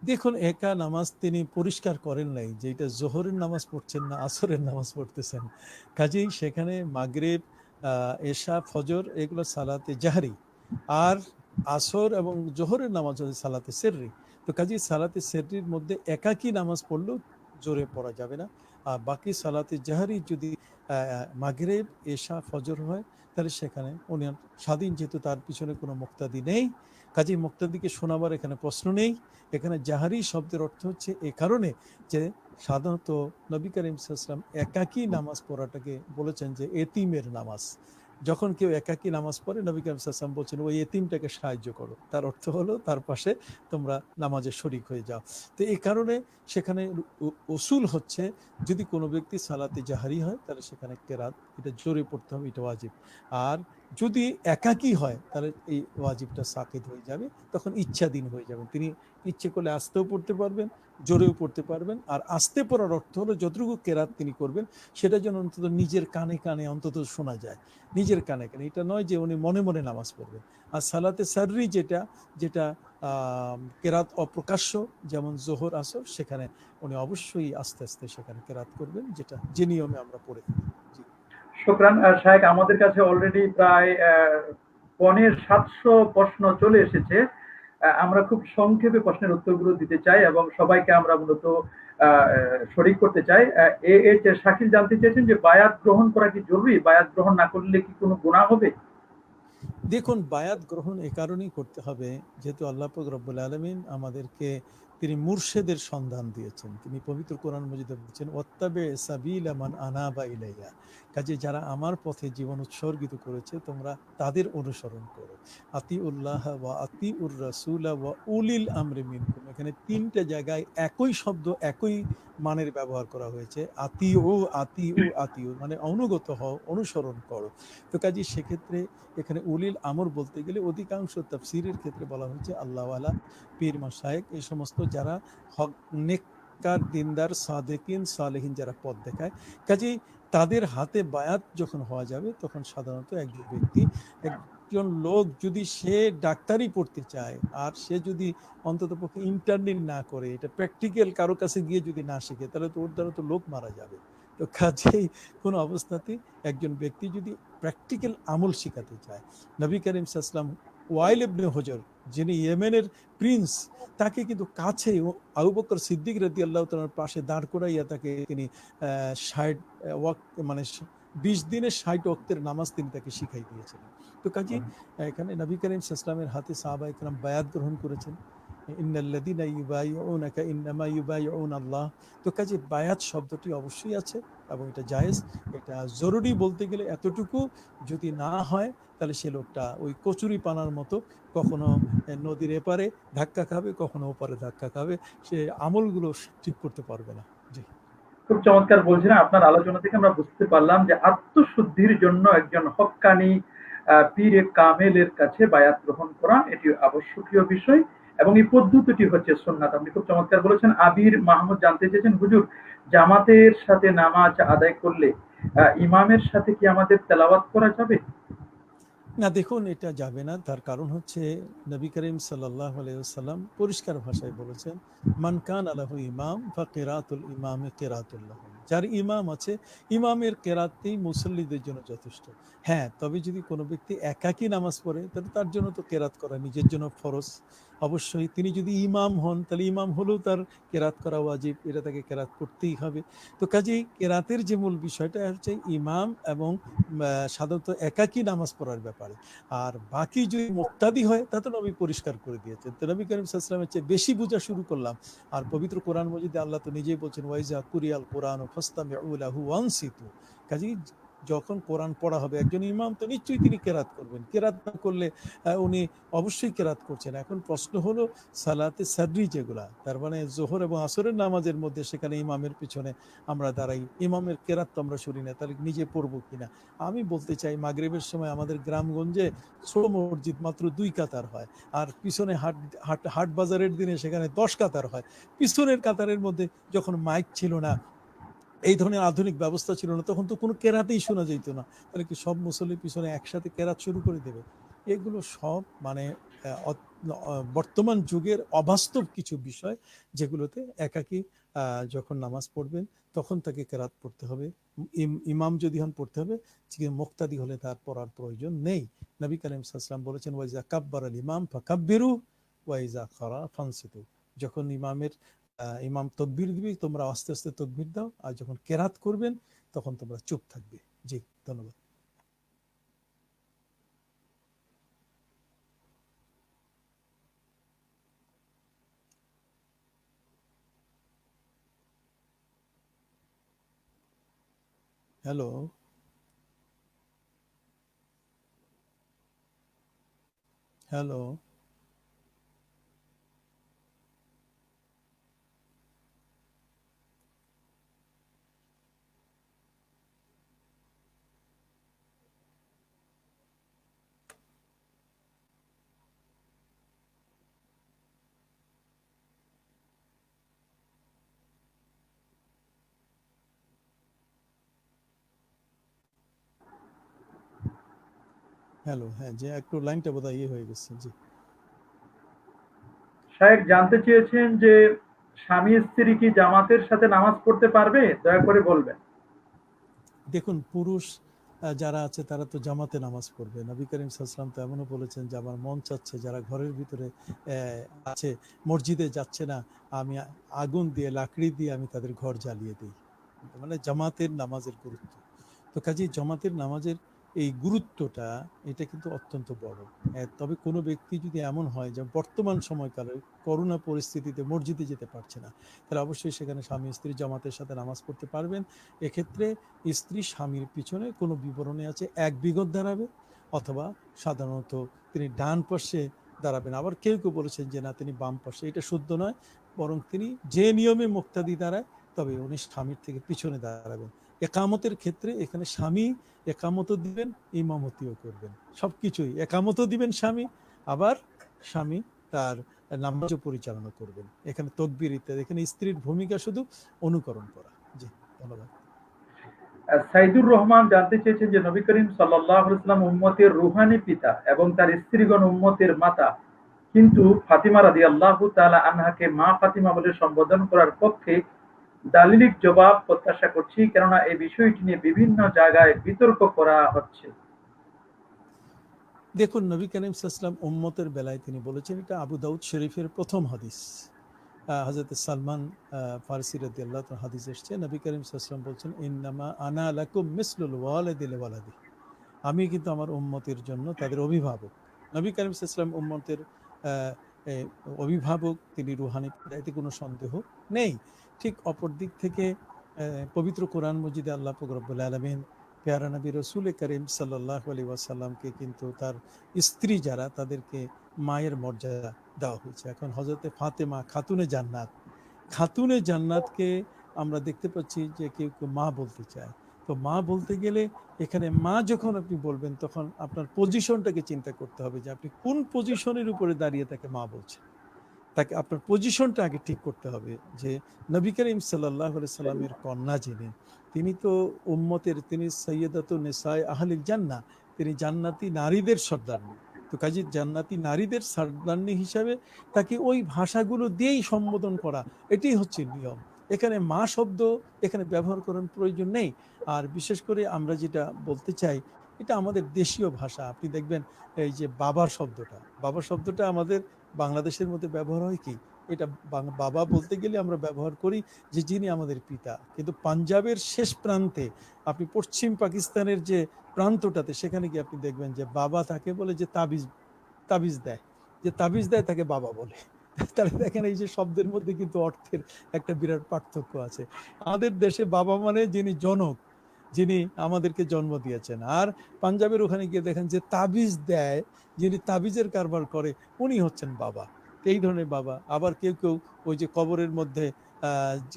দেখুন, একা নামাজ তিনি পরিষ্কার করেন নাই যে এটা জোহরের নামাজ পড়ছেন না আসরের নামাজ পড়তেছেন। কাজেই সেখানে মাগরিব, এশা, ফজর এগুলো সালাতে জাহরি, আর আসর এবং জোহরের নামাজ হচ্ছে সালাতে সেররি। তো কাজেই সালাতে সেররির মধ্যে একাকী নামাজ পড়লেও জোরে পড়া যাবে না। আর বাকি সালাতে জাহরি যদি মাগরিব, এশা, ফজর হয়, তাহলে সেখানে উনি স্বাধীন, যেহেতু তার পিছনে কোনো মুক্তাদি নেই, কাজেই মুক্তাদিকে শোনাবার এখানে প্রশ্ন নেই। এখানে জাহারি শব্দের অর্থ হচ্ছে এ কারণে যে সাধারণত নবী করিম সাল্লাল্লাহু আলাইহি ওয়াসাল্লাম একাকী নামাজ পড়াটাকে বলেছেন যে এতিমের নামাজ। যখন কেউ একাকী নামাজ পড়ে, নবী করিম সাল্লাল্লাহু আলাইহি ওয়াসাল্লাম বলছেন ওই এতিমটাকে সাহায্য করো। তার অর্থ হলো তার পাশে তোমরা নামাজে শরিক হয়ে যাও। তো এই কারণে সেখানে উসুল হচ্ছে, যদি কোনো ব্যক্তি সালাতে জাহারি হয় তাহলে সেখানে কেরাত এটা জোরে পড়তে হবে, এটা ওয়াজিব। আর যদি একাকী হয় তাহলে এই ওয়াজিবটা সাকিত হয়ে যাবে, তখন ইচ্ছাধীন হয়ে যাবেন। তিনি ইচ্ছে করলে আস্তেও পড়তে পারবেন, জোরেও পড়তে পারবেন। আর আস্তে পড়ার অর্থ হলো যতটুকু কেরাত তিনি করবেন সেটা যেন অন্তত নিজের কানে কানে অন্তত শোনা যায়, নিজের কানে কানে, এটা নয় যে উনি মনে মনে নামাজ পড়বেন। আর সালাতে সাররি যেটা যেটা কেরাত অপ্রকাশ্য, যেমন জোহর আসর, সেখানে উনি অবশ্যই আস্তে আস্তে সেখানে কেরাত করবেন, যেটা যে নিয়মে আমরা পড়ে থাকি। জি। শুকরান শায়েখ। আমাদের কাছে অলরেডি প্রায় 750 প্রশ্ন চলে এসেছে। আমরা খুব সংক্ষেপে প্রশ্নের উত্তরগুলো দিতে চাই এবং সবাইকে আমরা মূলত শরিক করতে চাই। শাকিল জানতে চেয়েছেন যে বায়াত গ্রহণ করা কি জরুরি? বায়াত গ্রহণ না করলে কি কোনো গুনাহ হবে? দেখুন, বায়াত গ্রহণ এ কারণেই করতে হবে, যেহেতু আল্লাহ পাক রব্বুল আলামিন আমাদেরকে তিনি মুর্শেদের সন্ধান দিয়েছেন। তিনি পবিত্র কোরআন মজিদে বলছেন ওয়াত্তাবে সাবিলা মান আনাবা ইলাইয়া। কাজে যারা আমার পথে জীবন উৎসর্গিত করেছে তোমরা তাদের অনুসরণ করো। আতিউল্লাহ ওয়া আতিউর রাসূলা ওয়া উলিল আমরি মিনকুম। এখানে তিনটা জায়গায় একই শব্দ একই মানের ব্যবহার করা হয়েছে। আতিউ আতিউ আতিউ মানে অনুগত হও, অনুসরণ করো। তো কাজে সেক্ষেত্রে এখানে উলিল আমর বলতে গেলে অধিকাংশ তাফসীরের ক্ষেত্রে বলা হয়েছে আল্লাহওয়ালা, পীর মাশায়েখ, এই সমস্ত যারা হক, নেককার, দিনদার, সাদেকিন, সালেহিন যারা পথ দেখায়। কাজেই তাদের হাতে বায়াত যখন হওয়া যাবে তখন সাধারণত একজন ব্যক্তি, একজন লোক যদি সে ডাক্তারি পড়তে চায় আর সে যদি অন্তত পক্ষে ইন্টার্নিং না করে, এটা প্র্যাকটিক্যাল কারো কাছে গিয়ে যদি না শিখে, তাহলে তো ওর দ্বারা তো লোক মারা যাবে। তো কাজেই কোনো অবস্থাতে একজন ব্যক্তি যদি প্র্যাকটিক্যাল আমল শিখাতে চায়, নবী করিম সাল্লাল্লাহু আলাইহি ওয়াসাল্লাম ওয়াইল ইবনে হুজর, যিনি ইয়েমেনের প্রিন্স, তাকে কিন্তু কাছে আবু বকর সিদ্দিক রাদিয়াল্লাহু তাআলার পাশে দাঁড় করাইয়া তাকে তিনি 60 ওয়াক্ত মানে 20 দিনে 60 ওয়াক্তের নামাজ তিনি তাকে শিখাই দিয়েছিলেন। তো কাজেই এখানে নবী করিম সাল্লাল্লাহু আলাইহি ওয়াসাল্লামের হাতে সাহাবায়ে কেরাম বায়াত গ্রহণ করেছেন। ইন্নাল্লাযীনা ইউবাইউনাকা ইন্নামা ইউবাইউনাল্লাহ। তো কাজে বায়াত শব্দটি অবশ্যই আছে এবং এটা জায়েজ। এটা জরুরি বলতে গেলে এতটুকু, যদি না হয় তাহলে সে লোকটা ওই কচুরি পানার মতো, কখনো নদীর এপারে ধাক্কা খাবে, কখনো ওপারে ধাক্কা খাবে, সে আমলগুলো ঠিক করতে পারবে না। জি। খুব চমৎকার বলছিলেন। আপনার আলোচনা থেকে আমরা বুঝতে পারলাম যে আত্মশুদ্ধির জন্য একজন হক্কানি পীরে কামেলের কাছে বায়াত গ্রহণ করা এটি আবশ্যকীয় বিষয় এবং এই পদ্ধতিটি হচ্ছে সুন্নাত। আপনি খুব চমৎকার বলেছেন। আবির মাহমুদ জানতে চেয়েছেন, হুজুর জামাতের সাথে নামাজ আদায় করলে ইমামের সাথে কি আমাদের তেলাওয়াত করা যাবে? না, দেখুন, এটা যাবে না। তার কারণ হচ্ছে নবী করিম সাল্লাল্লাহু আলাইহি ওয়াসাল্লাম পরিষ্কার ভাষায় বলেছেন, মান কানা লাহু ইমাম ফাকিরাতুল ইমামি কিরাতুল লাহু। যার ইমাম আছে, ইমামের কেরাতই মুসল্লিদের জন্য যথেষ্ট। হ্যাঁ, তবে যদি কোনো ব্যক্তি একাকী নামাজ পড়ে তাহলে তার জন্য তো কেরাত করা নিজের জন্য ফরজ। অবশ্যই তিনি যদি ইমাম হন তাহলে ইমাম হলেও তার কেরাত করা ওয়াজিব, এটা তাকে কেরাত করতেই হবে। তো কাজেই কেরাতের যে মূল বিষয়টা হচ্ছে ইমাম এবং সাধারণত একাকী নামাজ পড়ার ব্যাপারে। আর বাকি যদি মুক্তাদি হয় তা তো নবী পরিষ্কার করে দিয়েছেন। তো নবী করিম সাল্লাল্লাহু আলাইহি ওয়াসাল্লামের চেয়ে বেশি বোঝা শুরু করলাম। আর পবিত্র কোরআন মজিদে আল্লাহ তো নিজেই বলছেন ওয়াইজা কুরিয়াল কোরআন ফাসতামিউ লাহু ওয়ানসিতু। কাজেই যখন কোরআন পড়া হবে একজন ইমাম তো নিশ্চয়ই তিনি কেরাত করবেন। কেরাত না করলে উনি অবশ্যই কেরাত করছেন। এখন প্রশ্ন হলো সালাতে সাদরি যেগুলা, তার মানে জোহর এবং আসরের নামাজের মধ্যে সেখানে ইমামের পিছনে আমরা দাঁড়াই, ইমামের কেরাত তো আমরা শুনি না, তাহলে নিজে পড়বো কিনা। আমি বলতে চাই মাগরিবের সময় আমাদের গ্রামগঞ্জে ছোট মসজিদ মাত্র 2 কাতার হয়, আর পিছনে হাট হাট হাট বাজারের দিনে সেখানে 10 কাতার হয়। পিছনের কাতারের মধ্যে যখন মাইক ছিল না, এই ধরনের আধুনিক ব্যবস্থা ছিল না, তখন তো কোনো কেরাতেই শোনা যেত না। তাহলে কি সব মুসল্লির পিছনে একসাথে কেরাত শুরু করে দেবে? এগুলো সব মানে বর্তমান যুগের অবাস্তব কিছু বিষয়, যেগুলোতে একাকী যখন নামাজ পড়বেন তখন তাকে কেরাত পড়তে হবে। ইমাম যদি হন পড়তে হবে, মুক্তাদি হলে তার পড়ার প্রয়োজন নেই। নবী করিম সাল্লাল্লাহু আলাইহি ওয়াসাল্লাম বলেছেন, ওয়াইজা কাব্বার আল ইমাম ফাকাব্বিরু ওয়াইজা খারা ফানসিতু। যখন ইমাম তকবীর দিবে তোমরা আস্তে আস্তে তকবীর দাও, আর যখন কেরাত করবেন তখন তোমরা চুপ থাকবে। জি, ধন্যবাদ। Hello, hello. হ্যালো, হ্যাঁ, যে একটু লাইনটা বোধহয় ইয়ে হয়ে গেছে। জি, শায়েখ জানতে চেয়েছেন যে স্বামী স্ত্রী কি জামাতের সাথে নামাজ পড়তে পারবে, দয়া করে বলবেন। দেখুন, পুরুষ যারা আছে তারা তো জামাতে নামাজ পড়বে। নবী করিম সাল্লাল্লাহু আলাইহি ওয়াসাল্লাম তো এমনও বলেছেন যে আমার মন চাচ্ছে যারা ঘরের ভিতরে আছে, মসজিদে যাচ্ছে না, আমি আগুন দিয়ে লাকড়ি দিয়ে আমি তাদের ঘর জ্বালিয়ে দিই। মানে জামাতের নামাজের গুরুত্ব। তো কাজেই জামাতের নামাজের এই গুরুত্বটা, এটা কিন্তু অত্যন্ত বড়। তবে কোনো ব্যক্তি যদি এমন হয় যে বর্তমান সময়কালে করোনা পরিস্থিতিতে মসজিদে যেতে পারছে না, তাহলে অবশ্যই সেখানে স্বামী স্ত্রী জামাতের সাথে নামাজ পড়তে পারবেন। এক্ষেত্রে স্ত্রী স্বামীর পিছনে কোনো বিবরণে আছে এক বিঘত দাঁড়াবে, অথবা সাধারণত তিনি ডান পাশে দাঁড়াবেন। আবার কেউ কেউ বলেছেন যে না, তিনি বাম পাশে। এটা শুদ্ধ নয়, বরং তিনি যে নিয়মে মুক্তাদি দাঁড়ায়, তবে উনি স্বামীর থেকে পিছনে দাঁড়াবেন। একামতের ক্ষেত্রে এখানে স্বামী একামতও দিবেন, ইমামতিও করবেন, সবকিছুই একামতও দিবেন স্বামী, আবার স্বামী তার নামাজও পরিচালনা করবেন। এখানে তকবীর ইত্যাদি, এখানে স্ত্রীর ভূমিকা শুধু অনুকরণ করা। জি, ধন্যবাদ। সাইদুর রহমান জানতে চেয়েছেন যে নবী করিম সাল্লাল্লাহু আলাইহি ওয়াসাল্লাম উম্মতের রুহানি পিতা এবং তার স্ত্রীগণ উম্মতের মাতা, কিন্তু ফাতিমা রাদিয়াল্লাহু তাআলা আনহাকে মা ফাতিমা বলে সম্বোধন করার পক্ষে দালিলিক জবাব প্রত্যাশা করছি, কেননা এই বিষয়টি নিয়ে বিভিন্ন জায়গায় বিতর্ক করা হচ্ছে। দেখুন, নবী করিম সাল্লাল্লাহু আলাইহি ওয়াসাল্লাম উম্মতের বেলায় তিনি বলেছেন, এটা আবু দাউদ শরীফের প্রথম হাদিস। হযরত সালমান ফারসি রাদিয়াল্লাহু তাআলা হাদিস এসেছে, নবী করিম সাল্লাল্লাহু আলাইহি ওয়াসাল্লাম বলছেন, ইন্নামা আনা লাকুম মিসলুল ওয়ালিদি লিওয়ালাদি। আমি কিন্তু আমার উম্মতের জন্য তাদের অভিভাবক। নবী করিম সাল্লাল্লাহু আলাইহি ওয়াসাল্লাম উম্মতের আহ, এ, অভিভাবক, তিনি রুহানি পিতা, এতে কোনো সন্দেহ নেই। ঠিক অপর দিক থেকে পবিত্র কোরআন মজিদে আল্লাহ পাক রব্বুল আলামিন পেয়ারা নবী রসুল করিম সাল্লাল্লাহু আলাইহি ওয়াসাল্লামকে কিন্তু তার স্ত্রী যারা, তাদেরকে মায়ের মর্যাদা দেওয়া হয়েছে। এখন হযরতে ফাতেমা খাতুনে জান্নাত, খাতুনে জান্নাতকে আমরা দেখতে পাচ্ছি যে কেউ কেউ মা বলতে চায়। তো মা বলতে গেলে এখানে মা যখন আপনি বলবেন, তখন আপনার পজিশনটাকে চিন্তা করতে হবে যে আপনি কোন পজিশনের উপরে দাঁড়িয়ে তাকে মা বলছেন। তাকে আপনার পজিশনটা আগে ঠিক করতে হবে, যে নবী করিম সাল্লাল্লাহু আলাইহি সাল্লামের কন্যা যিনি, তিনি তো উম্মতের, তিনি সৈয়দাতুন নিসায়ে আহলিল জান্নাহ, তিনি জান্নাতি নারীদের সর্দারনী। তো কাজী জান্নাতি নারীদের সর্দারনী হিসাবে তাকে ওই ভাষাগুলো দিয়েই সম্বোধন করা, এটাই হচ্ছে নিয়ম। এখানে মা শব্দ এখানে ব্যবহার করার প্রয়োজন নেই। আর বিশেষ করে আমরা যেটা বলতে চাই, এটা আমাদের দেশীয় ভাষা। আপনি দেখবেন এই যে বাবা শব্দটা আমাদের বাংলাদেশের মধ্যে ব্যবহার হয় কি, এটা বাবা বলতে গেলে আমরা ব্যবহার করি যে যিনি আমাদের পিতা। কিন্তু পাঞ্জাবের শেষ প্রান্তে, আপনি পশ্চিম পাকিস্তানের যে প্রান্তটাতে, সেখানে গিয়ে আপনি দেখবেন যে বাবা তাকে বলে যে তাবিজ তাবিজ দেয়, যে তাবিজ দেয় তাকে বাবা বলে। তাহলে দেখেন এই যে শব্দের মধ্যে কিন্তু অর্থের একটা বিরাট পার্থক্য আছে। আমাদের দেশে বাবা মানে যিনি জনক, যিনি আমাদেরকে জন্ম দিয়েছেন। আর পাঞ্জাবের ওখানে গিয়ে দেখেন যে তাবিজ দেয়, যিনি তাবিজের কারবার করে, উনি হচ্ছেন বাবা। এই ধরনের বাবা। আবার কেউ কেউ ওই যে কবরের মধ্যে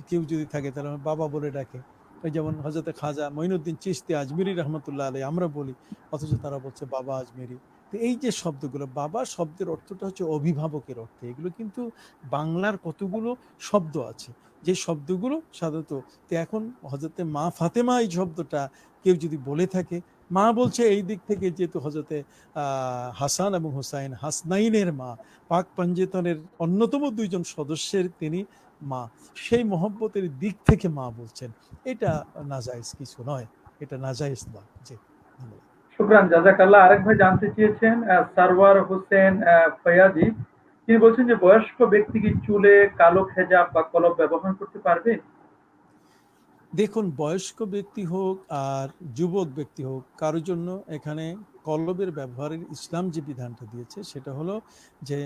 কেউ যদি থাকে তাহলে বাবা বলে ডাকে। ওই যেমন হজরতে খাজা মঈনুদ্দিন চিশতি আজমিরি রহমতুল্লাহ আলাই আমরা বলি, অথচ তারা বলছে বাবা আজমিরি। তো এই যে শব্দগুলো, বাবা শব্দের অর্থটা হচ্ছে অভিভাবকের অর্থে। এগুলো কিন্তু বাংলার কতগুলো শব্দ আছে, যে শব্দগুলো সাধারণত, তো এখন হজরতে মা ফাতেমা এই শব্দটা কেউ যদি বলে থাকে, মা বলছে এই দিক থেকে যেহেতু হজরতে হাসান এবং হুসাইন হাসনাইনের মা, পাক পাঞ্জেতনের অন্যতম দুইজন সদস্যের তিনি মা, সেই মহব্বতের দিক থেকে মা বলছেন, এটা নাজায়েজ কিছু নয়, এটা নাজায়েজ না। জি, ধন্যবাদ। শুকরান, জাযাকাল্লাহ। আরেক ভাই জানতে চেয়েছেন, সারওয়ার হোসেন ফয়াজি, তিনি বলছেন যে বয়স্ক ব্যক্তি কি চুলে কালো খেজাব বা কলব ব্যবহার করতে পারবে? দেখুন, বয়স্ক ব্যক্তি হোক আর যুবক ব্যক্তি হোক, কারোর জন্য এখানে কলবের ব্যবহারের ইসলাম যে বিধানটা দিয়েছে সেটা হলো যে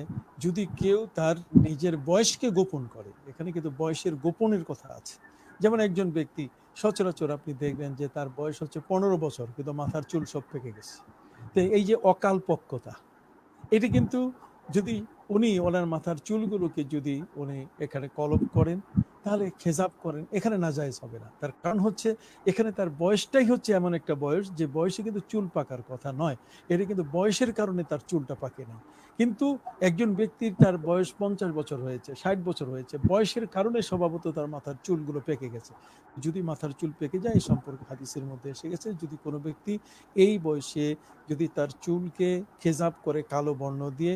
যদি কেউ তার নিজের বয়সকে গোপন করে, এখানে কিন্তু বয়সের গোপনের কথা আছে। যেমন একজন ব্যক্তি সচরাচর আপনি দেখবেন যে তার বয়স হচ্ছে 15 বছর, কিন্তু মাথার চুল সব পেকে গেছে। তো এই যে অকালপক্কতা, এটি কিন্তু যদি উনি ওনার মাথার চুলগুলোকে যদি উনি এখানে কলপ করেন, তাহলে খেজাব করেন, এখানে নাজায়েজ হবে না। তার কারণ হচ্ছে এখানে তার বয়সটাই হচ্ছে এমন একটা বয়স যে বয়সে কিন্তু চুল পাকার কথা নয়, এটা কিন্তু বয়সের কারণে তার চুলটা পাকে না। কিন্তু একজন ব্যক্তির তার বয়স 50 বছর হয়েছে, 60 বছর হয়েছে, বয়সের কারণে স্বভাবত তার মাথার চুলগুলো পেকে গেছে। যদি মাথার চুল পেকে যায়, এই সম্পর্কে হাদিসের মধ্যে এসে গেছে, যদি কোনো ব্যক্তি এই বয়সে যদি তার চুলকে খেজাব করে কালো বর্ণ দিয়ে,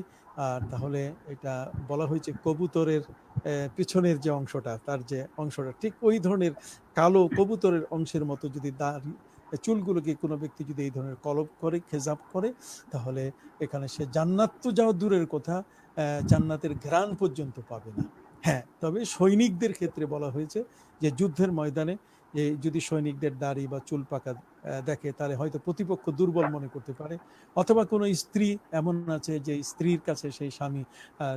আর তাহলে এটা বলা হয়েছে কবুতরের পিছনের যে অংশটা, তার যে অংশটা ঠিক ওই ধরনের কালো কবুতরের অংশের মতো যদি দাড়ি চুলগুলোকে কোনো ব্যক্তি যদি এই ধরনের কলপ করে, খেজাব করে, তাহলে এখানে সে জান্নাত তো যাওয়া দূরের কথা, জান্নাতের ঘ্রাণ পর্যন্ত পাবে না। হ্যাঁ, তবে সৈনিকদের ক্ষেত্রে বলা হয়েছে যে যুদ্ধের ময়দানে যদি সৈনিকদের দাড়ি বা চুল পাকা দেখে, তাহলে হয়তো প্রতিপক্ষ দুর্বল মনে করতে পারে, অথবা কোনো স্ত্রী এমন আছে যে স্ত্রীর কাছে সেই স্বামী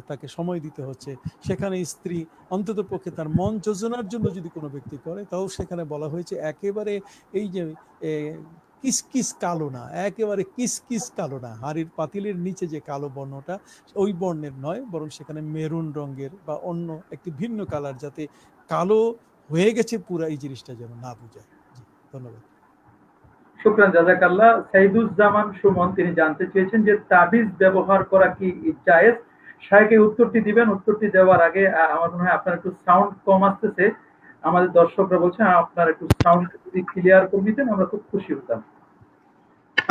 তাকে সময় দিতে হচ্ছে, সেখানে স্ত্রী অন্তত পক্ষে তার মন যোজনার জন্য যদি কোনো ব্যক্তি করে, তাও সেখানে বলা হয়েছে একেবারে এই যে কিসকিস কালো না, একেবারে কিসকিস কালো না, হাড়ির পাতিলের নিচে যে কালো বর্ণটা ওই বর্ণের নয়, বরং সেখানে মেরুন রঙের বা অন্য একটি ভিন্ন কালার, যাতে কালো হয়ে গেছে পুরা এই জিনিসটা যেন না বোঝায়। জি, ধন্যবাদ। শুকরান, জাযাকাল্লাহ। সাইদুজ্জামান সুমন, তিনি জানতে চেয়েছেন যে তাবিজ ব্যবহার করা কি জায়েজ? শায়েখ এই উত্তরটি দিবেন। উত্তরটি দেওয়ার আগে আমার মনে হয় আপনার একটু সাউন্ড কম আসতেছে। আমাদের দর্শকরা বলছেন আপনার একটু সাউন্ড যদি ক্লিয়ার করে নিতেন আমরা খুব খুশি হতাম।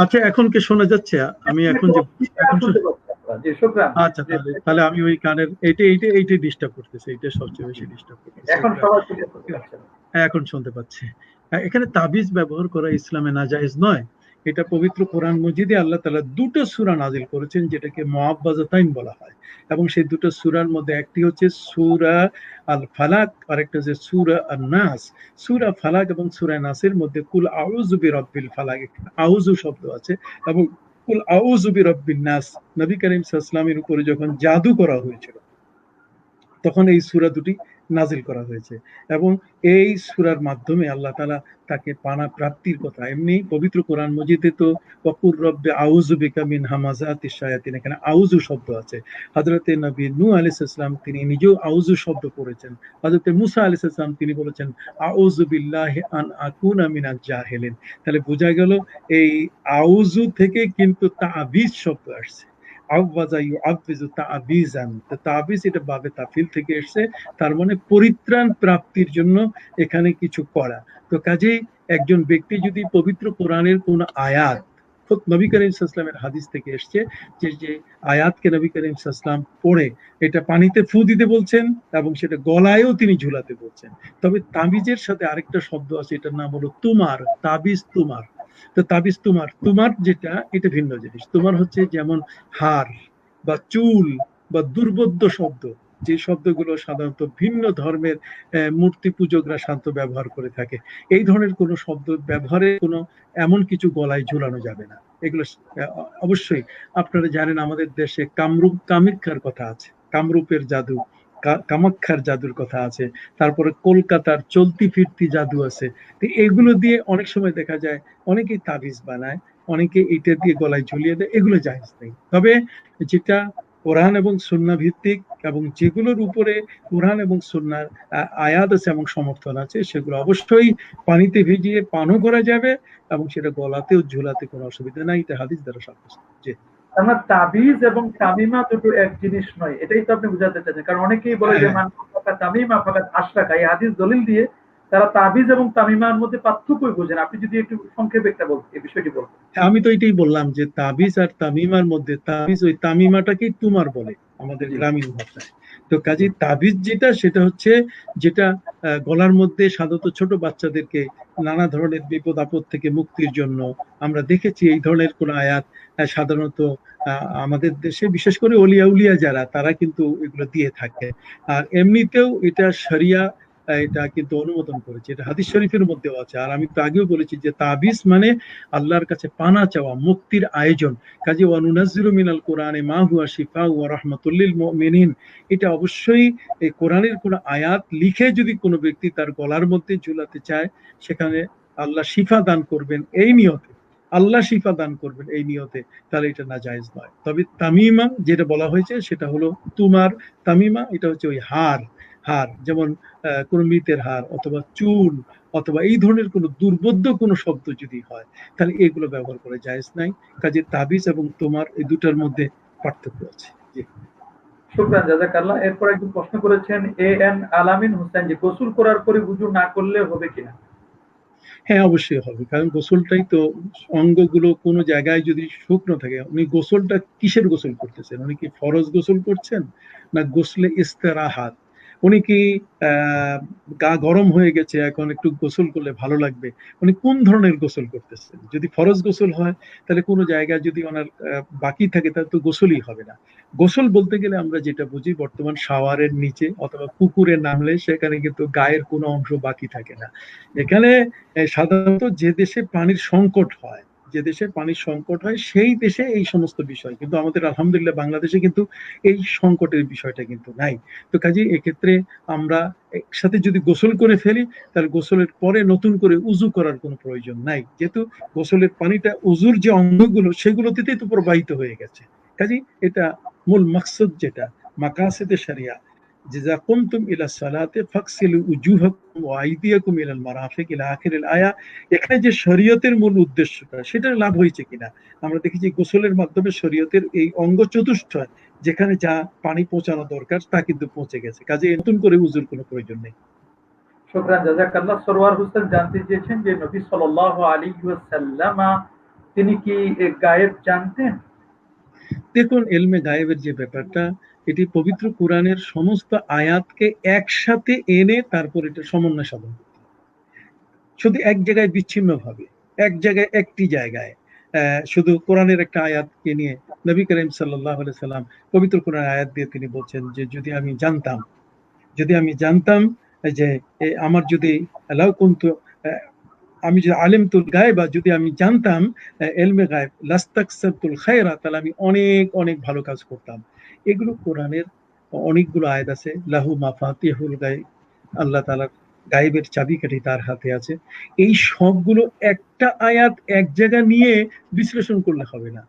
আচ্ছা, এখন কি শোনা যাচ্ছে? আমি এখন যে এখন শুনতে পাচ্ছি আমরা। জি, শুকরান। আচ্ছা, তাহলে তাহলে আমি ওই কানের এইটা ডিস্টার্ব করতেছে, এটা সবচেয়ে বেশি ডিস্টার্ব করতেছে এখন এটা। সবাই ক্লিয়ার করতে পারছেন। হ্যাঁ, এখন শুনতে পাচ্ছি। এখানে তাবিজ ব্যবহার করা ইসলামে নাজায়েজ নয়। এটা পবিত্র কোরআন মজিদে আল্লাহ তাআলা দুটো সূরা নাজিল করেছেন, যেটাকে মুআব্বাযাতাইন বলা হয়, এবং সেই দুটো সূরার মধ্যে একটি হচ্ছে সূরা আল ফালাক, আর একটা হচ্ছে সূরা আন-নাস। সূরা ফালাক এবং সূরা নাসের মধ্যে কুল আউযু বিরাব্বিল ফালাক, আউযু শব্দ আছে, এবং কুল আউযু বিরাব্বিন নাস, নবী করিম সাল্লাল্লাহু আলাইহি ওয়াসাল্লামের উপরে যখন জাদু করা হয়েছিল তখন এই সূরা দুটি নাজিল করা হয়েছে, এবং এই সূরার মাধ্যমে আল্লাহ তাআলা তাকে পানা প্রাপ্তির কথা, এমনি পবিত্র কোরআন মজিদে তো ওয়াকুর রব্বি আউযু বিকা মিন হামাযাতিশ শায়াতিন, এখানে আউযু শব্দ আছে। হযরতে নবী নূহ আলাইহিস সালাম তিনি নিজেও আউযু শব্দ পড়েছেন। হযরতে মুসা আলাইহিস সালাম তিনি বলেছেন আউযু বিল্লাহি আন আকুনা মিনাল জাহিলিন। তাহলে বোঝা গেল এই আউযু থেকে কিন্তু তাবিজ শব্দ আসছে। আওয়াজা ইউআবিজু তাবিজান, তো তাবিজ এটা বাবে তাফিল থেকে এসেছে, তার মানে পরিত্রাণ প্রাপ্তির জন্য এখানে কিছু করা। তো কাজেই একজন ব্যক্তি যদি পবিত্র কোরআনের কোন আয়াত, খুব নবী করিম সাল্লাল্লাহু আলাইহি ওয়াসাল্লামের হাদিস থেকে এসেছে যে আয়াতকে নবী করিম সাল্লাল্লাহু আলাইহি ওয়াসাল্লাম পড়ে এটা পানিতে ফু দিতে বলছেন এবং সেটা গলায়ও তিনি ঝুলাতে বলছেন। তবে তাবিজের সাথে আরেকটা শব্দ আছে, এটার নাম হলো তুমার, তাবিজ তুমার। তো তাবিজ তুমার, তুমার যেটা এটা ভিন্ন জিনিস। তুমার হচ্ছে যেমন হার বা চুল বা দুর্বোধ্য শব্দ, যে শব্দগুলো সাধারণত ভিন্ন ধর্মের মূর্তি পূজকরা সাধারণত ব্যবহার করে থাকে, এই ধরনের কোনো শব্দ ব্যবহারে কোনো এমন কিছু গলায় ঝুলানো যাবে না। এগুলো অবশ্যই আপনারা জানেন আমাদের দেশে কামরূপ কামাখ্যার কথা আছে, কামরূপের জাদু, কামাখ্যার জাদুর কথা আছে, তারপরে কলকাতার চলতি ফিরতি জাদু আছে। তো এগুলো দিয়ে অনেক সময় দেখা যায় অনেকেই তাবিজ বানায়, অনেকে এটা দিয়ে গলায় ঝুলিয়ে দেয়, এগুলো জায়েজ নেই। তবে যেটা কোরআন এবং সুন্নাহ ভিত্তিক এবং যেগুলোর উপরে কোরআন এবং সুন্নাহর আয়াত আছে এবং সমর্থন আছে, সেগুলো অবশ্যই পানিতে ভিজিয়ে পানও করা যাবে এবং সেটা গলাতেও ঝুলাতে কোনো অসুবিধা নাই, এটা হাদিস দ্বারা সাব্যস্ত। জি। আমার তাবিজ এবং তামিমা দুটো এক জিনিস নয়, এটাই তো আপনি বুঝাতে চাচ্ছেন। কারণ অনেকেই বলে যে হ্যাঁ, মান ফাকাত তামিমা ফাকাত আশরাকা, এই হাদিস দলিল দিয়ে তারা তাবিজ এবং তামিমার মধ্যে পার্থক্যই বোঝেন। আপনি যদি একটু সংক্ষেপে একটা বলতেন এই বিষয়টি বলতেন। আমি তো এটাই বললাম যে তাবিজ আর তামিমার মধ্যে, তাবিজ ওই তামিমাটাকেই তুমার বলে আমাদের জি। গ্রামীণ ভাষায়। তো কাজে তাবিজ যেটা, সেটা হচ্ছে যেটা গলার মধ্যে সাধারণত ছোট বাচ্চাদেরকে নানা ধরনের বিপদ আপদ থেকে মুক্তির জন্য আমরা দেখেছি এই ধরনের কোন আয়াত সাধারণত আমাদের দেশে বিশেষ করে অলিয়া উলিয়া যারা, তারা কিন্তু এগুলো দিয়ে থাকে। আর এমনিতেও এটা শরিয়া এটা কিন্তু অনুমোদন করেছে, এটা হাদিস শরীফের মধ্যেও আছে। আর আমি তো আগেও বলেছি যে তাবিজ মানে আল্লাহর কাছে পানা চাওয়া, মুক্তির আয়োজন। কাজে ওয়ানুনাজ্জিলু মিনাল কোরআনে মা হুয়া শিফা ওয়া রাহমাতুল লিল মুমিনিন, এটা অবশ্যই এই কোরআনের কোন আয়াত লিখে যদি কোনো ব্যক্তি তার গলার মধ্যে ঝুলাতে চায়, সেখানে আল্লাহ শিফা দান করবেন এই নিয়তে, আল্লাহ শিফা দান করবেন এই নিয়তে, তাহলে এটা না জায়েজ নয়। তবে তামিমা যেটা বলা হয়েছে সেটা হলো তুমার তামিমা, এটা হচ্ছে ওই হার, হার যেমন কোন মৃতের হার অথবা চুল অথবা এই ধরনের কোনো দুর্বোধ্য কোনো শব্দ যদি হয়, তাহলে এগুলো ব্যবহার করা জায়েজ নাই। কাজে তাবিজ এবং তোমার এই দুটার মধ্যে পার্থক্য আছে। জি। শুকরান, জাযাকাল্লাহ। এরপর একজন প্রশ্ন করেছেন এএন আলামিন হোসেন, যে গোসল করার পরে ওযু না করলে হবে কিনা? হ্যাঁ, অবশ্যই হবে, কারণ গোসলটাই তো, অঙ্গগুলো কোনো জায়গায় যদি শুকনো থাকে, উনি গোসলটা কিসের গোসল করতেছেন? উনি কি ফরজ গোসল করছেন, না গোসলে ইস্তেরাহাত? উনি কি আহ গা গরম হয়ে গেছে, এখন একটু গোসল করলে ভালো লাগবে, উনি কোন ধরনের গোসল করতেছেন? যদি ফরজ গোসল হয়, তাহলে কোনো জায়গায় যদি ওনার বাকি থাকে, তাহলে তো গোসলই হবে না। গোসল বলতে গেলে আমরা যেটা বুঝি, বর্তমান শাওয়ারের নিচে অথবা পুকুরে নামলে সেখানে কিন্তু গায়ের কোনো অংশ বাকি থাকে না। এখানে সাধারণত যে দেশে পানির সংকট হয়, যে দেশে পানির সংকট হয় সেই দেশে এই সমস্ত বিষয়, কিন্তু আমাদের আলহামদুলিল্লাহ বাংলাদেশে কিন্তু এই সংকটের বিষয়টা কিন্তু নাই। তো কাজে এক্ষেত্রে আমরা একসাথে যদি গোসল করে ফেলি, তাহলে গোসলের পরে নতুন করে উজু করার কোনো প্রয়োজন নাই, যেহেতু গোসলের পানিটা উজুর যে অঙ্গগুলো সেগুলোতেই তো প্রবাহিত হয়ে গেছে। কাজে এটা মূল মাকসুদ যেটা, মাকাসিদে শরিয়া, যে কুমতুম ইলা সালাতে ফাকসিলু উজুহাকুম ওয়া আইদিয়াকুম ইলাল মারাফিক ইলা আখিরিল আয়া, এখানে যে শরীয়তের মূল উদ্দেশ্যটা, সেটার লাভ হয়েছে কিনা? আমরা দেখেছি গোসলের মাধ্যমে শরীয়তের এই অঙ্গ চতুষ্টয় যেখানে যা পানি পৌঁছানো দরকার তা কিন্তু পৌঁছে গেছে, কাজে নতুন করে উজুর কোনো প্রয়োজন নেই। শুকরান, জাযাকাল্লাহ। সরওয়ার হোসেন জানতে চেয়েছেন যে নবী সাল্লাল্লাহু আলাইহি ওয়াসাল্লাম তিনি কি গায়েব জানতেন? দেখুন, এলমে গায়েবের যে ব্যাপারটা, এটি পবিত্র কোরআনের সমস্ত আয়াতকে একসাথে এনে তারপর এটা সমন্বয় সাধন করতে হবে। শুধু এক জায়গায় বিচ্ছিন্ন ভাবে, এক জায়গায় একটি জায়গায় শুধু কোরআনের একটা আয়াতকে নিয়ে নবী করিম সাল্লাল্লাহু আলাইহি সাল্লাম পবিত্র কোরআন আয়াত দিয়ে তিনি বলছেন যে যদি আমি জানতাম, যদি আমি জানতাম যে আমার যদি লাউ কুনতু আমি যদি আলিমতুল গায়ব, বা যদি আমি জানতাম এলমে গায়ব, লাস্তাকসারতুল খায়রা, তাহলে আমি অনেক অনেক ভালো কাজ করতাম। এগুলো কোরআনের অনেকগুলো আয়াত আছে, লাহু মাফাতিহুল গায়ব, আল্লাহ তাআলার গায়েবের চাবিকাঠি তার হাতে আছে। এই সবগুলো একটা আয়াত এক জায়গা নিয়ে বিশ্লেষণ করলে হবে না,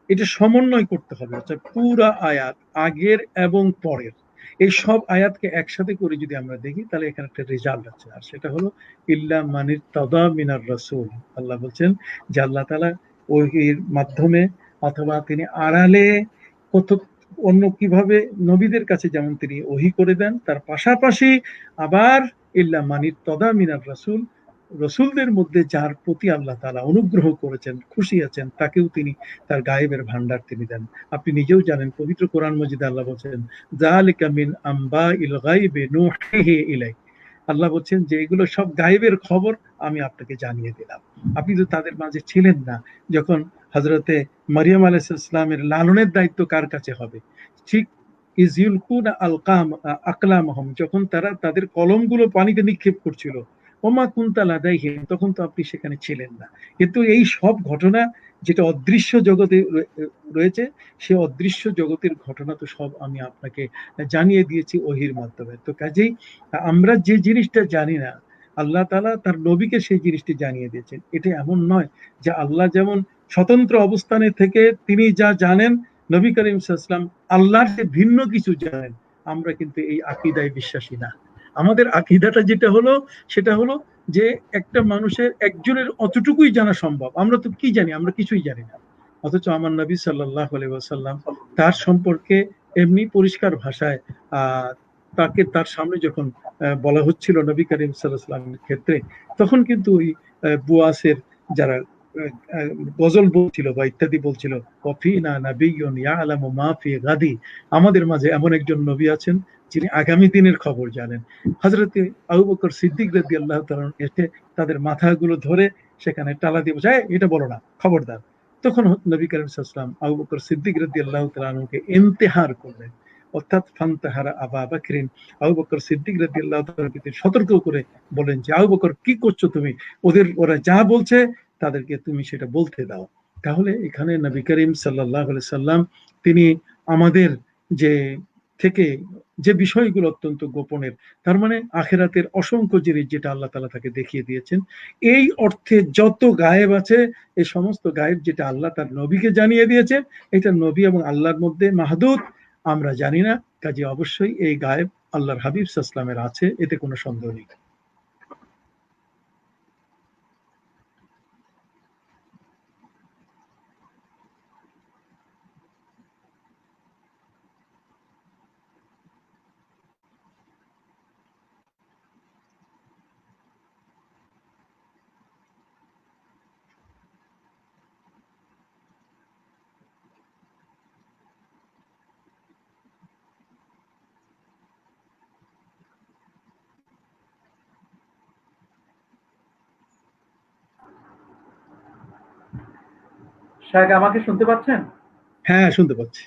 এটা সমন্বয় করতে হবে। অর্থাৎ পুরা আয়াত, আগের এবং পরের, এই সব আয়াতকে একসাথে করে যদি আমরা দেখি, তাহলে এখানে একটা রেজাল্ট আছে, আর সেটা হলো ইল্লা মানির তাদা মিনার রাসূল। আল্লাহ বলছেন যে আল্লাহ তাআলা ওহির মাধ্যমে অথবা তিনি আড়ালে কত অন্য কিভাবে নবীদের কাছে যেমন তিনি ওহী করে দেন, তার পাশাপাশি আবার ইল্লা মানির তদা মিনার রাসূল, রসুলদের মধ্যে যার প্রতি আল্লাহ তাআলা অনুগ্রহ করেছেন, খুশি আছেন, তাকেও তিনি তার গায়েবের ভান্ডার তিনি দেন। আপনি নিজেও জানেন, পবিত্র কোরআন মজিদে আল্লাহ বলছেন যালিকা মিন আম্বাইল গায়বি নূহিহি ইলাইক, আল্লাহ বলছেন যে এগুলো সব গায়েবের খবর আমি আপনাকে জানিয়ে দিলাম। আপনি তো তাদের মাঝে ছিলেন না যখন হযরতে মারিয়াম আলাইহিস সালামের লালনের দায়িত্ব কার কাছে হবে। ঠিক ইজ ইউলকুনা আকলামহুম, যখন তারা তাদের কলমগুলো পানিতে নিক্ষেপ করছিল, ওমা কুনতা লাদাইহিম, তখন তো আপনি সেখানে ছিলেন না। কিন্তু এই সব ঘটনা যেটা অদৃশ্য জগতে রয়েছে, সে অদৃশ্য জগতের ঘটনা তো সব আমি আপনাকে জানিয়ে দিয়েছি ওহির মাধ্যমে। তো কাজেই আমরা যে জিনিসটা জানি না, আল্লাহ তাআলা তার নবীকে সেই জিনিসটি জানিয়ে দিয়েছেন। এটা এমন নয় যে আল্লাহ যেমন স্বতন্ত্র অবস্থানে থেকে তিনি যা জানেন, নবী করিম সাল্লাল্লাহু আলাইহি ওয়াসাল্লাম আল্লাহর যে ভিন্ন কিছু জানেন। আমরা কিন্তু এই আকীদায় বিশ্বাসী না। আমাদের আকীদাটা যেটা হলো, সেটা হলো যে একটা মানুষের একজনের অতটুকুই জানা সম্ভব। আমরা তো কি জানি? আমরা কিছুই জানি না। অথচ আমার নবী সাল্লাল্লাহু আলাইহি ওয়াসাল্লাম তার সম্পর্কে এমনি পরিষ্কার ভাষায় তাকে তার সামনে যখন বলা হচ্ছিল নবী করিম সাল্লাল্লাহু আলাইহি ওয়াসাল্লামের ক্ষেত্রে, তখন কিন্তু ওই বুয়াসের যারা গজল বলছিল বা ইত্যাদি বলছিল, ওয়াফিনা নাবিয়্যুন ইয়ালামু মা ফি গাদি, আমাদের মাঝে এমন একজন নবী আছেন যিনি আগামী দিনের খবর জানেন। হযরতে আবু বকর সিদ্দিক রাদিয়াল্লাহু তাআলা এসে তাদের মাথাগুলো ধরে সেখানে টালা দিয়ে বলছে, এটা বলো না, খবরদার। তখন নবী করিম সাল্লাল্লাহু আলাইহি ওয়াসাল্লাম আবু বকর সিদ্দিক রাদিয়াল্লাহু তাআলা আনহুকে ইন্তেহার করলেন, অর্থাৎ ফান্তাহারা আবা বকরিন, আবু বকর সিদ্দিক রাদিয়াল্লাহু তাআলাকে সতর্ক করে বলেন যে আবু বকর কি করছো তুমি, ওরা যা বলছে তাদেরকে তুমি সেটা বলতে দাও। তাহলে এখানে নবী করিম সাল্লাল্লাহু আলাইহি সাল্লাম তিনি আমাদের যে থেকে যে বিষয়গুলো অত্যন্ত গোপনের, তার মানে আখিরাতের অসংখ্য জিনিস যেটা আল্লাহ তাআলা তাকে দেখিয়ে দিয়েছেন, এই অর্থে যত গায়েব আছে এই সমস্ত গায়েব যেটা আল্লাহ তার নবীকে জানিয়ে দিয়েছেন, এটা নবী এবং আল্লাহর মধ্যে মাহদুদ, আমরা জানি না। কাজে অবশ্যই এই গায়েব আল্লাহর হাবিব সাল্লাল্লাহু আলাইহি ওয়াসাল্লামের আছে, এতে কোনো সন্দেহ নেই। শাহেখ আমাকে শুনতে পাচ্ছেন? হ্যাঁ, শুনতে পাচ্ছি।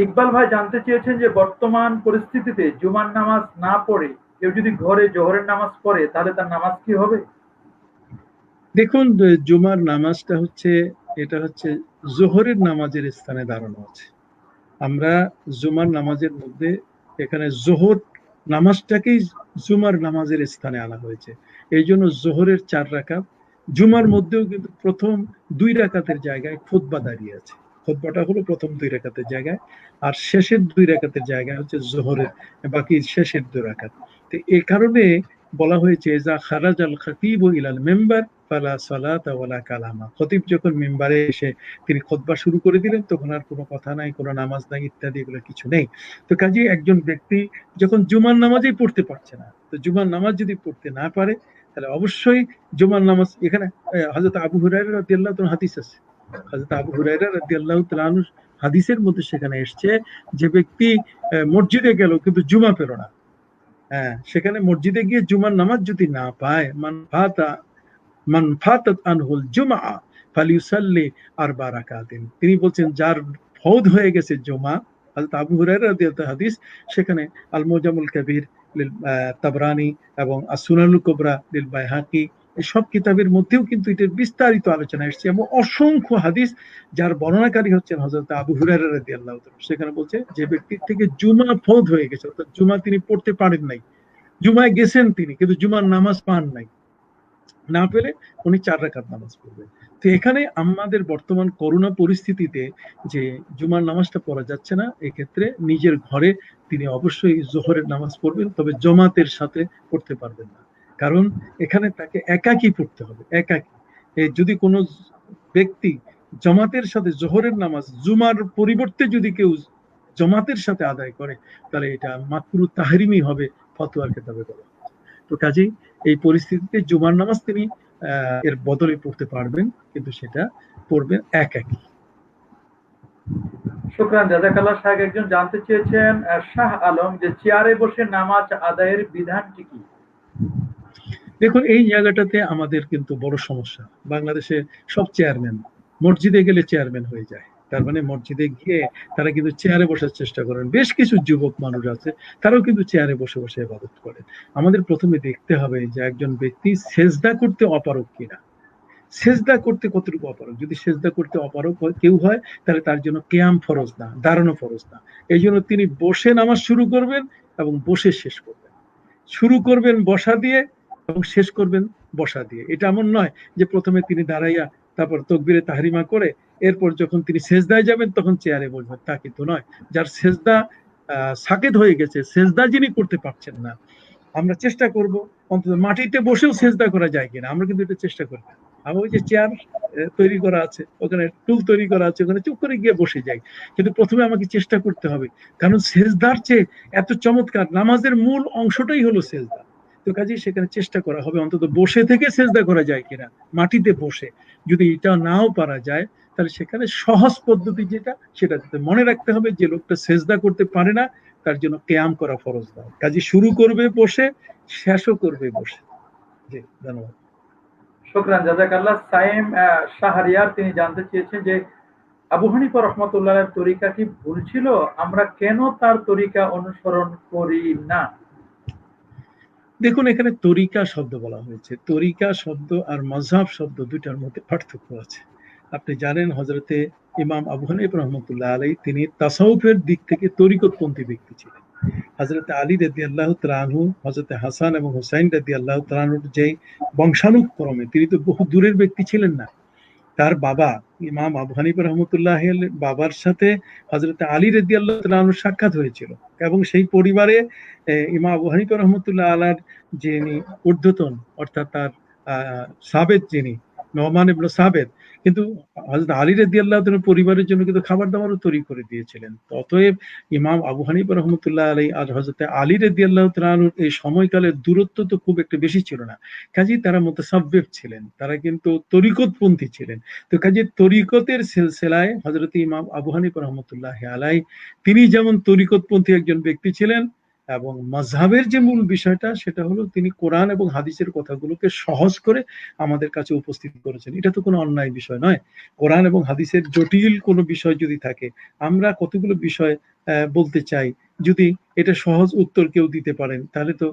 ইকবাল ভাই জানতে চেয়েছেন যে বর্তমান পরিস্থিতিতে জুমার নামাজ না পড়ে কেউ যদি ঘরে জোহরের নামাজ পড়ে তাহলে তার নামাজ কি হবে? দেখুন, জুমার নামাজটা হচ্ছে, এটা হচ্ছে জোহরের নামাজের স্থানে দাঁড়ানো আছে। আমরা জুমার নামাজের মধ্যে এখানে জোহর নামাজটাকেই জুমার নামাজের স্থানে আনা হয়েছে। এই জন্য জোহরের 4 রাকাত, জুমার মধ্যেও কিন্তু প্রথম 2 রাকাতের জায়গায় খুতবা দাঁড়িয়ে আছে। খুতবাটা হলো প্রথম 2 রাকাতের জায়গায়, আর শেষের 2 রাকাতের জায়গায় হচ্ছে জোহরের বাকি শেষের 2 রাকাত। তো এই কারণে বলা হয়েছে যা খারাজাল খাতিবু ইলাল মিম্বার ফালা সালাতা ওয়ালা কালামা, খতিব যখন মিম্বারে এসে তিনি খুতবা শুরু করে দিলেন, তখন আর কোনো কথা নাই, কোনো নামাজ নাই, ইত্যাদি এগুলো কিছু নেই। তো কাজে একজন ব্যক্তি যখন জুমার নামাজই পড়তে পারছে না, তো জুমার নামাজ যদি পড়তে না পারে তাহলে অবশ্যই জুমার নামাজ, এখানে হযরত আবু হুরায়রা রাদিয়াল্লাহু তাআলা হাদিস আছে, হযরত আবু হুরায়রা রাদিয়াল্লাহু তাআলা হাদিসের মধ্যে সেখানে এসছে যে ব্যক্তি মসজিদে গেল কিন্তু জুমা পেল না, হ্যাঁ, সেখানে মসজিদে গিয়ে জুমার নামাজ যদি না পায়, মান ফাতাত আনহুল জুমআ ফালিউসাল্লি আরবা রাকাতিন, তিনি বলছেন যার ফৌত হয়ে গেছে জুমা, হযরত আবু হুরায়রা রাদিয়াল্লাহু হাদিস, সেখানে আল মুজামুল কবির লিল তাবরানি এবং as-সুনানুল কুবরা লিল বাইহাকি, এই সব কিতাবের মধ্যেও কিন্তু এটার বিস্তারিত আলোচনা এসেছে এবং অসংখ্য হাদিস যার বর্ণনাকারী হচ্ছেন হযরত আবু হুরায়রা রাদিয়াল্লাহু তাআলা। সেখানে বলছে যে ব্যক্তির থেকে জুমা ফৌত হয়ে গেছে, অর্থাৎ জুমা তিনি পড়তে পারেন নাই, জুমায় গেছেন তিনি কিন্তু জুমার নামাজ পান নাই, না পেলে উনি 4 রাকাত নামাজ পড়বেন। তো এখানে আমাদের বর্তমান করোনা পরিস্থিতিতে যে জুমার নামাজটা পড়া যাচ্ছে না, এক্ষেত্রে নিজের ঘরে তিনি অবশ্যই জোহরের নামাজ পড়বেন, তবে জমাতের সাথে পড়তে পারবেন না, কারণ এখানে তাকে একাকী পড়তে হবে, একাকী। যদি কোনো ব্যক্তি জমাতের সাথে জোহরের নামাজ জুমার পরিবর্তে যদি কেউ জমাতের সাথে আদায় করে, তাহলে এটা মাকরু তাহরিমি হবে ফতোয়ার কিতাবে বলা। তো কাজেই এই পরিস্থিতিতে জুমার নামাজ তিনি এর বদলে পড়তে পারবেন, কিন্তু সেটা পড়বেন একাকী। শুকরান, জাযাকাল্লাহ। শাহেখ একজন জানতে চেয়েছেন, শাহ আলম, যে চেয়ারে বসে নামাজ আদায়ের বিধানটি কি? দেখুন, এই জায়গাটাতে আমাদের কিন্তু বড় সমস্যা। বাংলাদেশে সব চেয়ারম্যান মসজিদে গেলে চেয়ারম্যান হয়ে যায়, তার মানে মসজিদে গিয়ে তারা কিন্তু চেয়ারে বসার চেষ্টা করেন। বেশ কিছু যুবক মানুষ আছে, তারাও কিন্তু চেয়ারে বসে বসে ইবাদত করেন। আমাদের প্রথমে দেখতে হবে যে একজন ব্যক্তি সেজদা করতে অপারগ কিনা, সেজদা করতে কতটুকু অপারগ। যদি সেজদা করতে অপারগ কেউ হয়, তাহলে তার জন্য কিয়াম ফরজ না, দাঁড়ানো ফরজ না। এই জন্য তিনি বসে নামাজ শুরু করবেন এবং বসে শেষ করবেন। শুরু করবেন বসা দিয়ে এবং শেষ করবেন বসা দিয়ে। এটা এমন নয় যে প্রথমে তিনি দাঁড়াইয়া তারপর তকবীরে তাহরিমা করে এরপর যখন তিনি সেজদায় যাবেন তখন চেয়ারে বসবেন, তা কিন্তু নয়। যার সেজদা সাকেত হয়ে গেছে, সেজদা যিনি করতে পারছেন না, আমরা চেষ্টা করব অন্তত মাটিতে বসেও সেজদা করা যায় কিনা, আমরা কিন্তু এটা চেষ্টা করি না। আমি ওই যে চেয়ার তৈরি করা আছে, ওখানে টুল তৈরি করা আছে, ওখানে চুপ করে গিয়ে বসে যাই। কিন্তু প্রথমে আমাকে চেষ্টা করতে হবে, কারণ সেজদার চেয়ে এত চমৎকার নামাজের মূল অংশটাই হলো সেজদা। তো কাজেই সেখানে চেষ্টা করা হবে অন্তত বসে থেকে সেজদা করা যায় কিনা, মাটিতে বসে। যদি এটা নাও পারা যায়, তাহলে সেখানে সহজ পদ্ধতি যেটা, সেটা মনে রাখতে হবে যে লোকটা সেজদা করতে পারে না, তার জন্য কেয়াম করা ফরজ নয়। কাজে শুরু করবে বসে, শেষও করবে বসে। জি, ধন্যবাদ। শুকরান জাযাকাল্লাহ। সাইম শাহরিয়ার তিনি জানতে চেয়েছেন যে আবু হানিফা রহমতুল্লাহের তরিকা কি ভুল ছিল? আমরা কেন তার তরিকা অনুসরণ করি না? দেখুন, এখানে তরিকা শব্দ বলা হয়েছে। তরিকা শব্দ আর মাযহাব শব্দ দুইটার মধ্যে পার্থক্য আছে। আপনি জানেন হযরতে ইমাম আবু হানিফা রাহমাতুল্লাহ আলাইহি তিনি তাসাউফের দিক থেকে তরিকতপন্থী ব্যক্তি ছিলেন। হযরতে আলী রাদিয়াল্লাহু তাআলা আনহু, হযরতে হাসান এবং হুসাইন রাদিয়াল্লাহু তাআলা আনহুর যে বংশানুক্রমে, তিনি তো বহু দূরের ব্যক্তি ছিলেন না। তার বাবা ইমাম আবু হানিফা রহমতুল্লাহ বাবার সাথে হযরত আলী রাদিয়াল্লাহু তাআলা আনহুর সাক্ষাৎ হয়েছিল, এবং সেই পরিবারে ইমাম আবু হানিফা রহমতুল্লাহ আলার যিনি ঊর্ধ্বতন, অর্থাৎ তার সাবেত যিনি নোমান ইবনে সাবেত, কিন্তু হযরত আলী রাদিয়াল্লাহু তাআলা পরিবারের জন্য কিন্তু খাবার দাবারও তৈরি করে দিয়েছিলেন। তো অতএব ইমাম আবু হানিফা রহমতুল্লাহ আলাইহি আর হযরত আলী রাদিয়াল্লাহু তাআলা আনহুর এই সময়কালের দূরত্ব তো খুব একটা বেশি ছিল না। কাজেই তারা মুতাসাব্বিব ছিলেন, তারা কিন্তু তরিকতপন্থী ছিলেন। তো কাজে তরিকতের সিলসিলায় হযরত ইমাম আবু হানিফা রহমতুল্লাহ আলাইহি তিনি যেমন তরিকতপন্থী একজন ব্যক্তি ছিলেন, এবং মাযহাবের যে মূল বিষয়টা সেটা হলো তিনি কোরআন এবং হাদিসের কথাগুলোকে সহজ করে আমাদের কাছে উপস্থিত করেছেন। এটা তো কোনো অন্যায় বিষয় নয়। কোরআন এবং হাদিসের জটিল কোনো বিষয় যদি থাকে, আমরা কতগুলো বিষয় বলতে চাই, যদি এটা সহজ উত্তর কেউ দিতে পারেন, তাহলে তো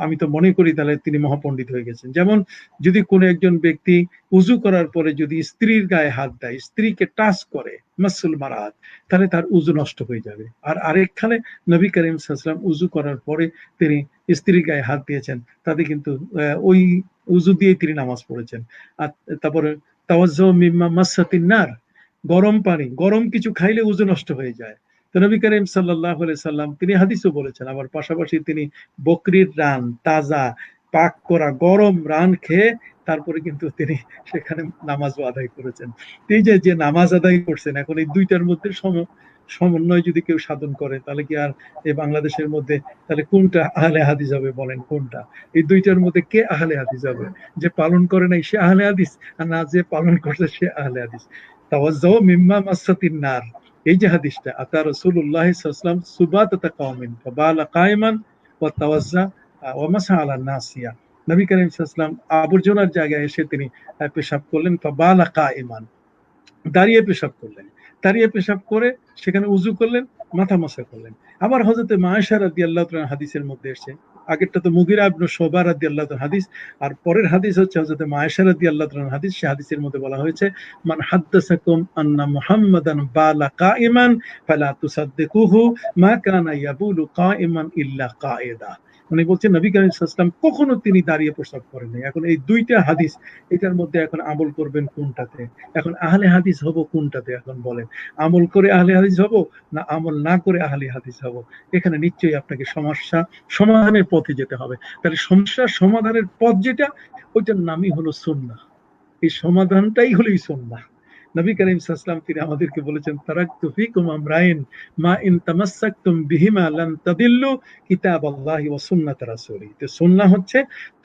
আমি তো মনে করি তাহলে তিনি মহাপণ্ডিত হয়ে গেছেন। যেমন যদি কোনো একজন ব্যক্তি উজু করার পরে যদি স্ত্রীর গায়ে হাত দেয়, স্ত্রীকে টাচ করে, মাসুল মারাত, তাহলে তার উজু নষ্ট হয়ে যাবে। আর আরেকখানে নবী করিম সাল্লাল্লাহু আলাইহি ওয়াসাল্লাম উজু করার পরে তিনি স্ত্রীর গায়ে হাত দিয়েছেন, তাতে কিন্তু ওই উজু দিয়ে তিনি নামাজ পড়েছেন। আর তারপরে তাওয়াজ্জু মিম্মা মাসাতিন নার, গরম পানি, গরম কিছু খাইলে উজু নষ্ট হয়ে যায়। তো নবী করিম সাল্লাল্লাহু আলাইহি সাল্লাম তিনি হাদিসও বলেছেন। আবার পাশাপাশি তিনি বকরির রান, তাজা পাক করা গরম রান খেয়ে তারপরে কিন্তু তিনি সেখানে নামাজও আদায় করেছেন। এই যে যে নামাজ আদায় করছেন, এখন এই দুইটার মধ্যে সমন্বয় যদি কেউ সাধন করে, তাহলে কি আর এই বাংলাদেশের মধ্যে তাহলে কোনটা আহলে হাদিস হবে বলেন? কোনটা? এই দুইটার মধ্যে কে আহলে হাদিস হবে? যে পালন করে নাই সে আহলে হাদিস, আর না যে পালন করছে সে আহলে হাদিস। তাওয়াজ্জাউ মিম্মা মাসাতিন নার, এই যে হাদিসটা, আতা রাসূলুল্লাহ সাল্লাল্লাহু আলাইহি ওয়াসাল্লাম সুবাতাতা কওমিন ফাবালা কায়মান ওয়া তাওয়াজ্জা ওয়া মাসা আলা নাসিয়া। নবী করিম সাল্লাল্লাহু আলাইহি ওয়াসাল্লাম আবর্জনার জায়গায় এসে তিনি পেশাব করলেন, ফাবালা কায়মান, দাঁড়িয়ে পেশাব করলেন। দাঁড়িয়ে পেশাব করে সেখানে উজু করলেন, মাথা মশা করলেন। আবার হযরতে মায়েশা রাদিয়াল্লাহু তাআলা হাদিসের মধ্যে এসেছে, আগেরটা তো মুগিরা ইবনে শুবা রাদিয়াল্লাহু তাআলা হাদিস, আর পরের হাদিস হচ্ছে হযরতে মায়েশা রাদিয়াল্লাহু তাআলা হাদিস। সে হাদিসের মধ্যে বলা হয়েছে, মান হাদ্দাসাকুম আন্না মুহাম্মাদান বালা কাইমান ফালা তুসাদ্দিকুহু মা কানা ইয়াবুলু কাইমান ইল্লা কায়েদা। উনি বলছেন নবী করিম সাল্লাল্লাহু আলাইহি ওয়াসাল্লাম কখনো তিনি দাঁড়িয়ে প্রস্রাব করেন নাই। এখন এই দুইটা হাদিস, এটার মধ্যে এখন আমল করবেন কোনটাতে? এখন আহলে হাদিস হব কোনটাতে? এখন বলেন, আমল করে আহলে হাদিস হব, না আমল না করে আহলে হাদিস হব? এখানে নিশ্চয়ই আপনাকে সমস্যা সমাধানের পথে যেতে হবে। তাহলে সমস্যার সমাধানের পথ যেটা, ওইটার নামই হলো সুন্নাহ। এই সমাধানটাই হলো এই সুন্নাহ। নবী করিম সাল্লাল্লাহু আলাইহি ওয়াসাল্লাম তিনি আমাদেরকে বলেছেন, তারাকতু ফিকুম আমরাইন মা ইন তামাসসাকতুম বিহিমা লান তাদিল্লু কিতাবাল্লাহি ওয়া সুন্নাত রাসূলি। তো সুন্নাহ হচ্ছে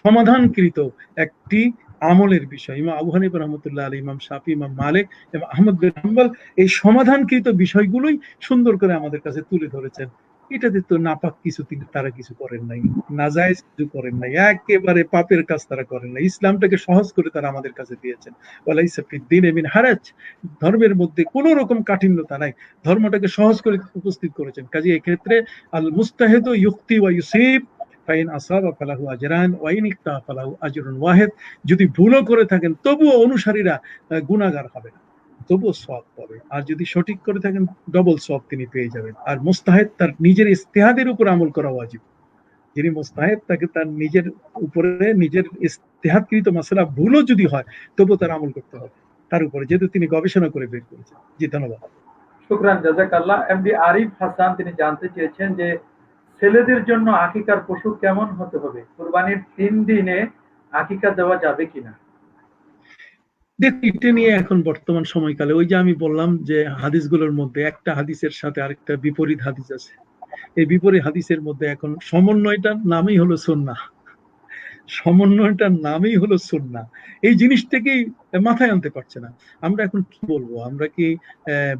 সমাধানকৃত একটি আমলের বিষয়। ইমাম আবু হানিফা রহমতুল্লাহ আলাইহি, ইমাম শাফি, ইমাম মালিক এবং আহমদ বিন হাম্বল এই সমাধানকৃত বিষয়গুলোই সুন্দর করে আমাদের কাছে তুলে ধরেছেন। এটাতে তো নাপাক কিছু তারা কিছু করেন নাই, নাজায়েজ কিছু করেন নাই, একেবারে পাপের কাজ তারা করেন নাই। ইসলামটাকে সহজ করে তারা আমাদের কাছে দিয়েছেন। ওয়ালাইসা ফিদ-দীনি মিন হারাজ, ধর্মের মধ্যে কোনো রকম কাঠিন্যতা নাই, ধর্মটাকে সহজ করে উপস্থিত করেছেন। কাজে এক্ষেত্রে আল মুস্তাহিদু ইউখতি ওয়া ইউসিব ফাইন আসাবা ফালাহু আজরান ওয়া ইন ইখতা ফালাহু আজরুন ওয়াহিদ। যদি ভুলও করে থাকেন তবুও অনুসারীরা গুনাহগার হবে না, তবুও সওয়াব পাবে। আর যদি সঠিক করে থাকেন ডবল সওয়াব তিনি পেয়ে যাবেন। আর মুস্তাহিদ তার নিজের ইজতিহাদের উপর আমল করা ওয়াজিব। যিনি মুস্তাহিদ তাকে তার নিজের উপরে নিজের ইজতিহাদকৃত মাসআলা ভুলও যদি হয় তবুও তার আমল করতে হবে তার উপরে, যেহেতু তিনি গবেষণা করে বের করেছেন। জি, ধন্যবাদ। শুকরান জাযাকাল্লাহ। এমডি আরিফ হাসান তিনি জানতে চেয়েছেন যে ছেলেদের জন্য আকিকার পশু কেমন হতে হবে? কুরবানির 3 দিনে আকিকা দেওয়া যাবে কিনা? দেখুন, এটা নিয়ে এখন বর্তমান সময়কালে ওই যে আমি বললাম যে হাদিসগুলোর মধ্যে একটা হাদিসের সাথে আরেকটা বিপরীত হাদিস আছে। এই বিপরীত হাদিসের মধ্যে এখন সমন্বয়টার নামই হলো সুন্নাহ। সমন্বয়টার নামই হলো সুন্নাহ। এই জিনিসটাকেই মাথায় আনতে পারছে না। আমরা এখন কি বলবো? আমরা কি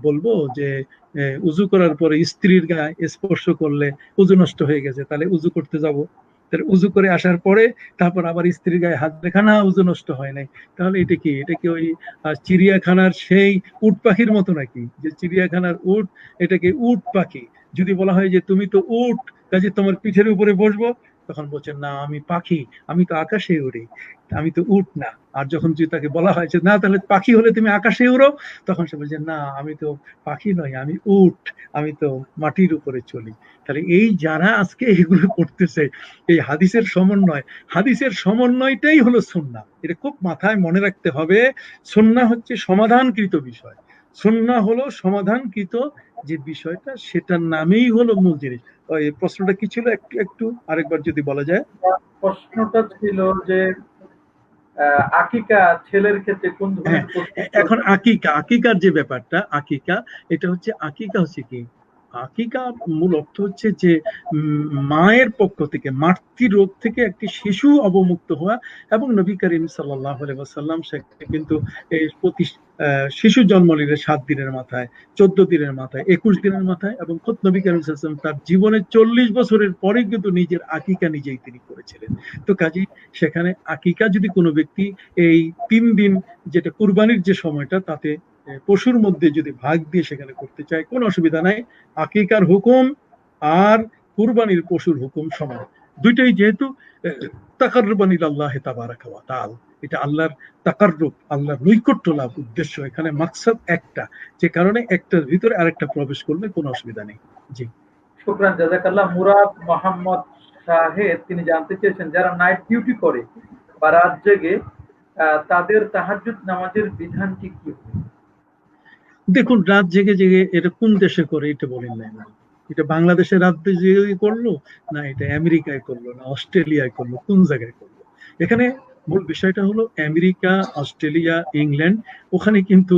বলবো যে উজু করার পরে স্ত্রীর গায়ে স্পর্শ করলে উজু নষ্ট হয়ে গেছে, তাহলে উজু করতে যাব? তাহলে উজু করে আসার পরে তারপর আবার স্ত্রীর গায়ে হাত রেখা, না উজু নষ্ট হয় নাই। তাহলে এটা কি? এটা কি ওই চিড়িয়াখানার সেই উট পাখির মতো নাকি? যে চিড়িয়াখানার উট, এটাকে উট পাখি। যদি বলা হয় যে তুমি তো উট, কাজে তোমার পিঠের উপরে বসবো, তখন বলছেন না আমি পাখি, আমি তো আকাশে উড়ি, আমি তো উট না। আর যখন যদি তাকে বলা হয় যে না তাহলে পাখি হলে তুমি আকাশে উড়ো, তখন সে বলছে না আমি তো পাখি নই, আমি উট, আমি তো মাটির উপরে চলি। তাহলে এই যারা আজকে এগুলো করতেছে, এই হাদিসের সমন্বয়, হাদিসের সমন্বয়টাই হলো সুন্নাহ। এটা খুব মাথায় মনে রাখতে হবে। সুন্নাহ হচ্ছে সমাধানকৃত বিষয়, সুন্নাহ হলো সমাধানকৃত যে বিষয়টা, সেটার নামেই হলো মূল জিনিস। ওই প্রশ্নটা কি ছিল একটু একটু আরেকবার যদি বলা যায়। প্রশ্নটা ছিল যে আকিকা ছেলের ক্ষেত্রে কোন হ্যাঁ, ধরনের প্রস্তুত এখন করবেন? আকিকা, আকিকার যে ব্যাপারটা, আকিকা এটা হচ্ছে, আকিকা হচ্ছে কি? আকিকা মূল অর্থ হচ্ছে যে মায়ের পক্ষ থেকে, মাতৃরোগ থেকে একটি শিশু অবমুক্ত হওয়া। এবং নবী করিম সাল্লাল্লাহু আলাইহি ওয়াসাল্লাম সেখানে কিন্তু এই প্রতি শিশু জন্ম নিলে 7 দিনের মাথায়, 14 দিনের মাথায়, 21 দিনের মাথায়, এবং খোদ নবী করিম সাল্লাল্লাহু আলাইহি ওয়াসাল্লাম তার জীবনের 40 বছরের পরে কিন্তু নিজের আকিকা নিজেই তিনি করেছিলেন। তো কাজেই সেখানে আকিকা যদি কোনো ব্যক্তি এই 3 দিন, যেটা কুরবানির যে সময়টা, তাতে পশুর মধ্যে যদি ভাগ দিয়ে সেখানে করতে চায়, কোনো অসুবিধা নাই। আকিকার হুকুম আর কুরবানির পশুর হুকুম সমান। দুইটাই যেহেতু তাকাররুবান ইলাল্লাহ তাবারাকা ওয়া তাআলা, এটা আল্লাহর তাকাররুব, আল্লাহর নৈকট্য লাভ উদ্দেশ্য, এখানে মাকসাদ একটা, যে কারণে একটার ভিতরে আরেকটা প্রবেশ করলে কোনো অসুবিধা নেই। জি। শুকরান, জাযাকাল্লাহ। মুরাদ মোহাম্মদ শাহেদ তিনি জানতে চেয়েছেন, যারা নাইট ডিউটি করে বা রাত জেগে তাদের তাহাজ্জুদ নামাজের বিধানটি কি হবে? দেখুন, রাত জেগে জেগে এটা কোন দেশে করে এটা বলেন নাই না। এটা বাংলাদেশে রাত জেগে করলো, না এটা আমেরিকায় করলো, না অস্ট্রেলিয়ায় করলো, কোন জায়গায় করলো? এখানে মূল বিষয়টা হলো আমেরিকা, অস্ট্রেলিয়া, ইংল্যান্ড, ওখানে কিন্তু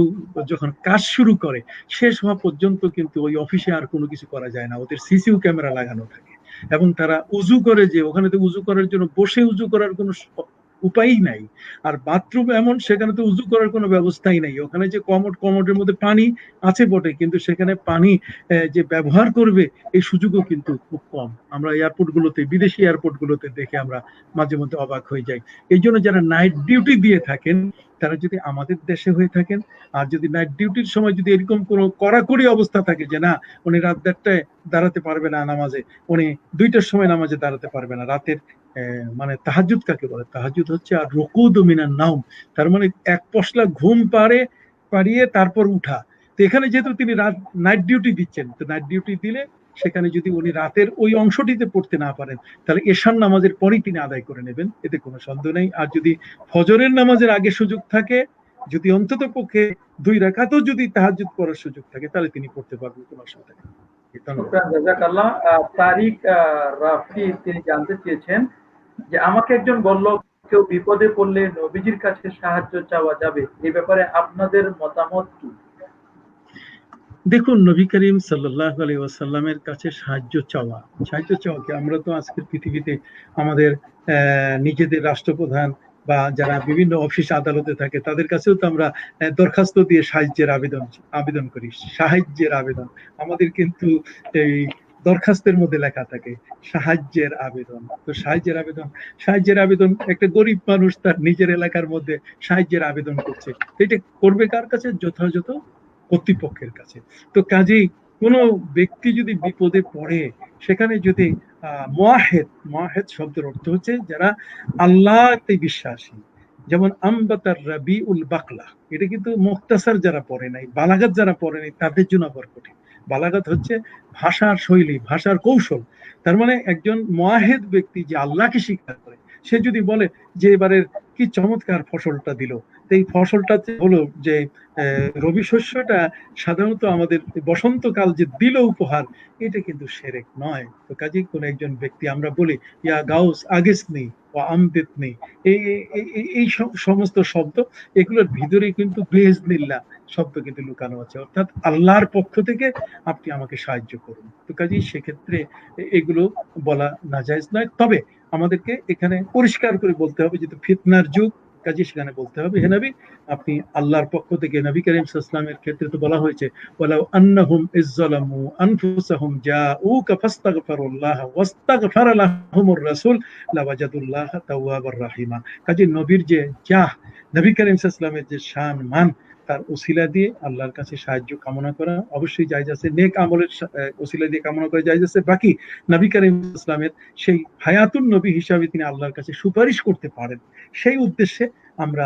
যখন কাজ শুরু করে শেষ হওয়া পর্যন্ত কিন্তু ওই অফিসে আর কোনো কিছু করা যায় না, ওদের সিসিউ ক্যামেরা লাগানো থাকে। এবং তারা উজু করে, যে ওখানে তো উজু করার জন্য বসে উজু করার কোনো উপায়ই নাই। আর বাথরুম এমন, সেখানে তো উজু করার কোনো ব্যবস্থাই নাই। ওখানে যে কমোডের মধ্যে পানি আছে বটে, কিন্তু সেখানে পানি যে ব্যবহার করবে এই সুযোগও কিন্তু খুব কম। আমরা এয়ারপোর্ট গুলোতে, বিদেশি এয়ারপোর্ট গুলোতে দেখে আমরা মাঝে মধ্যে অবাক হয়ে যাই। এই জন্য যারা নাইট ডিউটি দিয়ে থাকেন, তারা যদি আমাদের দেশে হয়ে থাকেন, আর যদি নাইট ডিউটির সময় যদি এরকম কোনো কড়াকড়ি অবস্থা থাকে যে না উনি রাত 1:30টায় দাঁড়াতে পারবে না নামাজে, উনি 2টার সময় নামাজে দাঁড়াতে পারবে না, রাতের মানে তাহাজ্জুদ কাকে বলে? তাহাজ্জুদ হচ্ছে আর রুকুদু মিনান নাওম, তার মানে এক পশলা ঘুম পাড়িয়ে তারপর উঠা। তো এখানে যেহেতু তিনি রাত নাইট ডিউটি দিচ্ছেন, তো নাইট ডিউটি দিলে সেখানে যদি উনি রাতের ওই অংশটিতে পড়তে না পারেন, তাহলে এশার নামাজের পরেই তিনি আদায় করে নেবেন, এতে কোনো সন্দেহ নেই। আর যদি ফজরের নামাজের আগে সুযোগ থাকে, যদি অন্তত পক্ষে 2 রাকাতও যদি তাহাজ্জুদ পড়ার সুযোগ থাকে, তাহলে তিনি পড়তে পারবেন, কোনো অসুবিধা নেই। ধন্যবাদ। শুকরান, জাযাকাল্লাহ। তারিক রাফি তিনি জানতে চেয়েছেন যে আমাকে একজন বলল কেউ বিপদে পড়লে নবীজির কাছে সাহায্য চাওয়া যাবে, এই ব্যাপারে আপনাদের মতামত কি? দেখুন, নবী করিম সাল্লাল্লাহু আলাইহি ওয়াসাল্লামের কাছে সাহায্য চাওয়া, সাহায্য চাওয়া কি? আমরা তো আজকের পৃথিবীতে আমাদের নিজেদের রাষ্ট্রপ্রধান বা যারা বিভিন্ন অফিস আদালতে থাকে, তাদের কাছেও তো আমরা দরখাস্ত দিয়ে সাহায্যের আবেদন আবেদন করি, সাহায্যের আবেদন। আমাদের কিন্তু এই দরখাস্তের মধ্যে লেখা থাকে সাহায্যের আবেদন। তো সাহায্যের আবেদন, সাহায্যের আবেদন, একটা গরিব মানুষ তার নিজের এলাকার মধ্যে সাহায্যের আবেদন করছে, এটা করবে কার কাছে? যথাযথ কর্তৃপক্ষের কাছে। তো কাজেই কোনো ব্যক্তি যদি বিপদে পড়ে, সেখানে যদি মুয়াহিদ, মুয়াহিদ শব্দের অর্থ হচ্ছে যারা আল্লাহতে বিশ্বাসী, যেমন আম্বাতার রাবিউল বাকলা, এটা কিন্তু মুখতাসার যারা পড়ে নাই, বালাগাত যারা পড়ে নাই, তাদের জন্য আবার কঠিন। বালাগাত হচ্ছে ভাষার শৈলী, ভাষার কৌশল। তার মানে একজন মুয়াহিদ ব্যক্তি যে আল্লাহকে স্বীকার করে, সে যদি বলে যে এবারের কি চমৎকার ফসলটা দিল, তো এই ফসলটা হলো যে রবি শস্যটা সাধারণত আমাদের বসন্তকাল যে দিল উপহার, এটা কিন্তু শিরক নয়। তো কাজেই কোন একজন ব্যক্তি আমরা বলি ইয়া গাউস আগিসনি, ও আমবিতনি, এই সমস্ত শব্দ, এগুলোর ভিতরে কিন্তু বিইজনিল্লাহ শব্দ কিন্তু লুকানো আছে, অর্থাৎ আল্লাহর পক্ষ থেকে আপনি আমাকে সাহায্য করুন। তো কাজেই সেক্ষেত্রে এগুলো বলা নাজায়েজ নয়। তবে আমাদেরকে এখানে পরিষ্কার করে বলতে হবে, যেহেতু ফিতনার যুগ, কাজে সেখানে বলতে হবে হে নবী, আপনি আল্লাহর পক্ষ থেকে, নবী করিম সাল্লাল্লাহু আলাইহি ওয়াসাল্লামের ক্ষেত্রে তো বলা হয়েছে ওয়ালাউ আন্নাহুম ইযযালামু আনফুসাহুম জাউকা ফাস্তাগফিরুল্লাহ ওয়াস্তাগফারা লাহুমুর রাসূল লাওয়াজাদুল্লাহ তাওয়াবার রাহিমা। কাজে নবীর যে নবী করিম সাল্লাল্লাহু আলাইহি ওয়াসাল্লামের যে শান মান, তার উসিলা দিয়ে আল্লাহর কাছে সাহায্য কামনা করা অবশ্যই জায়েজ আছে, নেক আমলের উসিলা দিয়ে কামনা করা জায়েজ আছে। বাকি নবী করিম সাল্লাল্লাহু আলাইহি ওয়াসাল্লামের সেই হায়াতুন নবী হিসাবে তিনি আল্লাহর কাছে সুপারিশ করতে পারেন, সেই উদ্দেশ্যে আমরা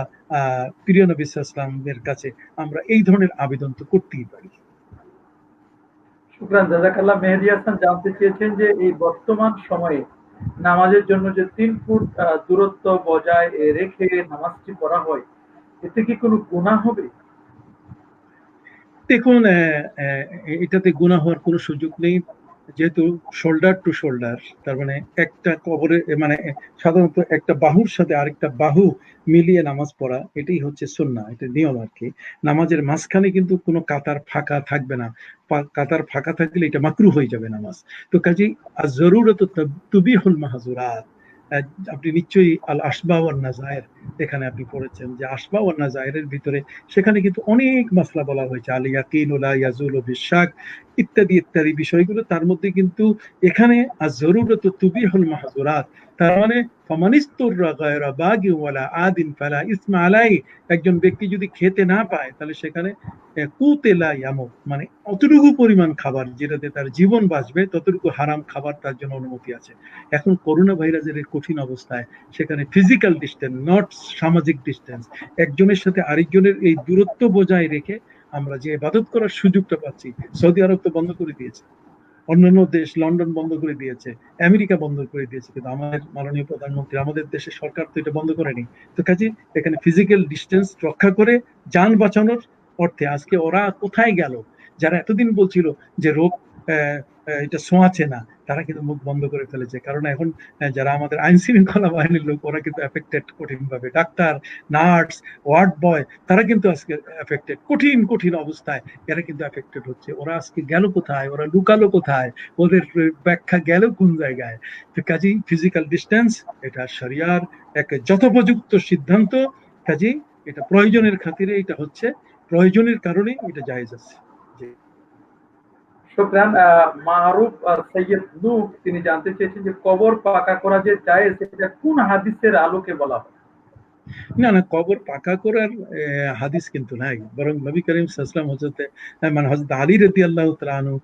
প্রিয় নবী সাল্লাল্লাহু আলাইহি ওয়াসাল্লামের কাছে আমরা এই ধরনের আবেদন তো করতেই পারি। শুকরান, জাযাকাল্লাহ। মেহেদী হাসান জানতে চেয়েছেন যে এই বর্তমান সময়ে নামাজের জন্য যে 3 ফুট দূরত্ব বজায় রেখে নামাজটি পড়া হয়, এতে কি কোনো গুনাহ হবে? দেখুন, এটাতে গুনাহ হওয়ার কোনো সুযোগ নেই, যেহেতু শোল্ডার টু শোল্ডার, তার মানে একটা কবরে, মানে সাধারণত একটা বাহুর সাথে আরেকটা বাহু মিলিয়ে নামাজ পড়া, এটাই হচ্ছে সুন্নাহ, এটা নিয়ম আর কি। নামাজের মাঝখানে কিন্তু কোনো কাতার ফাঁকা থাকবে না, কাতার ফাঁকা থাকলে এটা মাকরুহ হয়ে যাবে নামাজ। তো কাজেই আয-যরুরাতু তুবিহুল মাহযুরাত। আপনি নিশ্চয়ই আল আসবা ওয়ান নাযায়ের এখানে আপনি পড়েছেন, যে আসবা ওয়ান নাযায়েরের ভিতরে সেখানে কিন্তু অনেক মাসলা বলা হয়েছে, আল ইয়াকিনু লা ইয়াজুলু বিশ-শাক ইত্যাদি ইত্যাদি বিষয়গুলো। তার মধ্যে কিন্তু এখানে আয-যরুরাতু তুবিহুল মাহযুরাত, তার মানে ফামানিস্তুররা গায়রা বাগিন ওয়ালা আদিন ফালা ইসমা আলাইহি। একজন ব্যক্তি যদি খেতে না পায়, তাহলে সেখানে কুতে লা ইয়ামুত, মানে অতটুকু পরিমাণ খাবার যেটাতে তার জীবন বাঁচবে, ততটুকু হারাম খাবার তার জন্য অনুমতি আছে। এখন করোনা ভাইরাসের এই কঠিন অবস্থায় সেখানে ফিজিক্যাল ডিস্টেন্স, নট সামাজিক ডিস্টেন্স, একজনের সাথে আরেকজনের এই দূরত্ব বজায় রেখে আমরা যে ইবাদত করার সুযোগটা পাচ্ছি। সৌদি আরব তো বন্ধ করে দিয়েছে, অন্যান্য দেশ, লন্ডন বন্ধ করে দিয়েছে, আমেরিকা বন্ধ করে দিয়েছে, কিন্তু আমাদের মাননীয় প্রধানমন্ত্রী, আমাদের দেশের সরকার তো এটা বন্ধ করেনি। তো কাজে এখানে ফিজিক্যাল ডিস্টেন্স রক্ষা করে যান বাঁচানোর অর্থে আজকে ওরা কোথায় গেল, যারা এতদিন বলছিল যে রোগ এটা ছোঁয়াচে না, তারা কিন্তু মুখ বন্ধ করে ফেলেছে। কারণ এখন যারা আমাদের আইন শৃঙ্খলা বাহিনীর লোক, ওরা কিন্তু এফেক্টেড কঠিন ভাবে, ডাক্তার, নার্স, ওয়ার্ড বয়, তারা কিন্তু আজকে এফেক্টেড কঠিন কঠিন অবস্থায়, এরা কিন্তু এফেক্টেড হচ্ছে। ওরা আজকে গেল কোথায়, ওরা লুকালো কোথায়, ওদের ব্যাখ্যা গেল কোন জায়গায়? তো কাজেই ফিজিক্যাল ডিস্টেন্স এটা শরিয়ার এক যথোপযুক্ত সিদ্ধান্ত। কাজেই এটা প্রয়োজনের খাতিরে, এটা হচ্ছে প্রয়োজনের কারণে এটা জায়েজ আছে। শুকরান। মারুফ সৈয়দ নূহ তিনি জানতে চেয়েছেন যে কবর পাকা করা যে জায়েজ, এটা কোন হাদিসের আলোকে বলা হয়? না না, কবর পাকা করার হাদিস কিন্তু নাই, বরং নবী করিম সাল্লাল্লাহু আলাইহি ওয়াসাল্লাম, মানে হযরত আলী রাদিয়াল্লাহু তাআলা আনহু,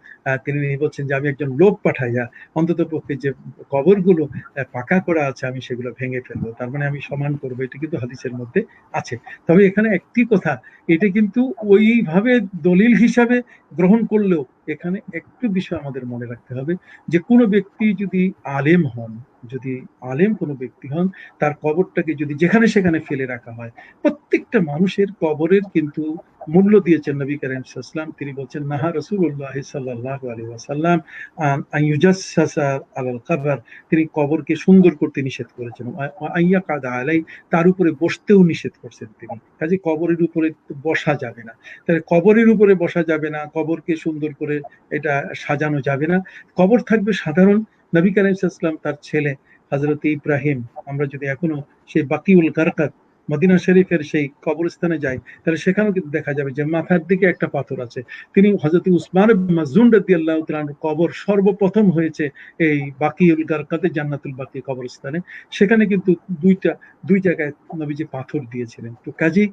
তিনি বলছেন যে আমি একজন লোক পাঠাইয়া অন্তত পক্ষে যে কবরগুলো পাকা করা আছে আমি সেগুলো ভেঙে ফেলবো, তার মানে আমি সমান করবো, এটা কিন্তু হাদিসের মধ্যে আছে। তবে এখানে একটি কথা, এটা কিন্তু ওইভাবে দলিল হিসাবে গ্রহণ করলেও এখানে একটু বিষয় আমাদের মনে রাখতে হবে, যে কোনো ব্যক্তি যদি আলেম হন, যদি আলেম কোনো ব্যক্তি হন, তার কবরটাকে যদি যেখানে সেখানে ফেলে রাখা হয়, প্রত্যেকটা মানুষের কবরের কিন্তু মূল্য দিয়েছেন নবী করিম সাল্লাল্লাহু আলাইহি ওয়াসাল্লাম। তিনি বলছেন নাহা রাসূলুল্লাহ সাল্লাল্লাহু আলাইহি ওয়াসাল্লাম আন ইউজাসসাসা আলাল কবর, তিনি কবরকে সুন্দর করতে নিষেধ করেছেন, আইয়া কাদা আলাই, তার উপরে বসতেও নিষেধ করছেন তিনি। কাজে কবরের উপরে বসা যাবে না, তাহলে কবরের উপরে বসা যাবে না, কবরকে সুন্দর করে এটা সাজানো যাবে না। কবর থাকবে সাধারণ। নবী করিম সাল্লাল্লাহু আলাইহি ওয়াসাল্লাম তার ছেলে হযরত ইব্রাহিম, আমরা যদি এখনো সেই বাকিউল গারকাত মদিনা শরীফের সেই কবরস্থানে যাই, তাহলে সেখানেও কিন্তু দেখা যাবে যে মাথার দিকে একটা পাথর আছে। তিনি হযরত উসমান ইবনে মাযউন রাদিয়াল্লাহু তাআলার কবর সর্বপ্রথম হয়েছে এই বাকিউল গারকাতে, জান্নাতুল বাকি কবরস্থানে। সেখানে কিন্তু দুই জায়গায় নবীজি পাথর দিয়েছিলেন। তো কাজী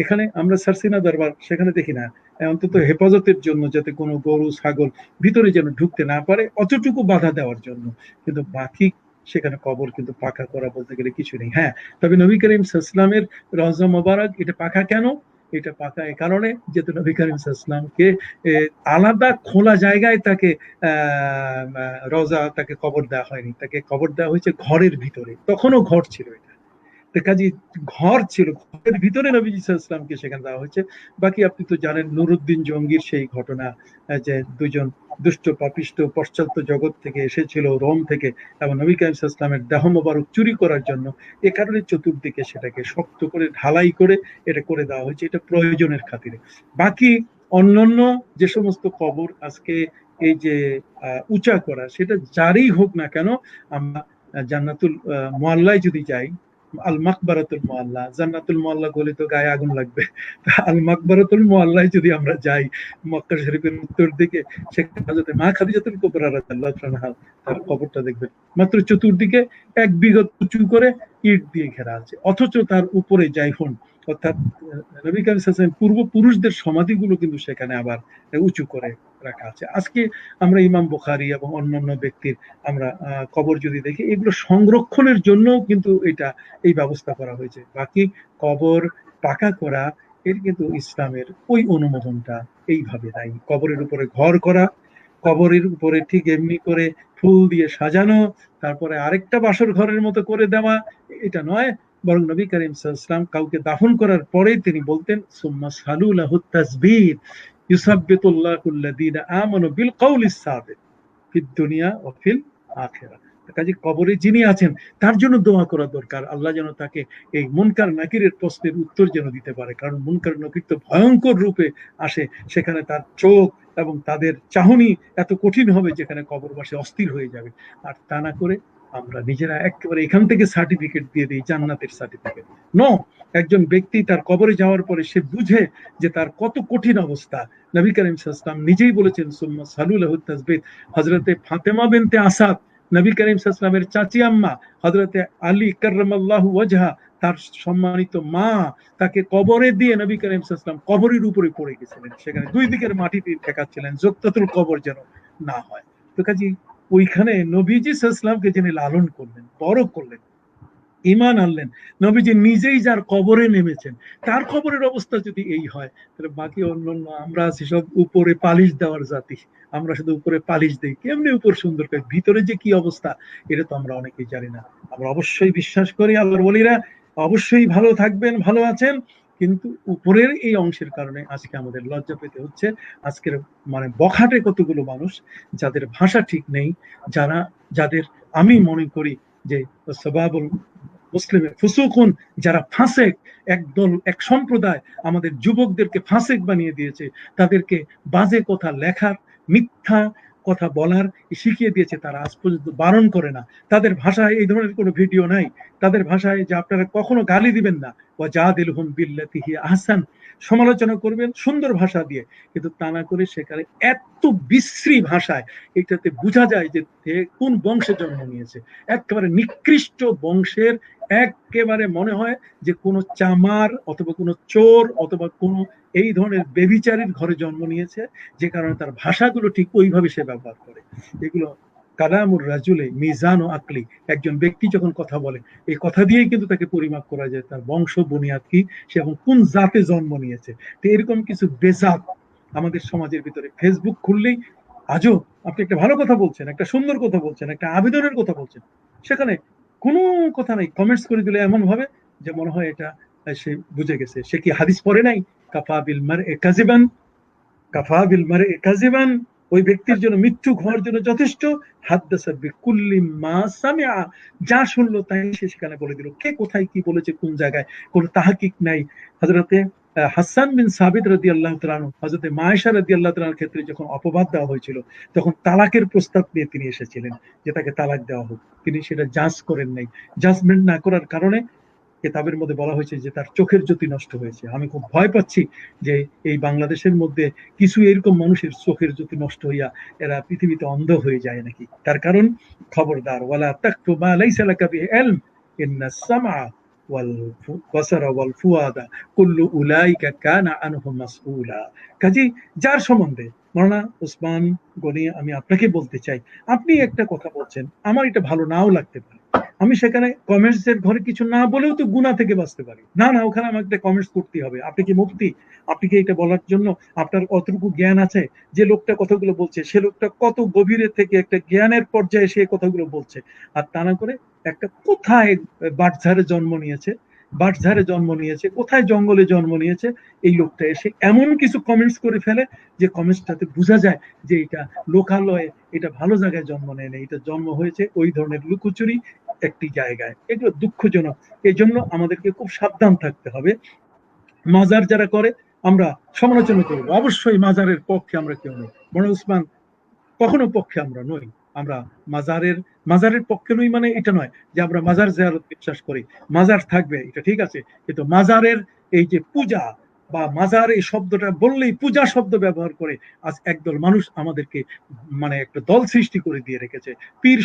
এখানে আমরা সারসিনা দরবার সেখানে দেখি না, অন্তত হেফাজতের জন্য, যাতে কোনো গরু ছাগল ভিতরে যেন ঢুকতে না পারে, অতটুকু বাধা দেওয়ার জন্য। কিন্তু বাকি সেখানে কবর কিন্তু পাকা করা বলতে গেলে কিছু নেই। হ্যাঁ, তবে নবী করিম সাল্লাল্লাহু আলাইহি ওয়াসাল্লামের রওজা মোবারক এটা পাকা কেন? এটা পাকা এই কারণে, যেহেতু নবী করিম সাল্লাল্লাহু আলাইহি ওয়াসাল্লামকে আলাদা খোলা জায়গায় তাকে রওজা, তাকে কবর দেওয়া হয়নি, তাকে কবর দেওয়া হয়েছে ঘরের ভিতরে, তখনও ঘর ছিল এটা। তো কাজে ঘর ছিল, ঘরের ভিতরে নবীজি সাল্লাল্লাহু আলাইহি ওয়াসাল্লামকে সেখানে দেওয়া হয়েছে। বাকি আপনি তো জানেন নুরুদ্দিন জঙ্গির সেই ঘটনা, যে দুজন দুষ্ট পাপিষ্ট পশ্চাৎ জগৎ থেকে এসেছিল রোম থেকে, এবং নবী করিম সাল্লাল্লাহু আলাইহি ওয়াসাল্লামের দেহ মোবারক চুরি করার জন্য। এ কারণে চতুর্দিকে সেটাকে শক্ত করে ঢালাই করে এটা করে দেওয়া হয়েছে, এটা প্রয়োজনের খাতিরে। বাকি অন্যান্য যে সমস্ত কবর আজকে এই যে উঁচা করা, সেটা যারই হোক না কেন, আমরা জান্নাতুল মুআল্লায় যদি যাই, আল মাকবারাতুল মুআল্লা, জান্নাতুল মুআল্লা বলে তো গায়ে আগুন লাগবে, আল মাকবারাতুল মুআল্লায় যদি আমরা যাই মক্কা শরীফের উত্তর দিকে, সেখানে হযরত মা খাদিজাতুল কুবরা রাদিয়াল্লাহু তাআলা তার কবরটা দেখবেন, মাত্র চতুর্দিকে এক বিঘত উঁচু করে ইট দিয়ে ঘেরা আছে, অথচ তার উপরে জাইফুন অর্থাৎ নবী করিম সাল্লাল্লাহু আলাইহি ওয়াসাল্লাম পূর্বপুরুষদের সমাধিগুলো কিন্তু সেখানে আবার উঁচু করে রাখা আছে। আজকে আমরা ইমাম বুখারী এবং অন্যান্য ব্যক্তির আমরা কবর যদি দেখি, এগুলো সংরক্ষণের জন্য কিন্তু এই ব্যবস্থা করা হয়েছে। বাকি কবর পাকা করা এর কিন্তু ইসলামের ওই অনুমোদনটা এইভাবে নাই। কবরের উপরে ঘর করা, কবরের উপরে ঠিক এমনি করে ফুল দিয়ে সাজানো, তারপরে আরেকটা বাসর ঘরের মতো করে দেওয়া, এটা নয়। বরং নবী করিম সাল্লাল্লাহু আলাইহি ওয়াসাল্লাম কাউকে দাফন করার পরে তিনি বলতেন সুম্মা সালু লাহু তাসবিহ ইউসাব্বিতুল্লাহুল্লাযীনা আমানু বিল কওলিস সাবিত ফিদ দুনিয়া ওয়া ফিল আখিরাহ। কাজে কবরে যিনি আছেন তার জন্য দোয়া করা দরকার, আল্লাহ যেন তাকে এই মুনকার নাকিরের প্রশ্নের উত্তর যেন দিতে পারে। কারণ মুনকার নাকির তো ভয়ঙ্কর রূপে আসে, সেখানে তার চোখ এবং তাদের চাহনি এত কঠিন হবে যেখানে কবরবাসী অস্থির হয়ে যাবে। আর তা না করে আমরা নিজেরা একেবারে এখান থেকে সার্টিফিকেট দিয়ে দিই, জান্নাতের সার্টিফিকেট। নো, একজন ব্যক্তি তার কবরে যাওয়ার পরে সে বুঝে যে তার কত কঠিন অবস্থা। নবী করিম সাল্লাল্লাহু আলাইহি ওয়াসাল্লাম নিজেই বলেছেন সুম্মা সালু লাহু তাসবিহ। হযরতে ফাতেমা বিনতে আসাদ, নবী করিম সাল্লাল্লাহু আলাইহি ওয়াসাল্লামের চাচি আম্মা, হযরতে আলী কাররামাল্লাহু ওয়াজহা, তার সম্মানিত মা, তাকে কবরে দিয়ে নবী করিম সাল্লাল্লাহু আলাইহি ওয়াসাল্লাম কবরের উপরে পড়ে গেছিলেন, সেখানে দুই দিকের মাটি দিয়ে ঠেকাচ্ছিলেন জোক্তাতুল কবর যেন না হয়। তো কাজে ওইখানে নবীজি সাল্লাল্লাহু আলাইহি ওয়াসাল্লামকে যিনি লালন করলেন, বড় করলেন, ঈমান আনলেন, নবীজি নিজেই যার কবরে নেমেছেন, তার কবরের অবস্থা যদি এই হয়, তাহলে বাকি অন্যান্য আমরা আছি সব উপরে পালিশ দেওয়ার জাতি। আমরা শুধু উপরে পালিশ দিই, কেমনি উপর সুন্দর করে, ভিতরে যে কি অবস্থা এটা তো আমরা অনেকেই জানি না। আমরা অবশ্যই বিশ্বাস করি আল্লাহর ওলিরা অবশ্যই ভালো থাকবেন, ভালো আছেন, কিন্তু উপরের এই অংশের কারণে আজকে আমাদের লজ্জা পেতে হচ্ছে। আজকের বখাটে কতগুলো মানুষ যাদের ভাষা ঠিক নেই, যাদের আমি মনে করি যে সবাবুল মুসলিমের ফুসুকুন, যারা ফাসেক, একদল এক সম্প্রদায় আমাদের যুবকদেরকে ফাসেক বানিয়ে দিয়েছে, তাদেরকে বাজে কথা লেখার, মিথ্যা কথা বলার শিখিয়ে দিয়েছে, তারা আজ পর্যন্ত বারণ করে না। তাদের ভাষায় এই ধরনের কোনো ভিডিও নাই, তাদের ভাষায় যে আপনারা কখনো গালি দিবেন না, ওয়াজাদিলহুম বিল্লাতি হিয়া আহসান, সমালোচনা করবেন সুন্দর ভাষা দিয়ে, কিন্তু তা না করে সেখানে এত বিশ্রী ভাষায়, এটাতে বোঝা যায় যে কোন বংশে জন্ম নিয়েছে। একেবারে নিকৃষ্ট বংশের, একেবারে মনে হয় যে কোনো চামার অথবা কোনো চোর অথবা কোনো এই ধরনের বেবিচারীর ঘরে জন্ম নিয়েছে, যে কারণে তার ভাষাগুলো ঠিক ওইভাবে সে ব্যবহার করে। এগুলো কালামুর রাজুলে মিজান ও আকলি, একজন ব্যক্তি যখন কথা বলে এই কথা দিয়েই কিন্তু তাকে পরিমাপ করা যায় তার বংশ বুনিয়াদ কি, সে এবং কোন জাতে জন্ম নিয়েছে। তো এরকম কিছু বেজাত আমাদের সমাজের ভিতরে, ফেসবুক খুললেই আজও আপনি একটা ভালো কথা বলছেন, একটা সুন্দর কথা বলছেন, একটা আবেদনের কথা বলছেন, সেখানে কোনো কথা নাই, কমেন্টস করে দিলে এমন ভাবে যে মনে হয় এটা সে বুঝে গেছে। সে কি হাদিস পড়ে নাই? কাফা বিল মারই কাযিবান, কাফা বিল মারই কাযিবান, ওই ব্যক্তির জন্য মৃত্যু হওয়ার জন্য যথেষ্ট। হাদ্দাসা বিকুল্লি মা সামিআ, যা শুনলো তাই সে সেখানে বলে দিল। কে কোথায় কি বলেছে, কোন জায়গায়, কোনো তাহকিক নাই। হযরতে হাসান বিন সাবিত রাদিয়াল্লাহু তাআলা আনহু, হযরতে মায়েশা রাদিয়াল্লাহু তাআলার ক্ষেত্রে যখন অপবাদ দেওয়া হয়েছিল, তখন তালাকের প্রস্তাব নিয়ে তিনি এসেছিলেন যে তাকে তালাক দেওয়া হোক, তিনি সেটা জাজ করেন নাই। জাজমেন্ট না করার কারণে কিতাবের মধ্যে বলা হয়েছে যে তার চোখের জ্যোতি নষ্ট হয়েছে। আমি খুব ভয় পাচ্ছি যে এই বাংলাদেশের মধ্যে কিছু এরকম মানুষের চোখের জ্যোতি নষ্ট হইয়া এরা পৃথিবীতে অন্ধ হয়ে যায় নাকি। তার কারণ খবরদার, ওয়ালা তাকফু মা লাইসা লাকা বিহি ইলম ইন্নাস সামআ ওয়াল বাসারা ওয়াল ফুয়াদা কুল্লু উলাইকা কানা আনহু মাসউলা। কাজেই যার সম্বন্ধে মাওলানা ওসমান গনি, আমি আপনাকে বলতে চাই, আপনি একটা কথা বলছেন, আমার এটা ভালো নাও লাগতে পারে, আমি সেখানে কমেন্টস এর ঘরে কিছু না বলেও তো গুনাহ থেকে বাঁচতে পারি। না না, ওখানে আমাকে একটা কমেন্টস করতে হবে। আপনি কি মুফতি? আপনি কি এটা বলার জন্য আপনার কতটুকু জ্ঞান আছে? যে লোকটা কথাগুলো বলছে সে লোকটা কত গভীরে থেকে একটা জ্ঞানের পর্যায়ে সে কথাগুলো বলছে। আর তা না করে একটা কোথায় বাটঝাড়ে জন্ম নিয়েছে, কোথায় জঙ্গলে জন্ম নিয়েছে, এই লোকটা এসে এমন কিছু কমেন্টস করে ফেলে যে কমেন্টসটাতে বোঝা যায় যে এটা লোকালয়ে, এটা ভালো জায়গায় জন্ম নেয় না, এটা জন্ম হয়েছে ওই ধরনের লুকোচুরি একটি জায়গায়। এগুলো দুঃখজনক। এই জন্য আমাদেরকে খুব সাবধান থাকতে হবে। মাজার যারা করে আমরা সমালোচনা করবো, অবশ্যই মাজারের পক্ষে আমরা কেউ নই। বড় উসমান, কখনো পক্ষে আমরা নই। আমরা মাজারের মাজারের পক্ষে নই মানে এটা নয় যে আমরা মাজার জিয়ারত বিশ্বাস করি, মাজার থাকবে এটা ঠিক আছে, কিন্তু মাজারের এই যে পূজা বা মাজার এই শব্দটা বললেই পূজা শব্দ ব্যবহার করে আজ একদল মানুষ আমাদেরকে মানে একটা দল সৃষ্টি করে দিয়ে রেখেছে। পীর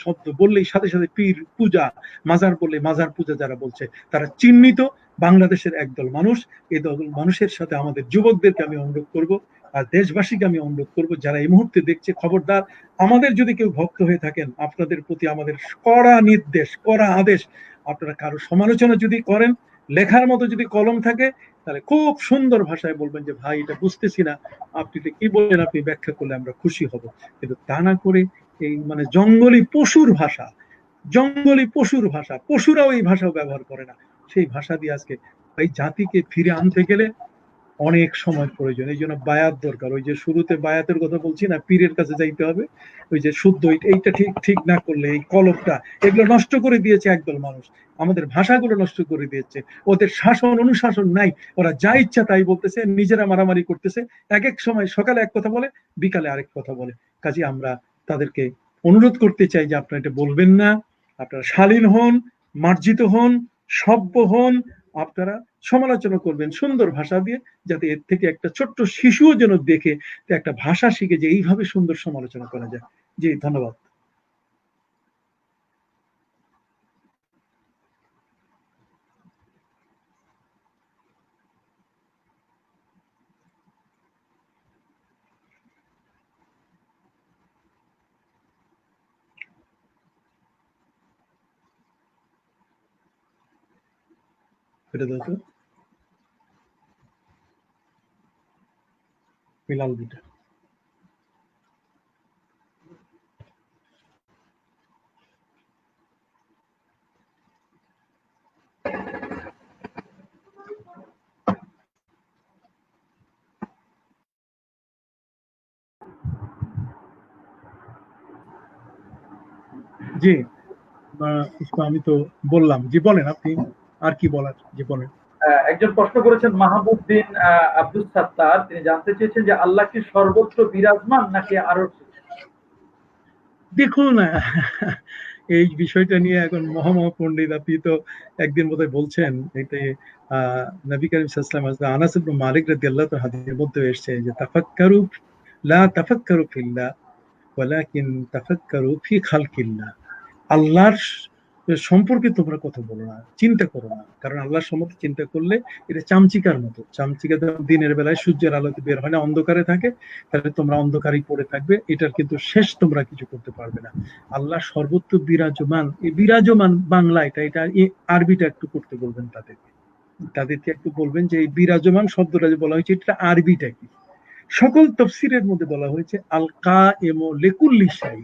শব্দ বললেই সাথে সাথে পীর পূজা, মাজার বললে মাজার পূজা যারা বলছে তারা চিহ্নিত বাংলাদেশের একদল মানুষ। এই দল মানুষের সাথে আমাদের যুবকদেরকে আমি অনুরোধ করব, আর দেশবাসীকে আমি অনুরোধ করবো যারা এই মুহূর্তে দেখছে, খবরদার, আমাদের যদি কেউ ভক্ত হয়ে থাকেন, আপনাদের প্রতি আমাদের কড়া নির্দেশ, কড়া আদেশ, আপনারা কারো সমালোচনা যদি করেন, লেখার মতো যদি কলম থাকে, তাহলে খুব সুন্দর ভাষায় বলবেন যে ভাই এটা বুঝতেছি না, আপনি কি বললেন, আপনি ব্যাখ্যা করলে আমরা খুশি হব। কিন্তু তা না করে এই মানে জঙ্গলি পশুর ভাষা, পশুরাও এই ভাষাও ব্যবহার করে না, সেই ভাষা দিয়ে আজকে এই জাতিকে ফিরে আনতে গেলে অনেক সময় প্রয়োজন। এই জন্য বায়াত দরকার। ওই যে শুরুতে বায়াতের কথা বলছি না, পীরের কাছে যাইতে হবে। ওই যে শুদ্ধ এইটা ঠিক ঠিক না করলে এই কলবটা, এগুলো নষ্ট করে দিয়েছে একদল মানুষ, আমাদের ভাষাগুলো নষ্ট করে দিয়েছে। ওদের শাসন অনুশাসন নাই, ওরা যা ইচ্ছা তাই বলতেছে, নিজেরা মারামারি করতেছে। এক এক সময় সকালে এক কথা বলে, বিকালে আরেক কথা বলে। কাজে আমরা তাদেরকে অনুরোধ করতে চাই যে আপনারা এটা বলবেন না, আপনারা শালীন হন, মার্জিত হন, সভ্য হন, আপনারা সমালোচনা করবেন সুন্দর ভাষা দিয়ে, যাতে এর থেকে একটা ছোট্ট শিশুও যেন দেখে একটা ভাষা শিখে যে এইভাবে সুন্দর সমালোচনা করা যায়। জি, ধন্যবাদ। এটা দাও তো, বিলাল বিটা। জি, আমি তো বললাম। জি বলেন, আপনি আর কি বলার, জি বলেন। একজন প্রশ্ন করেছেন মাহবুবউদ্দিন আব্দুল সাত্তার, তিনি জানতে চেয়েছেন যে আল্লাহ কি সর্বত্র বিরাজমান নাকি আরো? দেখুন, এই বিষয়টা নিয়ে এখন মহাপণ্ডিত, আপনি তো একদিন বোধহয় বলছেন এতে নবী করিম সাল্লাল্লাহু আলাইহি ওয়াসাল্লাম, আনাস ইবনে মালিক রাদিয়াল্লাহু তাআলা হাদিসের মধ্যে এসেছে যে তাফাক্কারু লা তাফাক্কারু ফিল্লাহ ওয়ালাকিন তাফাক্কারু ফি খালকিল্লাহ। আল্লাহর সম্পর্কে তোমরা কথা বলো না, চিন্তা করো না, কারণ আল্লাহর সম্পর্কে চিন্তা করলে এটা চামচিকার মতো। চামচিকা দিনের বেলায় সূর্যের আলোতে বের হয় না, অন্ধকারে থাকে, তাহলে তোমরা অন্ধকারেই পড়ে থাকবে, এটার কিন্তু শেষ তোমরা কিছু করতে পারবে না। আল্লাহ সর্বত্র বিরাজমান, এই বিরাজমান বাংলা এটা আরবিটা একটু করতে বলবেন তাদেরকে একটু বলবেন যে এই বিরাজমান শব্দটা যে বলা হয়েছে এটা আরবিটা কি। সকল তফসিরের মধ্যে বলা হয়েছে আল কায়েমু লিকুল্লি শাই,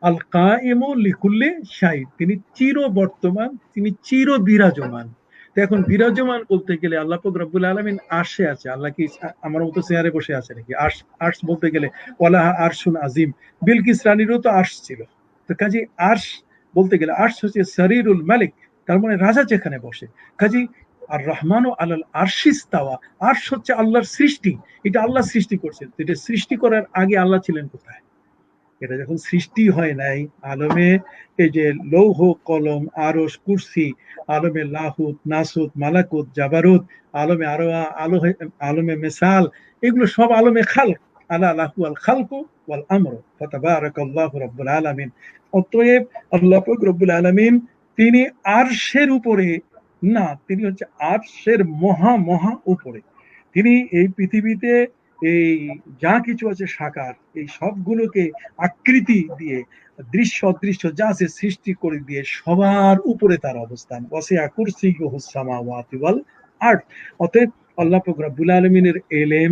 আল কায়েমু লিকুল্লি শাই, তিনি চির বর্তমান, তিনি চির বিরাজমান। তো এখন বিরাজমান বলতে গেলে আল্লাহ পাক রব্বুল আলামিন আরশে আছে। আল্লাহ কি আমার মতো চেয়ারে বসে আছে নাকি? আরশ বলতে গেলে ওয়ালা আরশুন আজিম, বিলকিস রানীরও তো আরশ ছিল। তো কাজী আরশ বলতে গেলে আরশ হচ্ছে শরীরুল মালিক, তার মানে রাজা যেখানে বসে। কাজী আর রহমানও আলাল আরশিস্তাওয়া, আরশ হচ্ছে আল্লাহর সৃষ্টি, এটা আল্লাহ সৃষ্টি করছেন। এটা সৃষ্টি করার আগে আল্লাহ ছিলেন কোথায়? এটা যখন সৃষ্টি হয় নাই, আলমে এই যে লৌহ কলম আরশ কুরসি, আলমে লাহুত নাসুত মালাকুত জাবারুত, আলমে আরোয়া আলমে মেসাল, এগুলো সব আলমে খালক। আলা লাহু আল খালকু ওয়াল আমর ফাতাবারাকাল্লাহু রাব্বুল আলামিন। অতএব আল্লাহ পাক রব্বুল আলামিন তিনি আরশের উপরে না, তিনি হচ্ছে আরশের মহা মহা উপরে। তিনি এই পৃথিবীতে এই যা কিছু আছে সাকার, এই সবগুলোকে আকৃতি দিয়ে দৃশ্য অদৃশ্য যা আছে সৃষ্টি করে দিয়ে সবার উপরে তার অবস্থান। ওয়াসিআ কুরসিয়্যুহুস সামাওয়াতি ওয়াল আরদ। অতএব আল্লাহ পাক রব্বুল আলামিনের এলেম,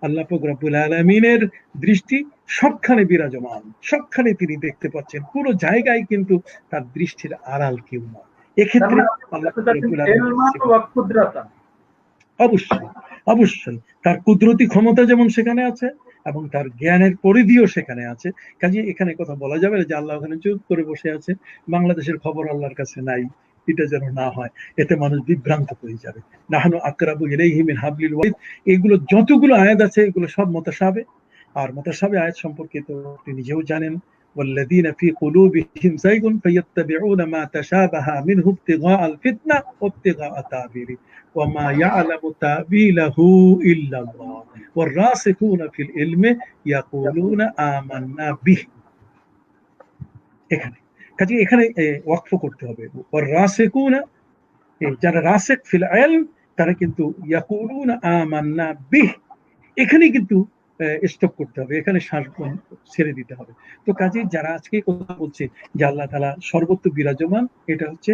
আল্লাহ পাক রব্বুল আলামিনের দৃষ্টি সবখানে বিরাজমান, সবখানে তিনি দেখতে পাচ্ছেন, পুরো জায়গায় কিন্তু তার দৃষ্টির আড়াল কেউ নয়। তার এক্ষেত্রে মানে আপনি আল্লাহ বলতে পাক চাচ্ছেন রব্বুল আলামিনের ইলমান সিফাত ওয়া কুদরাতান। অবশ্যই, অবশ্যই তার কুদরতি ক্ষমতা যেমন সেখানে আছে এবং তার জ্ঞানের পরিধিও সেখানে আছে। কাজে এখানে কথা বলা যাবে না যে আল্লাহ ওখানে চুপ করে বসে আছে, বাংলাদেশের খবর আল্লাহর কাছে নাই, এটা যেন না হয়, এতে মানুষ বিভ্রান্ত হয়ে যাবে। নাহনু আকরাবু ইলাইহি মিন হাবলিল ওয়ারিদ, এগুলো যতগুলো আয়াত আছে এগুলো সব মুতাশাবিহ, আর মুতাশাবিহ আয়াত সম্পর্কে তো আপনি নিজেও জানেন, والذين في قلوبهم زيغ فيتبعون ما تشابه منه ابتغاء الفتنة وابتغاء تأويله وما يعلم تأويله إلا الله والراسخون في العلم يقولون آمنا به। এখানে কাজে এখানে ওয়াকফ করতে হবে। والراسخون, যারা রাসিক ফিল ইলম তারা কিন্তু ইয়াকুলুনা আমান্না বিহ, এখানে কিন্তু স্টপ করতে হবে, এখানে শ্বাস ছেড়ে দিতে হবে। তো কাজে যারা আজকে কথা বলছে যে আল্লাহ তাআলা সর্বত্র বিরাজমান, এটা হচ্ছে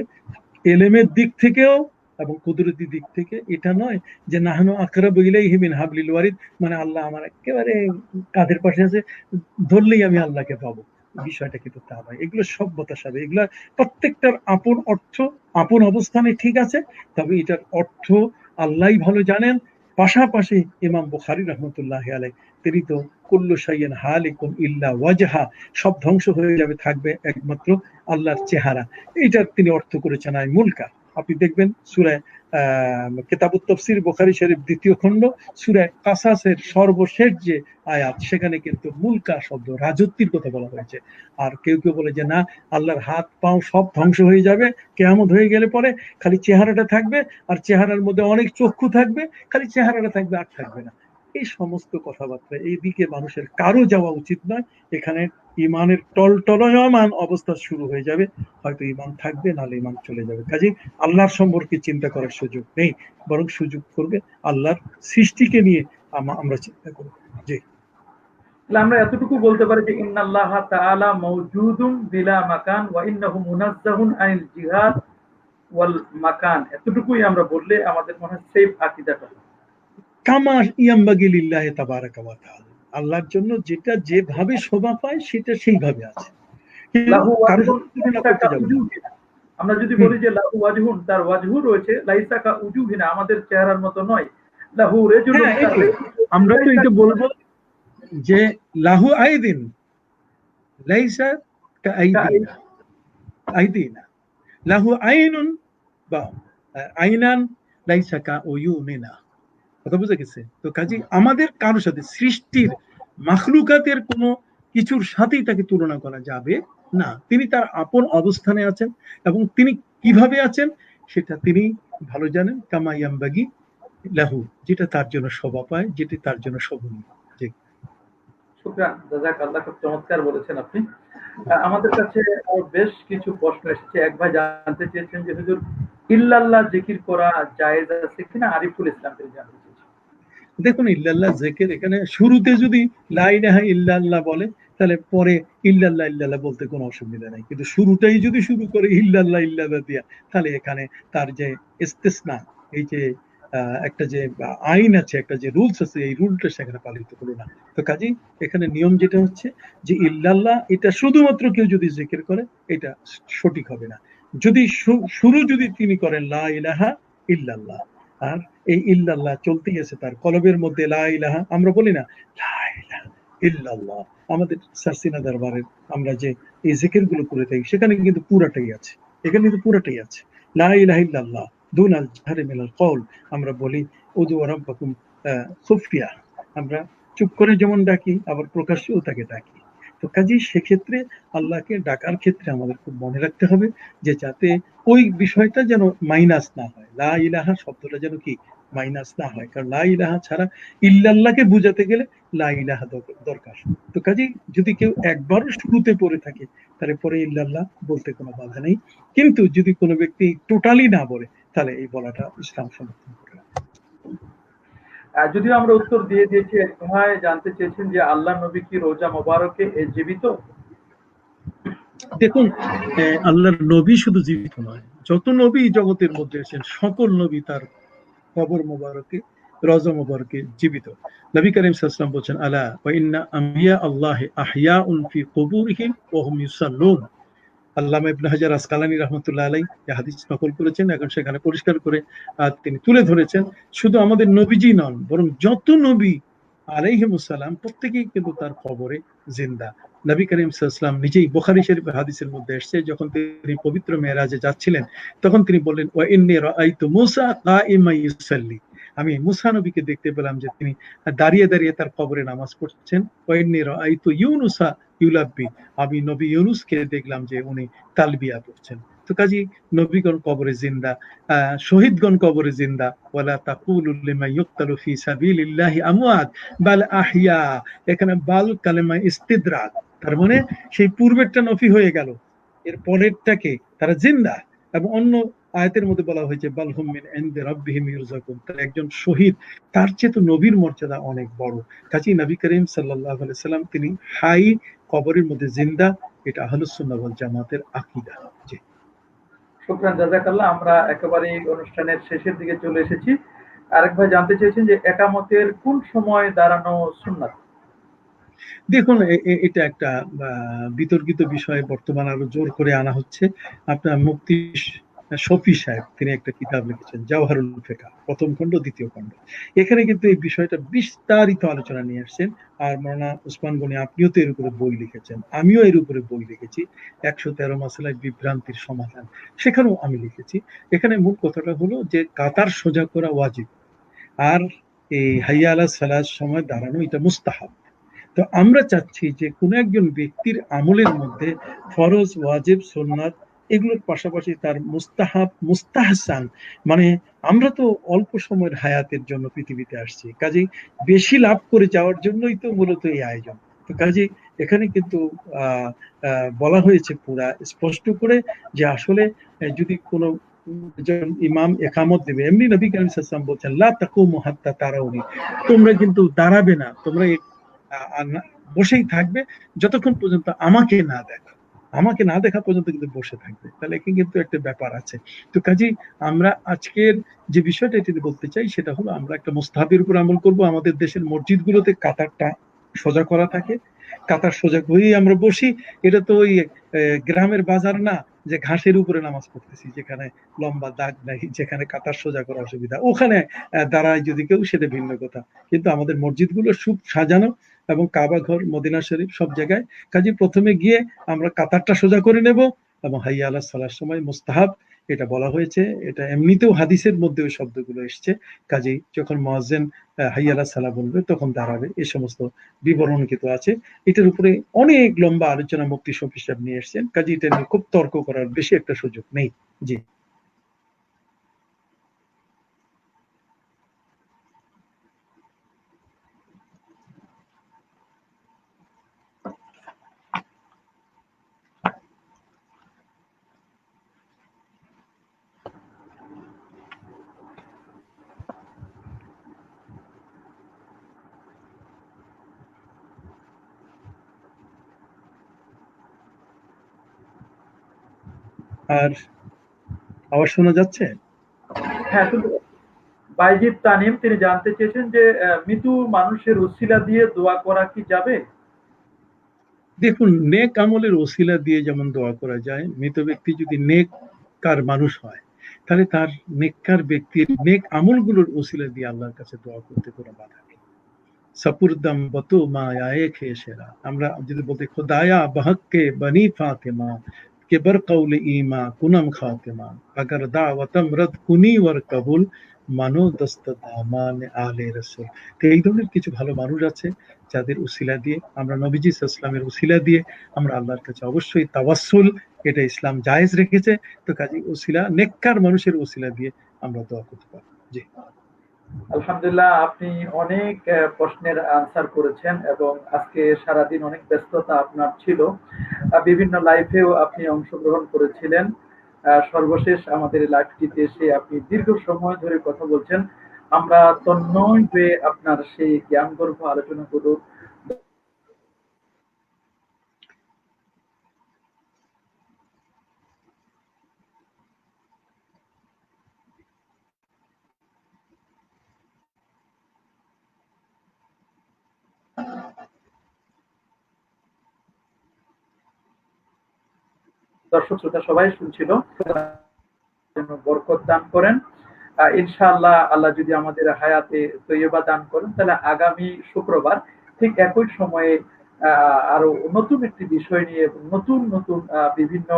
এলেমের দিক থেকেও এবং কুদরতি দিক থেকে। এটা নয় যে নাহনু আকরাবু ইলাইহি মিন হাবলিল ওয়ারিদ, মানে আল্লাহ আমার একেবারে কাঁধের পাশে আছে, ধরলেই আমি আল্লাহকে পাবো, বিষয়টা কিন্তু তা নয়। এগুলো সব মুতাশাবিহ, এগুলো প্রত্যেকটার আপন অর্থ, আপন অবস্থানে ঠিক আছে, তবে এটার অর্থ আল্লাহই ভালো জানেন। পাশাপাশি ইমাম বুখারী রাহমাতুল্লাহি আলাইহি তিনি তো কুল্লু শাইইন হালিকুন ইল্লা ওয়াজহা, সব ধ্বংস হয়ে যাবে, থাকবে একমাত্র আল্লাহর চেহারা, এইটার তিনি অর্থ করেছেন আই মুলকা। আপনি দেখবেন সূরা কিতাবুত তাফসীর বুখারী শরীফ ২য় খণ্ড সূরা কাসাসের সর্বশেষ যে আয়াত, সেখানে কিন্তু মুলকা শব্দ রাজত্বের কথা বলা হয়েছে। আর কেউ কেউ বলে যে না, আল্লাহর হাত পাও সব ধ্বংস হয়ে যাবে, কিয়ামত হয়ে গেলে পরে খালি চেহারাটা থাকবে, আর চেহারার মধ্যে অনেক চক্ষু থাকবে, খালি চেহারাটা থাকবে আর থাকবে না। এই সমস্ত কথাবার্তা এই দিকে মানুষের কারো যাওয়া উচিত নয়। এখানে ইমানের টলটলয়মান অবস্থা শুরু হয়ে যাবে, হয়তো ইমান থাকবে, নাহলে ইমান চলে যাবে। কাজে আল্লাহর সম্পর্কে চিন্তা করার সুযোগ নেই, বরং সুযোগ করবে আল্লাহর সৃষ্টিকে নিয়ে আমরা চিন্তা করব। জি, তাহলে আমরা এতটুকু বলতে পারি যে ইন্নাল্লাহ তাআলা মাওজুদুন বিলা মাকান ওয়া ইন্নাহু মুনাজ্জাহুন আনিল জিহাদ ওয়াল মাকান, এতটুকুই আমরা বললে আমাদের মনে হয় সেফ আকীদাটা। কামা ইয়ামবাগি লিল্লাহি তাবারাকা ওয়া তাআলা, আল্লাহর জন্য যেটা যেভাবে শোভা পায় সেটা সেইভাবে আছে, লাহু কারোর ওয়াজহুন সাথে তুলনা লাইসা করতে কা যাবে না। উজুহিনা। আমরা যদি হুম, বলি যে লাহু ওয়াজহুন, তার ওয়াজহু রয়েছে, লাইসা কা উজুহিনা, আমাদের চেহারার মতো নয়। লাহু রাজুলুন, হ্যাঁ তার এটাই রাজুল রয়েছে, আমরা তো লাইসা এটা বলবো যে লাহু আইদিন লাইসা কা কাআইদিনা, আইদিনা লাহু আইনুন বা আইনান লাইসা কাউয়ুনিনা। কথা বুঝে গেছে? তো কাজে আমাদের কারোর সাথে সৃষ্টির মাখলুকাতের কোনো কিছুর সাথেই তাকে তুলনা করা যাবে না। তিনি তার আপন অবস্থানে আছেন এবং তিনি কিভাবে আছেন সেটা তিনি ভালো জানেন। কামা ইয়ামবাগি লাহু, যেটা তার জন্য শোভা পায়, যেটি তার জন্য শোভনীয়। জি। শুকরান, জাযাকাল্লাহ, খুব চমৎকার বলেছেন আপনি। আমাদের কাছে আরো বেশ কিছু প্রশ্ন এসেছে। এক ভাই জানতে চেয়েছেন যে হুজুর, ইল্লাল্লাহ জিকির করা জায়েজ আছে কিনা? আরিফুল ইসলাম থেকে জানতে চেয়েছেন। দেখুন, ইল্লাল্লাহ জিকির এখানে শুরুতে যদি লা ইলাহা ইল্লাল্লাহ বলে, তাহলে পরে ইল্লাল্লাহ ইল্লাল্লাহ বলতে কোনো অসুবিধা নাই। কিন্তু শুরুটাই যদি শুরু করে ইল্লাল্লাহ ইল্লাল্লাহ দিয়া, তাহলে এখানে তার যে ইস্তিসনা, এই যে একটা যে আইন আছে, একটা যে রুলস আছে, এই রুলটা সেখানে পালিত হলো না। তো কাজেই এখানে নিয়ম যেটা হচ্ছে যে ইল্লাল্লাহ এটা শুধুমাত্র কেউ যদি জিকির করে, এটা সঠিক হবে না। যদি শুরু যদি তিনি করেন লা ইলাহা ইল্লাল্লাহ, আর এই ইল্লাল্লাহ চলতেই আছে তার কলবের মধ্যে, লা ইলাহা আমরা বলি না, লা ইলাহা ইল্লাল্লাহ, আমাদের সারসিনা দরবারে আমরা যে এই জিকির গুলো করে থাকি সেখানে কিন্তু পুরাটাই আছে, এখানে কিন্তু পুরাটাই আছে। লা ইলাহা ইল্লাল্লাহ দুনাল জাহরি মিনাল কওল, আমরা বলি উদু রাব্বাকুম খুফিয়া, আমরা চুপ করে যেমন ডাকি, আবার প্রকাশ্যেও তাকে ডাকি। তো কাজেই সেক্ষেত্রে আল্লাহকে ডাকার ক্ষেত্রে আমাদের খুব মনে রাখতে হবে যে যাতে ওই বিষয়টা যেন মাইনাস না হয়, লা ইলাহা শব্দটা যেন কি মাইনাস না হয়। কারণ লা ইলাহা ছাড়া ইল্লাল্লাহকে বুঝাতে গেলে লা ইলাহা দরকার। তো কাজেই যদি কেউ একবারও শুরুতে পড়ে থাকে, তাহলে পরে ইল্লাল্লাহ বলতে কোনো বাধা নেই। কিন্তু যদি কোনো ব্যক্তি টোটালি না বলে, তাহলে এই বলাটা ইসলাম সমর্থন করে না। যদিও আমরা উত্তর দিয়ে দিয়েছি, এক ভাই জানতে চেয়েছেন যে আল্লাহ নবী কি রোজা মোবারকে জীবিত? দেখুন, আল্লাহর নবী শুধু জীবিত নয়, যত নবী জগতের মধ্যে এসেছেন সকল নবী তার কবর মোবারকে, রওজা মোবারকে জীবিত। নবী করিম সাল্লাল্লাহু আলাইহি ওয়াসাল্লাম বলেছেন, আলা ওয়া ইন্না আম্বিয়া আল্লাহি আহইয়াউন ফি কুবুরিহিম ওয়া হুম ইউসাল্লুন। আল্লামা ইবনে হাজার আসকালানী রাহমাতুল্লাহ আলাইহি এই হাদিস নকল করেছেন, এখন সেখানে পরিষ্কার করে তিনি তুলে ধরেছেন, শুধু আমাদের নবীজি নন, বরং যত নবী আলাইহিমুস সালাম প্রত্যেকেই কিন্তু তার কবরে জিন্দা। নবী করিম সাল্লাল্লাহু আলাইহি ওয়াসাল্লাম নিজেই বুখারী শরীফের হাদিসের মধ্যে এসেছে, যখন তিনি পবিত্র মেরাজে যাচ্ছিলেন তখন তিনি বললেন, ওয়া ইন্নী রাআইতু মূসা কাইমা ইউসাল্লি, আমি মুসা নবীকে দেখতে পেলাম যে তিনি দাঁড়িয়ে দাঁড়িয়ে তার কবরে নামাজ পড়ছেন। ওয়া ইন্নী রাআইতু ইউনুসা ইউলাব্বি, আমি নবী ইউনুসকে দেখলাম যে উনি তালবিয়া পড়ছেন। তো কাজী নবীগণ কবরে জিন্দা, শহীদগণ কবরে জিন্দা। ওয়ালা তাকুলু লিমান ইউকতালু ফি সাবিলিল্লাহি আমওয়াত বাল আহইয়া, এখানে বাল কালেমা ইস্তিদরাক, তার মানে সেই পূর্বেরটা নফি হয়ে গেল, এর পরেরটাকে তারা জিন্দা। এবং অন্য আয়াতের মধ্যে বলা হয়েছে বালহুম মিন ইনদি রাব্বিহিম ইরযাকুন, তার একজন শহীদ, তার চেয়ে তো নবীর মর্যাদা অনেক বড়। কাজী নবী করিম সাল্লাল্লাহু আলাইহি সাল্লাম তিনি হাই, কবরের মধ্যে জিন্দা, এটা আহলুস সুন্নাহ ওয়াল জামাতের আকীদা। জি। শুকরান, জাযাকাল্লাহ। আমরা একেবারে অনুষ্ঠানের শেষের দিকে চলে এসেছি। আরেক ভাই জানতে চেয়েছেন যে একামতের কোন সময় দাঁড়ানো সুন্নাত? দেখুন, এটা একটা বিতর্কিত বিষয়, বর্তমান আরো জোর করে আনা হচ্ছে। আপনার মুফতি শফি সাহেব তিনি একটা কিতাব লিখেছেন জাওহারুল ফিকাহ, প্রথম খণ্ড দ্বিতীয় খণ্ড, এখানে কিন্তু এই বিষয়টা বিস্তারিত আলোচনা নিয়ে আসছেন। আর মাওলানা ওসমান গনি আপনিও তো এর উপরে বই লিখেছেন, আমিও এর উপরে বই লিখেছি, ১১৩ মাসআলায় বিভ্রান্তির সমাধান, সেখানেও আমি লিখেছি। এখানে মূল কথাটা হলো যে কাতার সোজা করা ওয়াজিব, আর এই হাইয়া আলা সালাত সময় দাঁড়ানো এটা মুস্তাহাব। তো আমরা চাচ্ছি যে কোন একজন ব্যক্তির আমলের মধ্যে ফরজ, ওয়াজিব, সুন্নাত এগুলোর পাশাপাশি তার মুস্তাহাব, মুস্তাহসান, মানে আমরা তো অল্প সময়ের হায়াতের জন্য পৃথিবীতে আসছি, কাজেই বেশি লাভ করে যাওয়ার জন্যই তো মূলত এই আয়োজন। তো কাজেই এখানে কিন্তু বলা হয়েছে পুরা স্পষ্ট করে যে আসলে যদি কোনো ইমাম একামত দেবে, এমনি নবী করিম সাল্লাল্লাহু আলাইহি ওয়াসাল্লাম বলছেন লা তাকুমু হাত্তা তারাউনি, তোমরা কিন্তু দাঁড়াবে না, তোমরা বসেই থাকবে যতক্ষণ পর্যন্ত আমাকে না দেখা, আমাকে না দেখা পর্যন্ত কিন্তু বসে থাকবে। তাহলে কিন্তু একটা ব্যাপার আছে। তো কাজেই আমরা আজকের যে বিষয়টা এটি বলতে চাই সেটা হলো আমরা একটা মুস্তাহাবের উপর আমল করব। আমাদের দেশের মসজিদগুলোতে কাতারটা সোজা করা থাকে, কাতার সোজা করেই আমরা বসি। এটা তো ওই গ্রামের বাজার না যে ঘাসের উপরে নামাজ পড়তেছি, যেখানে লম্বা দাগ নাই, যেখানে কাতার সোজা করা অসুবিধা, ওখানে দাঁড়ায় যদি কেউ, সেটা ভিন্ন কথা। কিন্তু আমাদের মসজিদগুলো খুব সাজানো, এবং কাবা ঘর, মদিনা শরীফ সব জায়গায়। কাজে প্রথমে গিয়ে আমরা কাতারটা সোজা করে নেব, এবং হাইয়া আলাস সালার সময় মুস্তাহাব এটা বলা হয়েছে, এটা এমনিতেও হাদিসের মধ্যে ওই শব্দগুলো এসছে। কাজেই যখন মুয়াজ্জিন হাইয়া আলাস সালাহ বলবে তখন দাঁড়াবে, এই সমস্ত বিবরণ কিন্তু আছে। এটার উপরে অনেক লম্বা আলোচনা মুফতি শফি সাহেব নিয়ে এসছেন, কাজে এটা নিয়ে খুব তর্ক করার বেশি একটা সুযোগ নেই। জি। আর আওয়াজ শোনা যাচ্ছে? হ্যাঁ, শুনতে পাচ্ছি। বাইজিদ তানিম তিনি জানতে চেয়েছেন যে মৃত্যু মানুষের উসিলা দিয়ে দোয়া করা কি যাবে? দেখুন, নেক আমলের ওসিলা দিয়ে যেমন দোয়া করা যায়, মৃত ব্যক্তি যদি নেককার মানুষ হয় তাহলে তার নেককার ব্যক্তির নেক আমলগুলোর ওসিলা দিয়ে আল্লাহর কাছে দোয়া করতে কোনো বাধা নেই। সপুরদম বতু মা আয়ে খেয়েছেরা, আমরা যদি বলতে খোদায়া বহক্কে বনি ফাতেমা কে বর কৌলে ইমা কুনম খাতেমা আগার দাওয়াতম রদ কুনি ওয়ার কবুল মানো দস্ত দামান আলে রসুল। তো এই ধরনের কিছু ভালো মানুষ আছে যাদের উসিলা দিয়ে আমরা নবীজি সাল্লাল্লাহু আলাইহি ওয়াসাল্লামের উসিলা দিয়ে আমরা আল্লাহর কাছে অবশ্যই তাওয়াসসুল, এটা ইসলাম জায়েজ রেখেছে। তো কাজে উসিলা, নেককার মানুষের উসিলা দিয়ে আমরা দোয়া করতে পারি। জি। আলহামদুলিল্লাহ, আপনি অনেক প্রশ্নের আনসার করেছেন এবং আজকে সারাদিন অনেক ব্যস্ততা আপনার ছিল। বিভিন্ন লাইভেও আপনি অংশগ্রহণ করেছিলেন। সর্বশেষ আমাদের লাইভটিতে এসে আপনি দীর্ঘ সময় ধরে কথা বলছেন। আমরা তন্ময় হয়ে আপনার সেই জ্ঞানগর্ভ আলোচনা করব। দর্শক শ্রোতা সবাই শুনছিল, যেন বরকত দান করেন। ইনশাআল্লাহ আল্লাহ যদি আমাদের হায়াতে তৈয়বা দান করেন, তাহলে আগামী শুক্রবার ঠিক একই সময়ে আরো নতুন একটি বিষয় নিয়ে এবং নতুন নতুন বিভিন্ন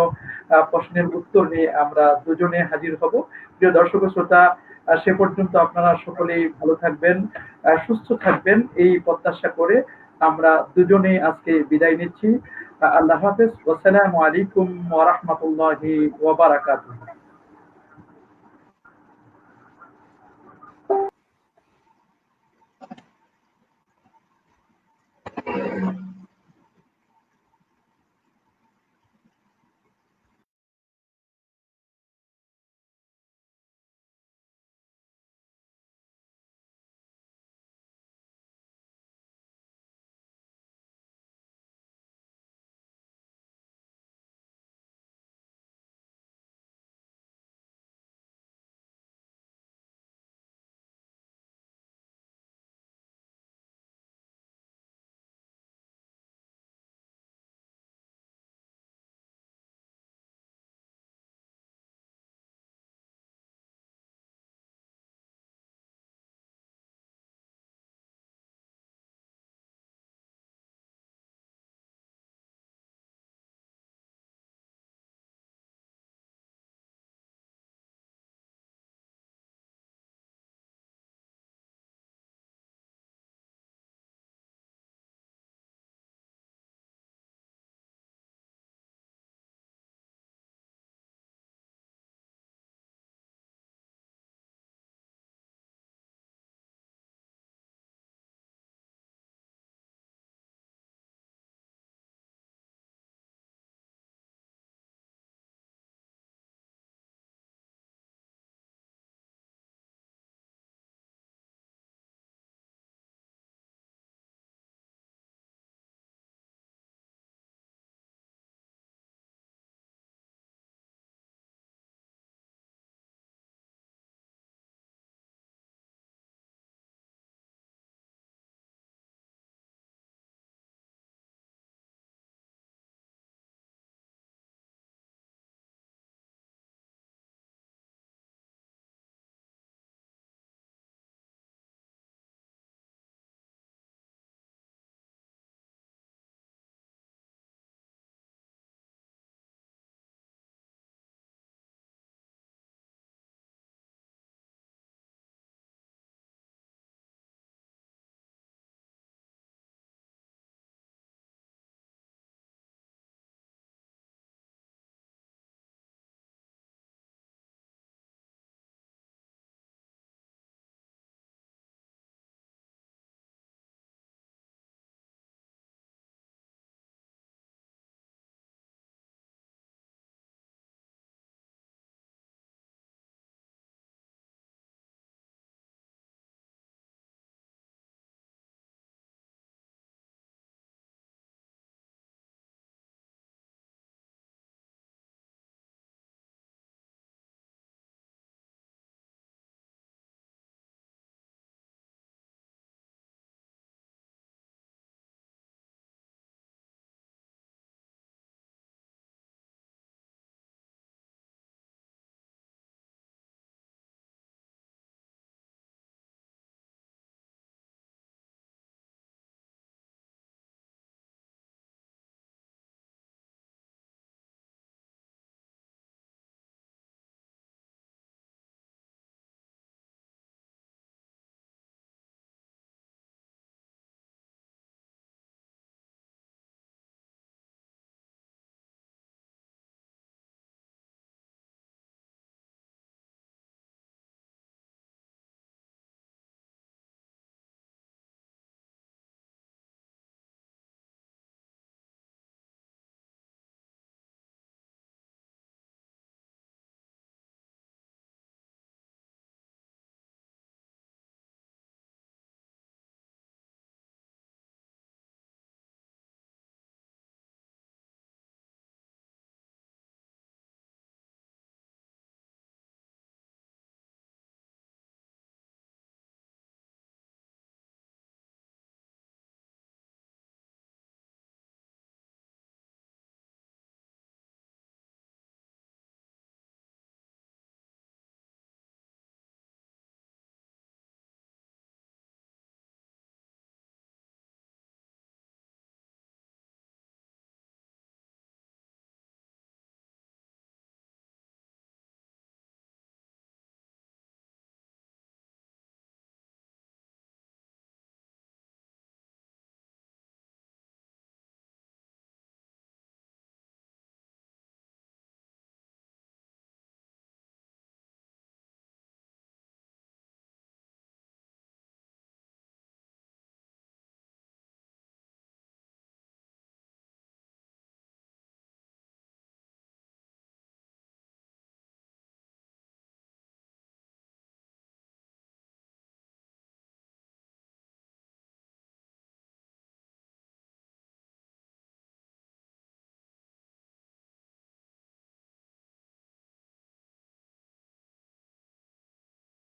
প্রশ্নের উত্তর নিয়ে আমরা দুজনে হাজির হব। প্রিয় দর্শক ও শ্রোতা, সে পর্যন্ত আপনারা সকলেই ভালো থাকবেন, সুস্থ থাকবেন এই প্রত্যাশা করে আমরা দুজনেই আজকে বিদায় নিচ্ছি। আল্লাহ হাফেজ। আসসালামু আলাইকুম ওয়া রাহমাতুল্লাহি ওয়া বারাকাতুহু।